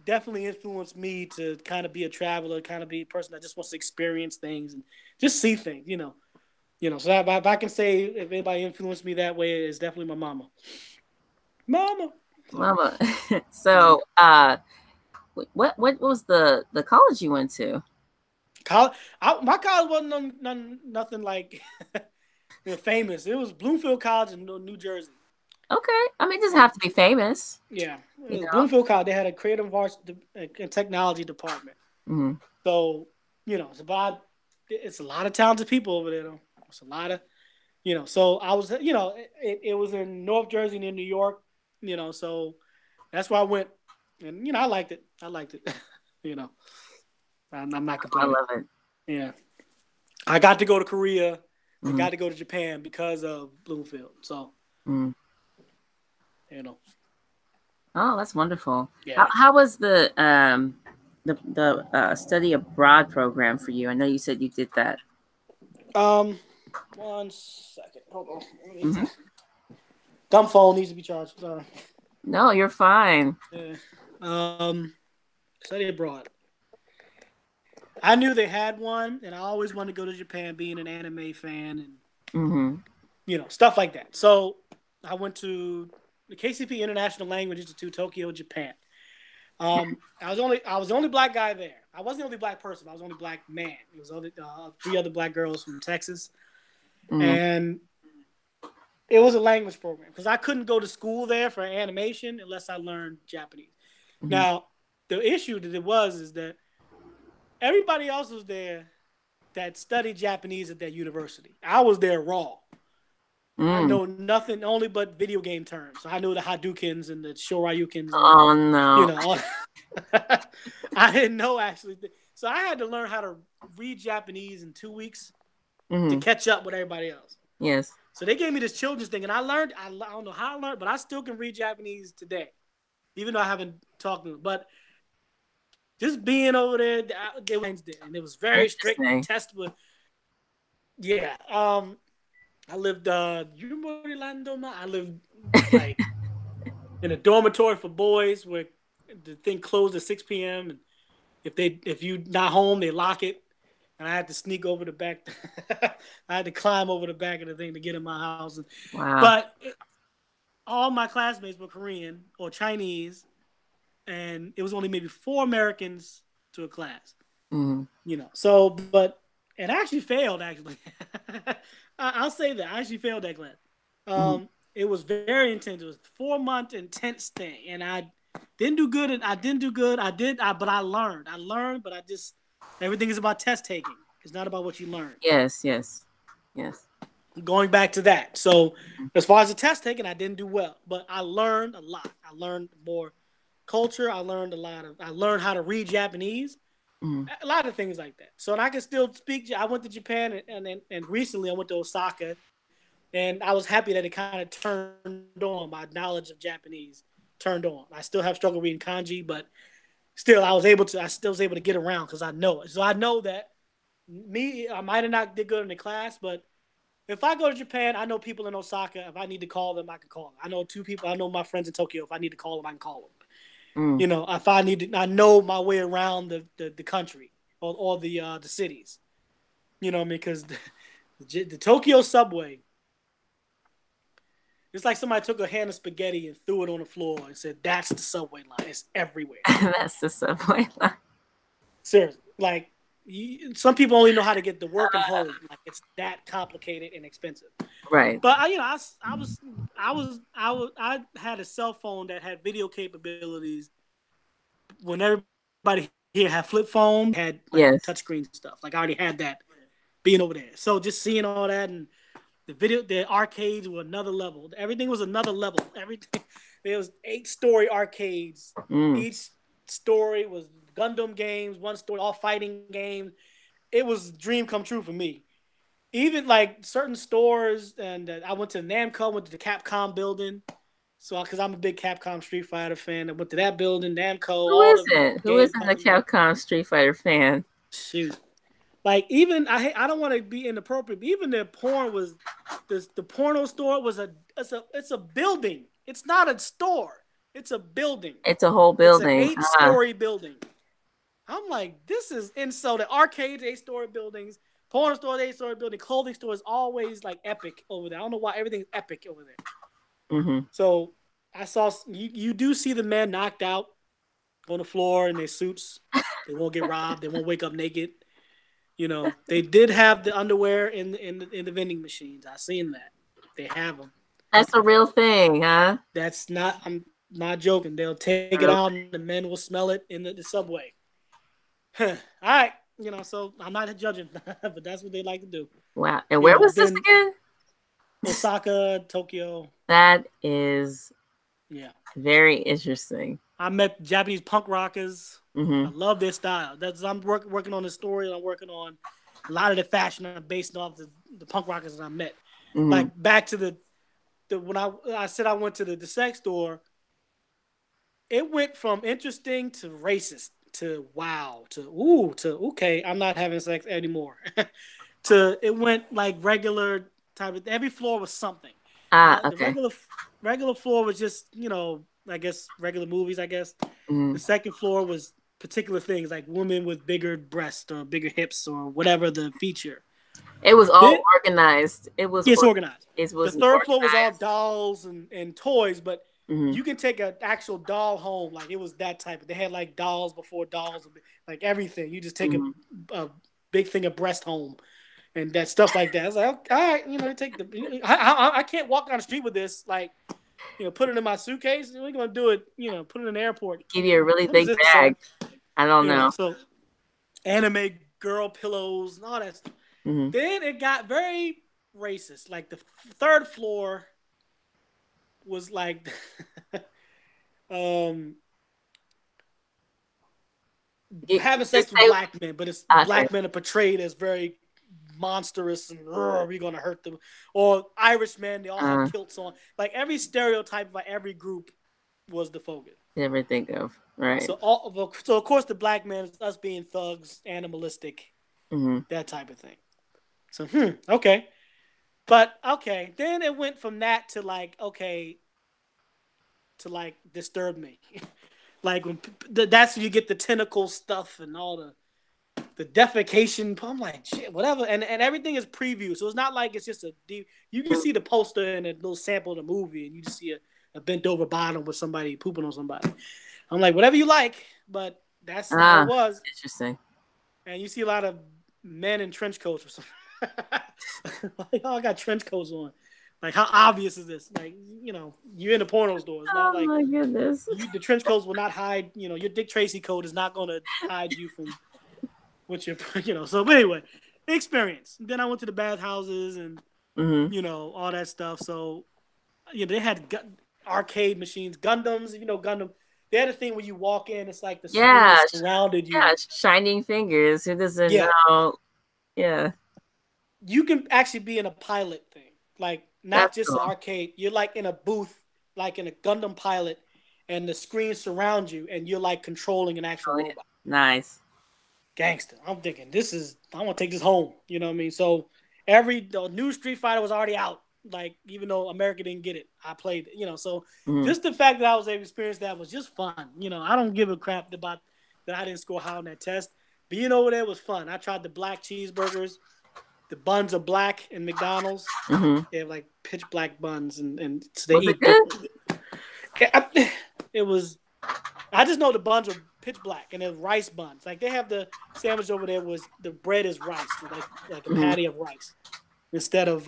definitely influenced me to kind of be a traveler, kind of be a person that just wants to experience things and just see things. So if I can say if anybody influenced me that way, it's definitely my mama. Mama. Mama. So, what was the college you went to? My college wasn't nothing like famous. It was Bloomfield College in New Jersey. Okay, I mean, it doesn't have to be famous. Yeah, it was Bloomfield College. They had a creative arts and technology department. So it's a lot of talented people over there. Though it's a lot of So I was it was in North Jersey near New York. So that's where I went, and I liked it. I'm not I complaining. love it. Yeah, I got to go to Korea and got to go to Japan because of Bloomfield. So Oh, that's wonderful. Yeah. How was the study abroad program for you? I know you said you did that. 1 second. Hold on. Dumb phone needs to be charged. Sorry. No, you're fine. Study abroad. I knew they had one, and I always wanted to go to Japan, being an anime fan, and stuff like that. So I went to the KCP International Language Institute, Tokyo, Japan. I was the only black guy there. I wasn't the only black person. I was the only black man. It was only 3 other black girls from Texas, and it was a language program because I couldn't go to school there for animation unless I learned Japanese. Now, the issue that it was is that everybody else was there that studied Japanese at that university. I was there raw. I know nothing only but video game terms. So I knew the Hadoukens and the Shoryukens. Oh no! I didn't know actually. So I had to learn how to read Japanese in 2 weeks to catch up with everybody else. Yes. So they gave me this children's thing, and I learned. I don't know how I learned, but I still can read Japanese today, even though I haven't talked to them. But just being over there, they were, and it was very strict test with. Yeah. I lived. You remember Orlando? I lived like in a dormitory for boys where the thing closed at 6 p.m. and if you not home, they lock it. And I had to sneak over the back. I had to climb over the back of the thing to get in my house. Wow. But all my classmates were Korean or Chinese, and it was only maybe 4 Americans to a class. So, but and I actually failed. Actually, I'll say that I actually failed that class. It was very intense. It was a 4-month intense thing, and I didn't do good. But I learned. But everything is about test taking. It's not about what you learn. Yes. Going back to that. So as far as the test taking, I didn't do well, but I learned a lot. I learned more culture. I learned how to read Japanese. A lot of things like that. So and I can still speak. I went to Japan and recently I went to Osaka, and I was happy that it kind of turned on my knowledge of Japanese. Turned on. I still have struggle reading kanji, but still I still was able to get around because I know it. So I know that I might have not did good in the class, but if I go to Japan, I know people in Osaka. If I need to call them, I can call them. I know 2 people. I know my friends in Tokyo. If I need to call them, I can call them. If I need to, I know my way around the country or the cities. You know what I mean? Because the Tokyo subway It's like somebody took a hand of spaghetti and threw it on the floor and said, "That's the subway line. It's everywhere." That's the subway line. Seriously, like some people only know how to get to work and home. Like it's that complicated and expensive. Right. But I had a cell phone that had video capabilities. When everybody here had flip phones, had like Yes. touchscreen stuff. Like I already had that being over there. So just seeing all that and the arcades were another level. Everything was another level. Everything there was 8-story arcades. Each story was Gundam games, one story all fighting games. It was a dream come true for me. Even like certain stores, and I went to Namco, went to the Capcom building. So because I'm a big Capcom Street Fighter fan, I went to that building, Namco. Who isn't? Who isn't a Capcom Street Fighter fan? Shoot. Like even I don't want to be inappropriate, but even the porn was the porno store was it's a building. It's not a store. It's a building. It's a whole building. It's an 8-story building. I'm like, this is and so the arcades 8-story buildings, porn store 8-story building, clothing store is always like epic over there. I don't know why everything's epic over there. So I saw you do see the men knocked out on the floor in their suits. They won't get robbed. They won't wake up naked. You know, they did have the underwear in the vending machines. I seen that. They have them. That's a real thing, huh? That's not. I'm not joking. They'll take it out, and the men will smell it in the subway. All right, you know. So I'm not judging, but that's what they like to do. Wow. And where was this again? Osaka, Tokyo. That is very interesting. I met Japanese punk rockers. I love their style. I'm working on the story. I'm working on a lot of the fashion based off the punk rockers that I met. Like back to the when I said I went to the sex store, it went from interesting to racist to wow to ooh to okay, I'm not having sex anymore. To it went like regular type of every floor was something. Okay. The regular floor was just, you know, I guess regular movies, I guess. The second floor was particular things like women with bigger breasts or bigger hips or whatever the feature. It was all organized. It's organized. It was the third floor was all dolls and toys, but you can take an actual doll home. Like it was that type. They had like dolls before dolls, like everything. You just take a big thing of breast home. And that stuff like that. I was like, all right, you know, take the. I can't walk down the street with this. Like, you know, put it in my suitcase. We're gonna do it. You know, put it in the airport. Give you a really big bag. I don't know. So, anime girl pillows and all that stuff. Then it got very racist. Like the third floor was like, having sex with black men, but it's black men are portrayed as very monstrous and we're gonna hurt them, or Irish men, they all have kilts on. Like every stereotype by every group was the focus. Never think of right. So of course the black man is us being thugs, animalistic, that type of thing. So okay, but okay, then it went from that to like disturb me, like when that's when you get the tentacle stuff and all the defecation. I'm like, shit, whatever. And everything is preview. So it's not like it's just you can see the poster and a little sample of the movie and you just see a bent over bottom with somebody pooping on somebody. I'm like, whatever you like, but that's how it was. Interesting. And you see a lot of men in trench coats or something. Like, oh, I got trench coats on. Like, how obvious is this? Like, you know, you're in the porno store. It's not like, my goodness. The trench coats will not hide, you know, your Dick Tracy coat is not going to hide you from what you're, you know. So, but anyway, experience. Then I went to the bathhouses and, you know, all that stuff. So, you know, they had arcade machines, Gundams, if you know Gundam. They had a thing where you walk in, it's like the screen surrounded you. Yeah, shining fingers. Who doesn't know? Yeah. You can actually be in a pilot thing. Like, not just an arcade. You're like in a booth, like in a Gundam pilot, and the screen surrounds you, and you're like controlling an actual robot. Nice. Gangster. I'm thinking, I want to take this home. You know what I mean? So, the new Street Fighter was already out. Like, even though America didn't get it, I played it, you know. So, just the fact that I was able to experience that was just fun. You know, I don't give a crap about that I didn't score high on that test. Being over there was fun. I tried the black cheeseburgers, the buns are black in McDonald's. Mm-hmm. They have like pitch black buns, and so they Was it eat good? different. It was. I just know the buns are pitch black, and they're rice buns. Like they have the sandwich over there was the bread is rice, like a patty of rice instead of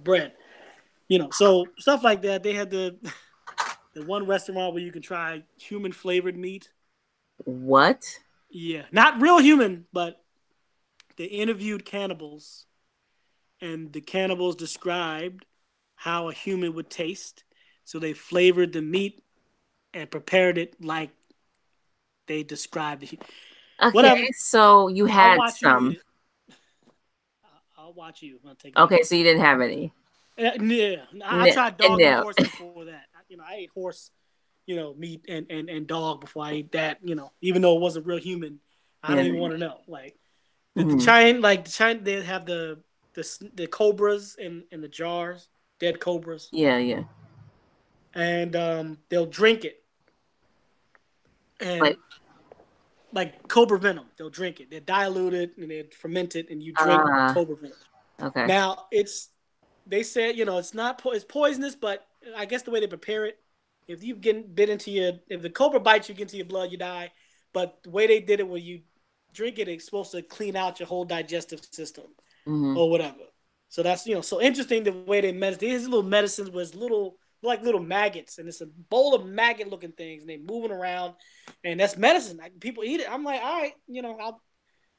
bread. So stuff like that. They had the one restaurant where you can try human flavored meat. What? Yeah, not real human, but they interviewed cannibals, and the cannibals described how a human would taste. So they flavored the meat and prepared it like they described it. Okay, Whatever. so you I'll had watch you eat some. it. I'll watch you. I'll take. Okay, so you didn't have any. Yeah, I tried dog and No. horse before that. I ate horse, meat and dog before I ate that. Even though it wasn't real human, I don't even want to know. Like the China, they have the cobras in the jars, dead cobras. Yeah. And they'll drink it, and like cobra venom, they'll drink it. They dilute it and they ferment it, and you drink cobra venom. Okay. Now they said it's poisonous, but I guess the way they prepare it, if you get bit if the cobra bites you, get into your blood, you die. But the way they did it, when you drink it, it's supposed to clean out your whole digestive system or whatever. So that's so interesting the way they medicine. These little medicines was like little maggots, and it's a bowl of maggot-looking things, and they moving around, and that's medicine. Like, people eat it. I'm like, all right,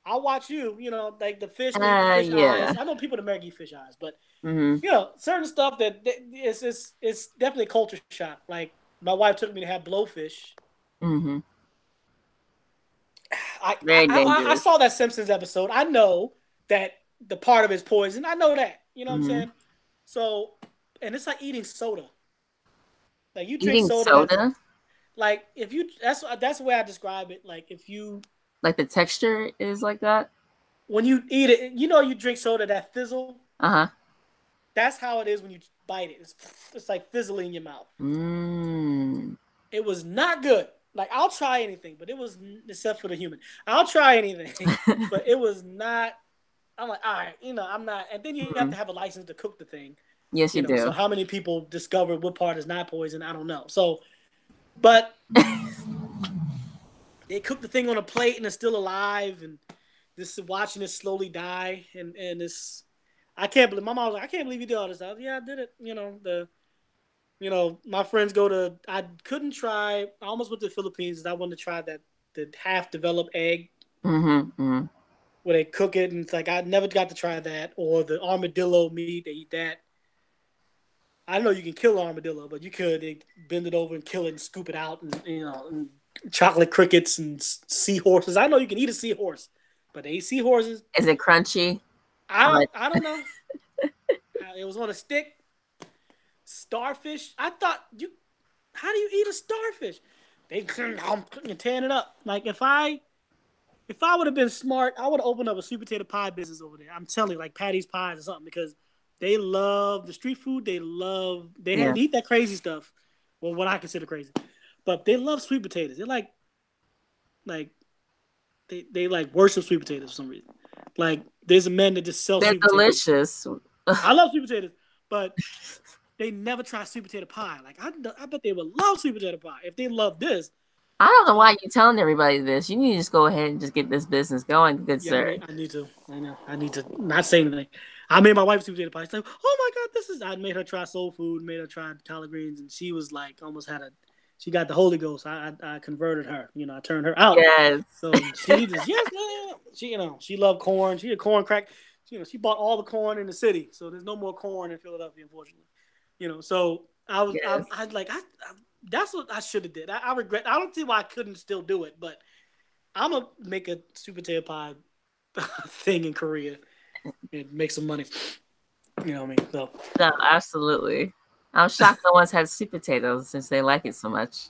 I'll watch you. Like the fish, fish eyes. I know people in America eat fish eyes, but certain stuff that it's definitely a culture shock. Like my wife took me to have blowfish. Mm-hmm. I saw that Simpsons episode. I know that the part of it's poison. I know that. You know what I'm saying? So, and it's like eating soda. Like you drink soda. Like if you that's the way I describe it. Like if you like the texture is like that. When you eat it, you drink soda that fizzle. That's how it is when you bite it. It's like fizzling in your mouth. It was not good. Like I'll try anything, but it was except for the human. I'll try anything, but it was not. I'm like, all right, I'm not. And then you have to have a license to cook the thing. Yes, you do. So how many people discover what part is not poison? I don't know. So, but they cook the thing on a plate and it's still alive, and this watching it slowly die, and it's. I can't believe. My mom was like, I can't believe you did all this. I was, yeah, I did it. My friends I couldn't try. I almost went to the Philippines. I wanted to try the half-developed egg. Where they cook it, and it's like I never got to try that. Or the armadillo meat, they eat that. I know you can kill an armadillo, but you could bend it over and kill it and scoop it out, and chocolate crickets and seahorses. I know you can eat a seahorse, but they eat seahorses. Is it crunchy? I don't know. It was on a stick. Starfish. I thought how do you eat a starfish? They tearing it up. Like if I would have been smart, I would have opened up a sweet potato pie business over there. I'm telling you, like Patty's Pies or something, because they love the street food. They eat that crazy stuff. Well, what I consider crazy, but they love sweet potatoes. They're like they like worship sweet potatoes for some reason. Like there's a man that just sells. They're sweet delicious. I love sweet potatoes, but they never try sweet potato pie. Like I bet they would love sweet potato pie if they love this. I don't know why you're telling everybody this. You need to just go ahead and just get this business going, good sir. I need to. I know. I need to not say anything. I made my wife sweet potato pie. She's like, oh my God, I made her try soul food, made her try collard greens, and she was like, she got the Holy Ghost. I converted her. I turned her out. Yes. So she just, yes, man. She loved corn. She had corn crack. She bought all the corn in the city. So there's no more corn in Philadelphia, unfortunately. So I was, yes. That's what I should have did. I regret. I don't see why I couldn't still do it, but I'm gonna make a sweet potato pie thing in Korea and make some money. You know what I mean? So no, absolutely. I'm shocked no one's had sweet potatoes since they like it so much.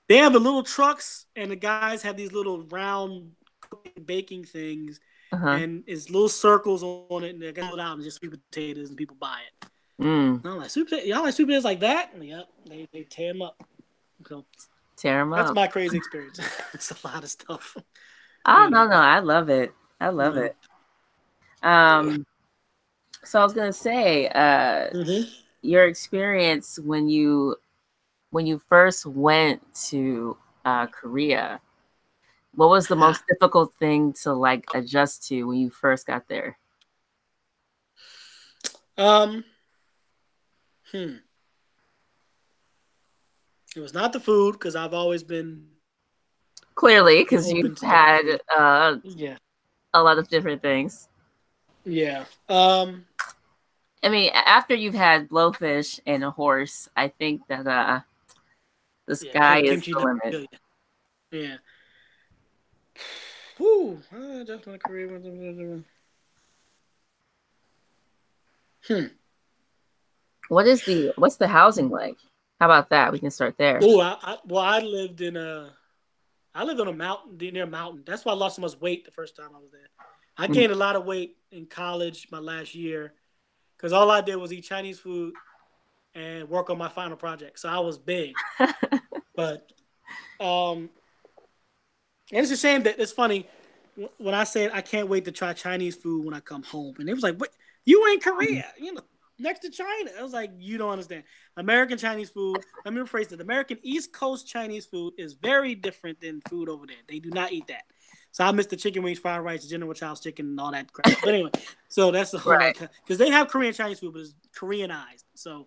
They have the little trucks, and the guys have these little round cooking, baking things, and it's little circles on it, and they go out and just sweet potatoes, and people buy it. I'm like, y'all like sweet potatoes like that? And yep, they tear them up. So tear them up. That's my crazy experience. It's a lot of stuff. Oh no, I love it. I love it. So I was gonna say, your experience when you first went to Korea, what was the most difficult thing to like adjust to when you first got there? It was not the food because I've always been Clearly, because open you've to different had food. a lot of different things. Yeah. I mean, after you've had blowfish and a horse, I think that the sky is Kimchi the never limit. kill you. Yeah. Whoo. Definitely Korea. What's the housing like? How about that? We can start there. Oh, I lived on a mountain near a mountain. That's why I lost so much weight the first time I was there. I gained a lot of weight in college my last year because all I did was eat Chinese food and work on my final project. So I was big. But and it's a shame that it's funny when I said I can't wait to try Chinese food when I come home, and it was like, "What? You in Korea? Next to China?" I was like, "You don't understand. American Chinese food. Let me rephrase it. American East Coast Chinese food is very different than food over there. They do not eat that. So I miss the chicken wings, fried rice, General Child's chicken, and all that crap. But anyway, so that's the whole Right. because they have Korean Chinese food, but it's Koreanized. So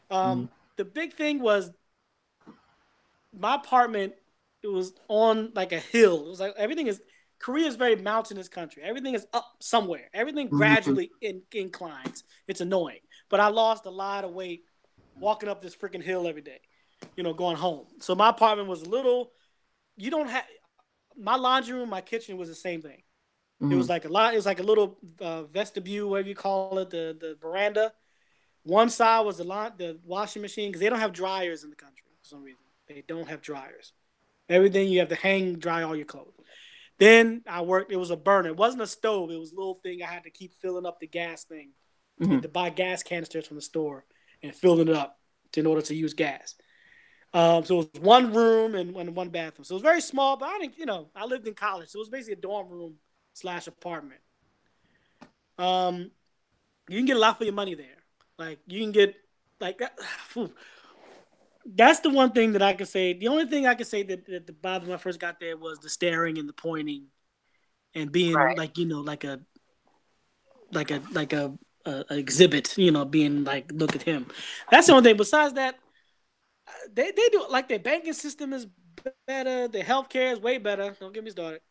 the big thing was my apartment. It was on like a hill. It was like everything is Korea is very mountainous country. Everything is up somewhere. Everything gradually inclines. It's annoying. But I lost a lot of weight walking up this freaking hill every day, going home. So my apartment was a little, you don't have, my laundry room, my kitchen was the same thing. It was like it was like a little vestibule, whatever you call it, the veranda. One side was the washing machine because they don't have dryers in the country for some reason. They don't have dryers. Everything you have to hang dry all your clothes. Then I worked. It was a burner. It wasn't a stove. It was a little thing I had to keep filling up the gas thing. You had to buy gas canisters from the store and filling it up in order to use gas. So it was one room and one bathroom. So it was very small, but I didn't. I lived in college, so it was basically a dorm room / apartment. You can get a lot for your money there. Like you can get like that. That's the one thing that I could say. The only thing I could say that bothered when I first got there was the staring and the pointing and being Right. like like a exhibit, being like look at him. That's the only thing. Besides that, they do like their banking system is better. Their healthcare is way better. Don't get me started.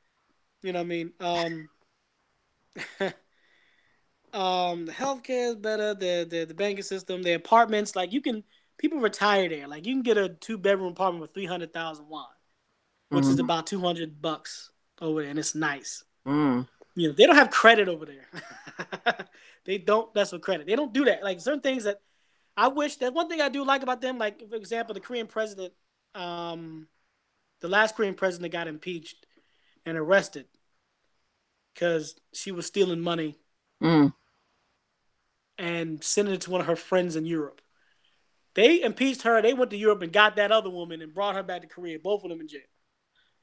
You know what I mean? The healthcare is better. The banking system, the apartments, like people retire there. Like you can get a 2-bedroom apartment with 300,000 won, which is about $200 over there, and it's nice. They don't have credit over there. They don't mess with credit. They don't do that. Like certain things that I wish that one thing I do like about them, like for example, the Korean president, the last Korean president got impeached and arrested because she was stealing money and sending it to one of her friends in Europe. They impeached her. They went to Europe and got that other woman and brought her back to Korea. Both of them in jail,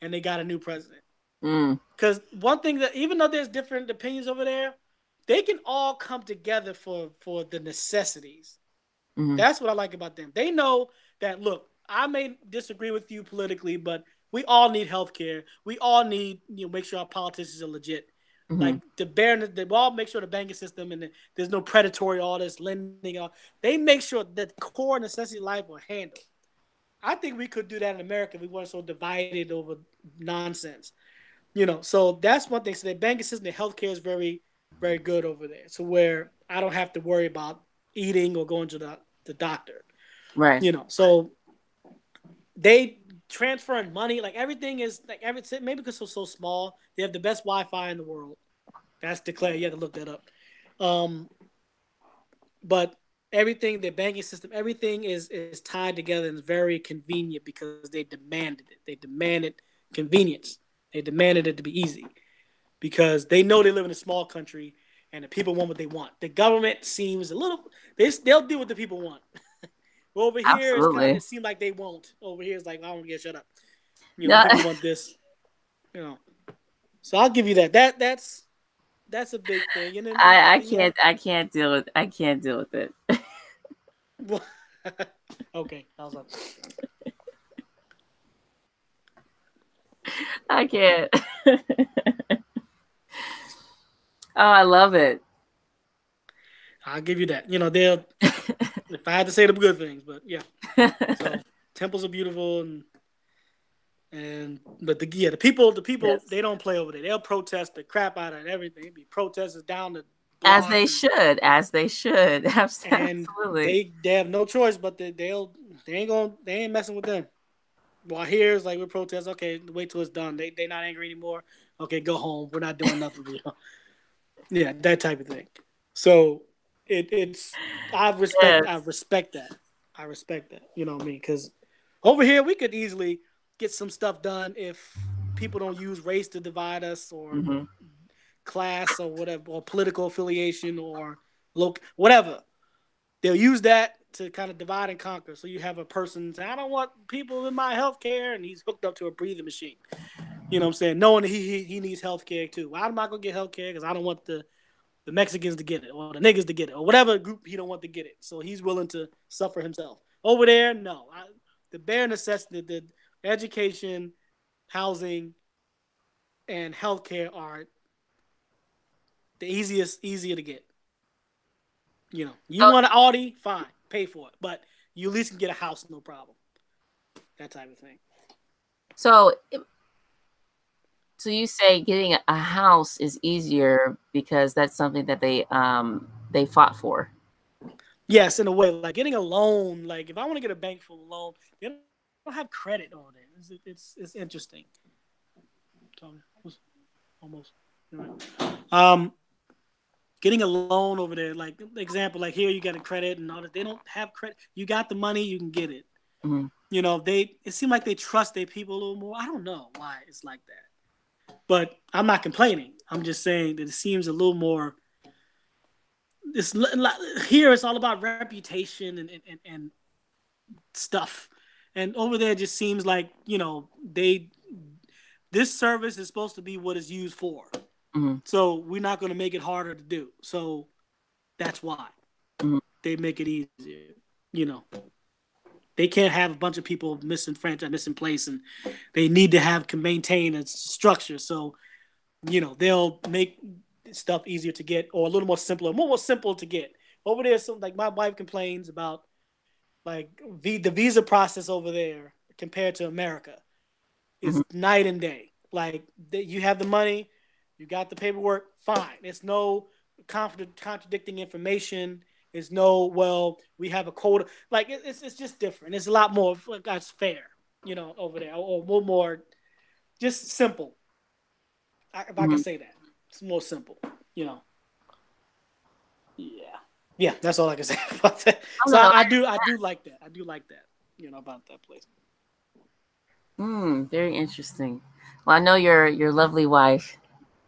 and they got a new president. Because one thing that even though there's different opinions over there, they can all come together for the necessities. That's what I like about them. They know that look, I may disagree with you politically, but we all need health care. We all need make sure our politicians are legit. Like they all make sure the banking system and there's no predatory all this lending. They make sure that core necessity of life are handled. I think we could do that in America if we weren't so divided over nonsense. So that's one thing. So the banking system, the healthcare is very, very good over there. So where I don't have to worry about eating or going to the doctor. Right. So they transferring money, like everything is like everything. Maybe because it's so small, they have the best Wi-Fi in the world. That's declared. You have to look that up. But everything, the banking system, everything is tied together and is very convenient because they demanded it. They demanded convenience. They demanded it to be easy because they know they live in a small country and the people want what they want. The government seems a little they'll do what the people want. Over here, Absolutely. it seems like they won't. Over here, it's like I don't get shut up. No. People want this. So I'll give you that. That's that's a big thing. And then I can't deal with it. Well, okay, I was like, I can't. Oh, I love it. I'll give you that. They'll if I had to say the good things, but yeah. So temples are beautiful, but the people Yes. they don't play over there. They'll protest the crap out of everything. It'd be protesters down the As block, they should. and Absolutely. they have no choice, but they ain't messing with them. While here it's like we protest. Okay, wait till it's done. They not angry anymore. Okay, go home. We're not doing nothing. Yeah, that type of thing. So it's I respect Yes. that. I respect that. You know what I mean? Because over here we could easily get some stuff done if people don't use race to divide us, or Mm-hmm. class, or whatever, or political affiliation, or whatever. They'll use that to kind of divide and conquer. So you have a person say, I don't want people in my healthcare, and he's hooked up to a breathing machine. You know what I'm saying? Knowing that he needs healthcare too. Why am I gonna get healthcare? Because I don't want the Mexicans to get it, or the niggas to get it, or whatever group he don't want to get it. So he's willing to suffer himself. Over there, no. The bare necessity, the education, housing, and healthcare are the easier to get. You So, want an Audi, fine, pay for it, but you at least can get a house, no problem. That type of thing. so, so you say getting a house is easier because that's something that they fought for. Yes, in a way, like getting a loan. Like if I want to get a bank for a loan, they don't have credit on it. It's interesting. Almost. Getting a loan over there, like example, like here you got a credit and all that. They don't have credit. You got the money, you can get it. Mm-hmm. It seems like they trust their people a little more. I don't know why it's like that, but I'm not complaining. I'm just saying that it seems a little more. Here it's all about reputation and stuff, and over there it just seems like this service is supposed to be what it's used for. Mm-hmm. So we're not going to make it harder to do. So that's why they make it easier. They can't have a bunch of people missing place, and they need to maintain a structure. So they'll make stuff easier to get, or a little more simple to get. Over there, like my wife complains about, like the visa process over there compared to America is night and day. Like you have the money, you got the paperwork, fine. It's no contradicting information. It's no, well, we have a quota. Like it's just different. It's a lot more that's fair, over there, or a little more just simple. If I can say that, it's more simple. Yeah, that's all I can say about that. So I do like that. I do like that. About that place. Very interesting. Well, I know your lovely wife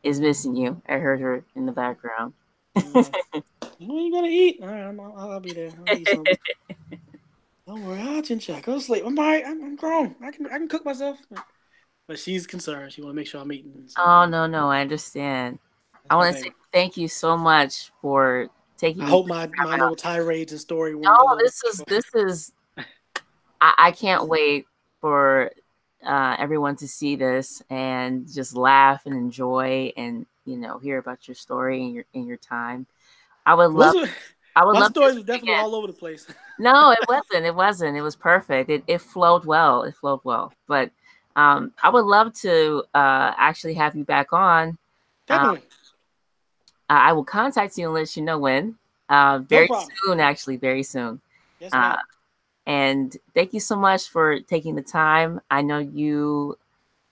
is missing you. I heard her in the background. What are you gonna eat? All right, I'll be there. I'll eat something. Don't worry, I'll check. Go to sleep. I'm all right. I'm grown. I can cook myself. But she's concerned. She want to make sure I'm eating. So. Oh no, I understand. I want to say thank you so much for taking. I hope my little tirades and story weren't. No, this is. I can't wait for everyone to see this and just laugh and enjoy and hear about your story and your time. I would love. My story was definitely all over the place. No, it wasn't. It wasn't. It was perfect. It flowed well. It flowed well. But I would love to actually have you back on. Definitely. I will contact you and let you know when. Very soon, actually, very soon. Yes, ma'am. And thank you so much for taking the time. I know you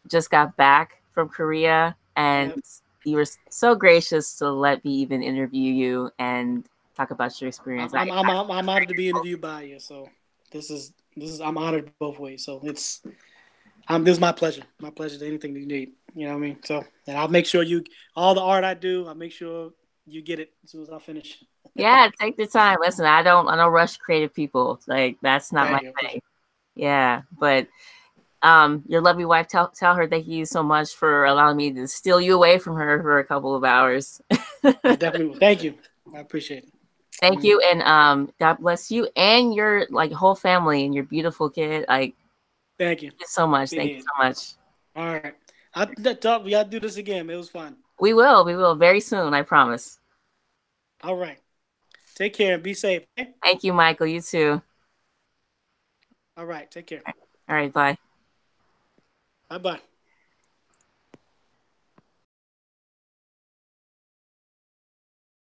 just got back from Korea, and you were so gracious to let me even interview you and talk about your experience. I'm honored to be interviewed by you. So this is I'm honored both ways. So this is my pleasure. My pleasure to anything that you need. You know what I mean? So, and I'll make sure all the art I do, I'll make sure you get it as soon as I finish. Yeah, take the time. Listen, I don't rush creative people. Like that's not my thing. Yeah, but your lovely wife, tell her thank you so much for allowing me to steal you away from her for a couple of hours. I definitely will. Thank you. I appreciate it. Thank you, and God bless you and your like whole family and your beautiful kid. Like, Thank you. thank you so much. Thank you so much. All right. We gotta do this again. It was fun. We will. We will very soon. I promise. All right. Take care and be safe. Okay? Thank you, Michael. You too. All right. Take care. All right. Bye. Bye bye.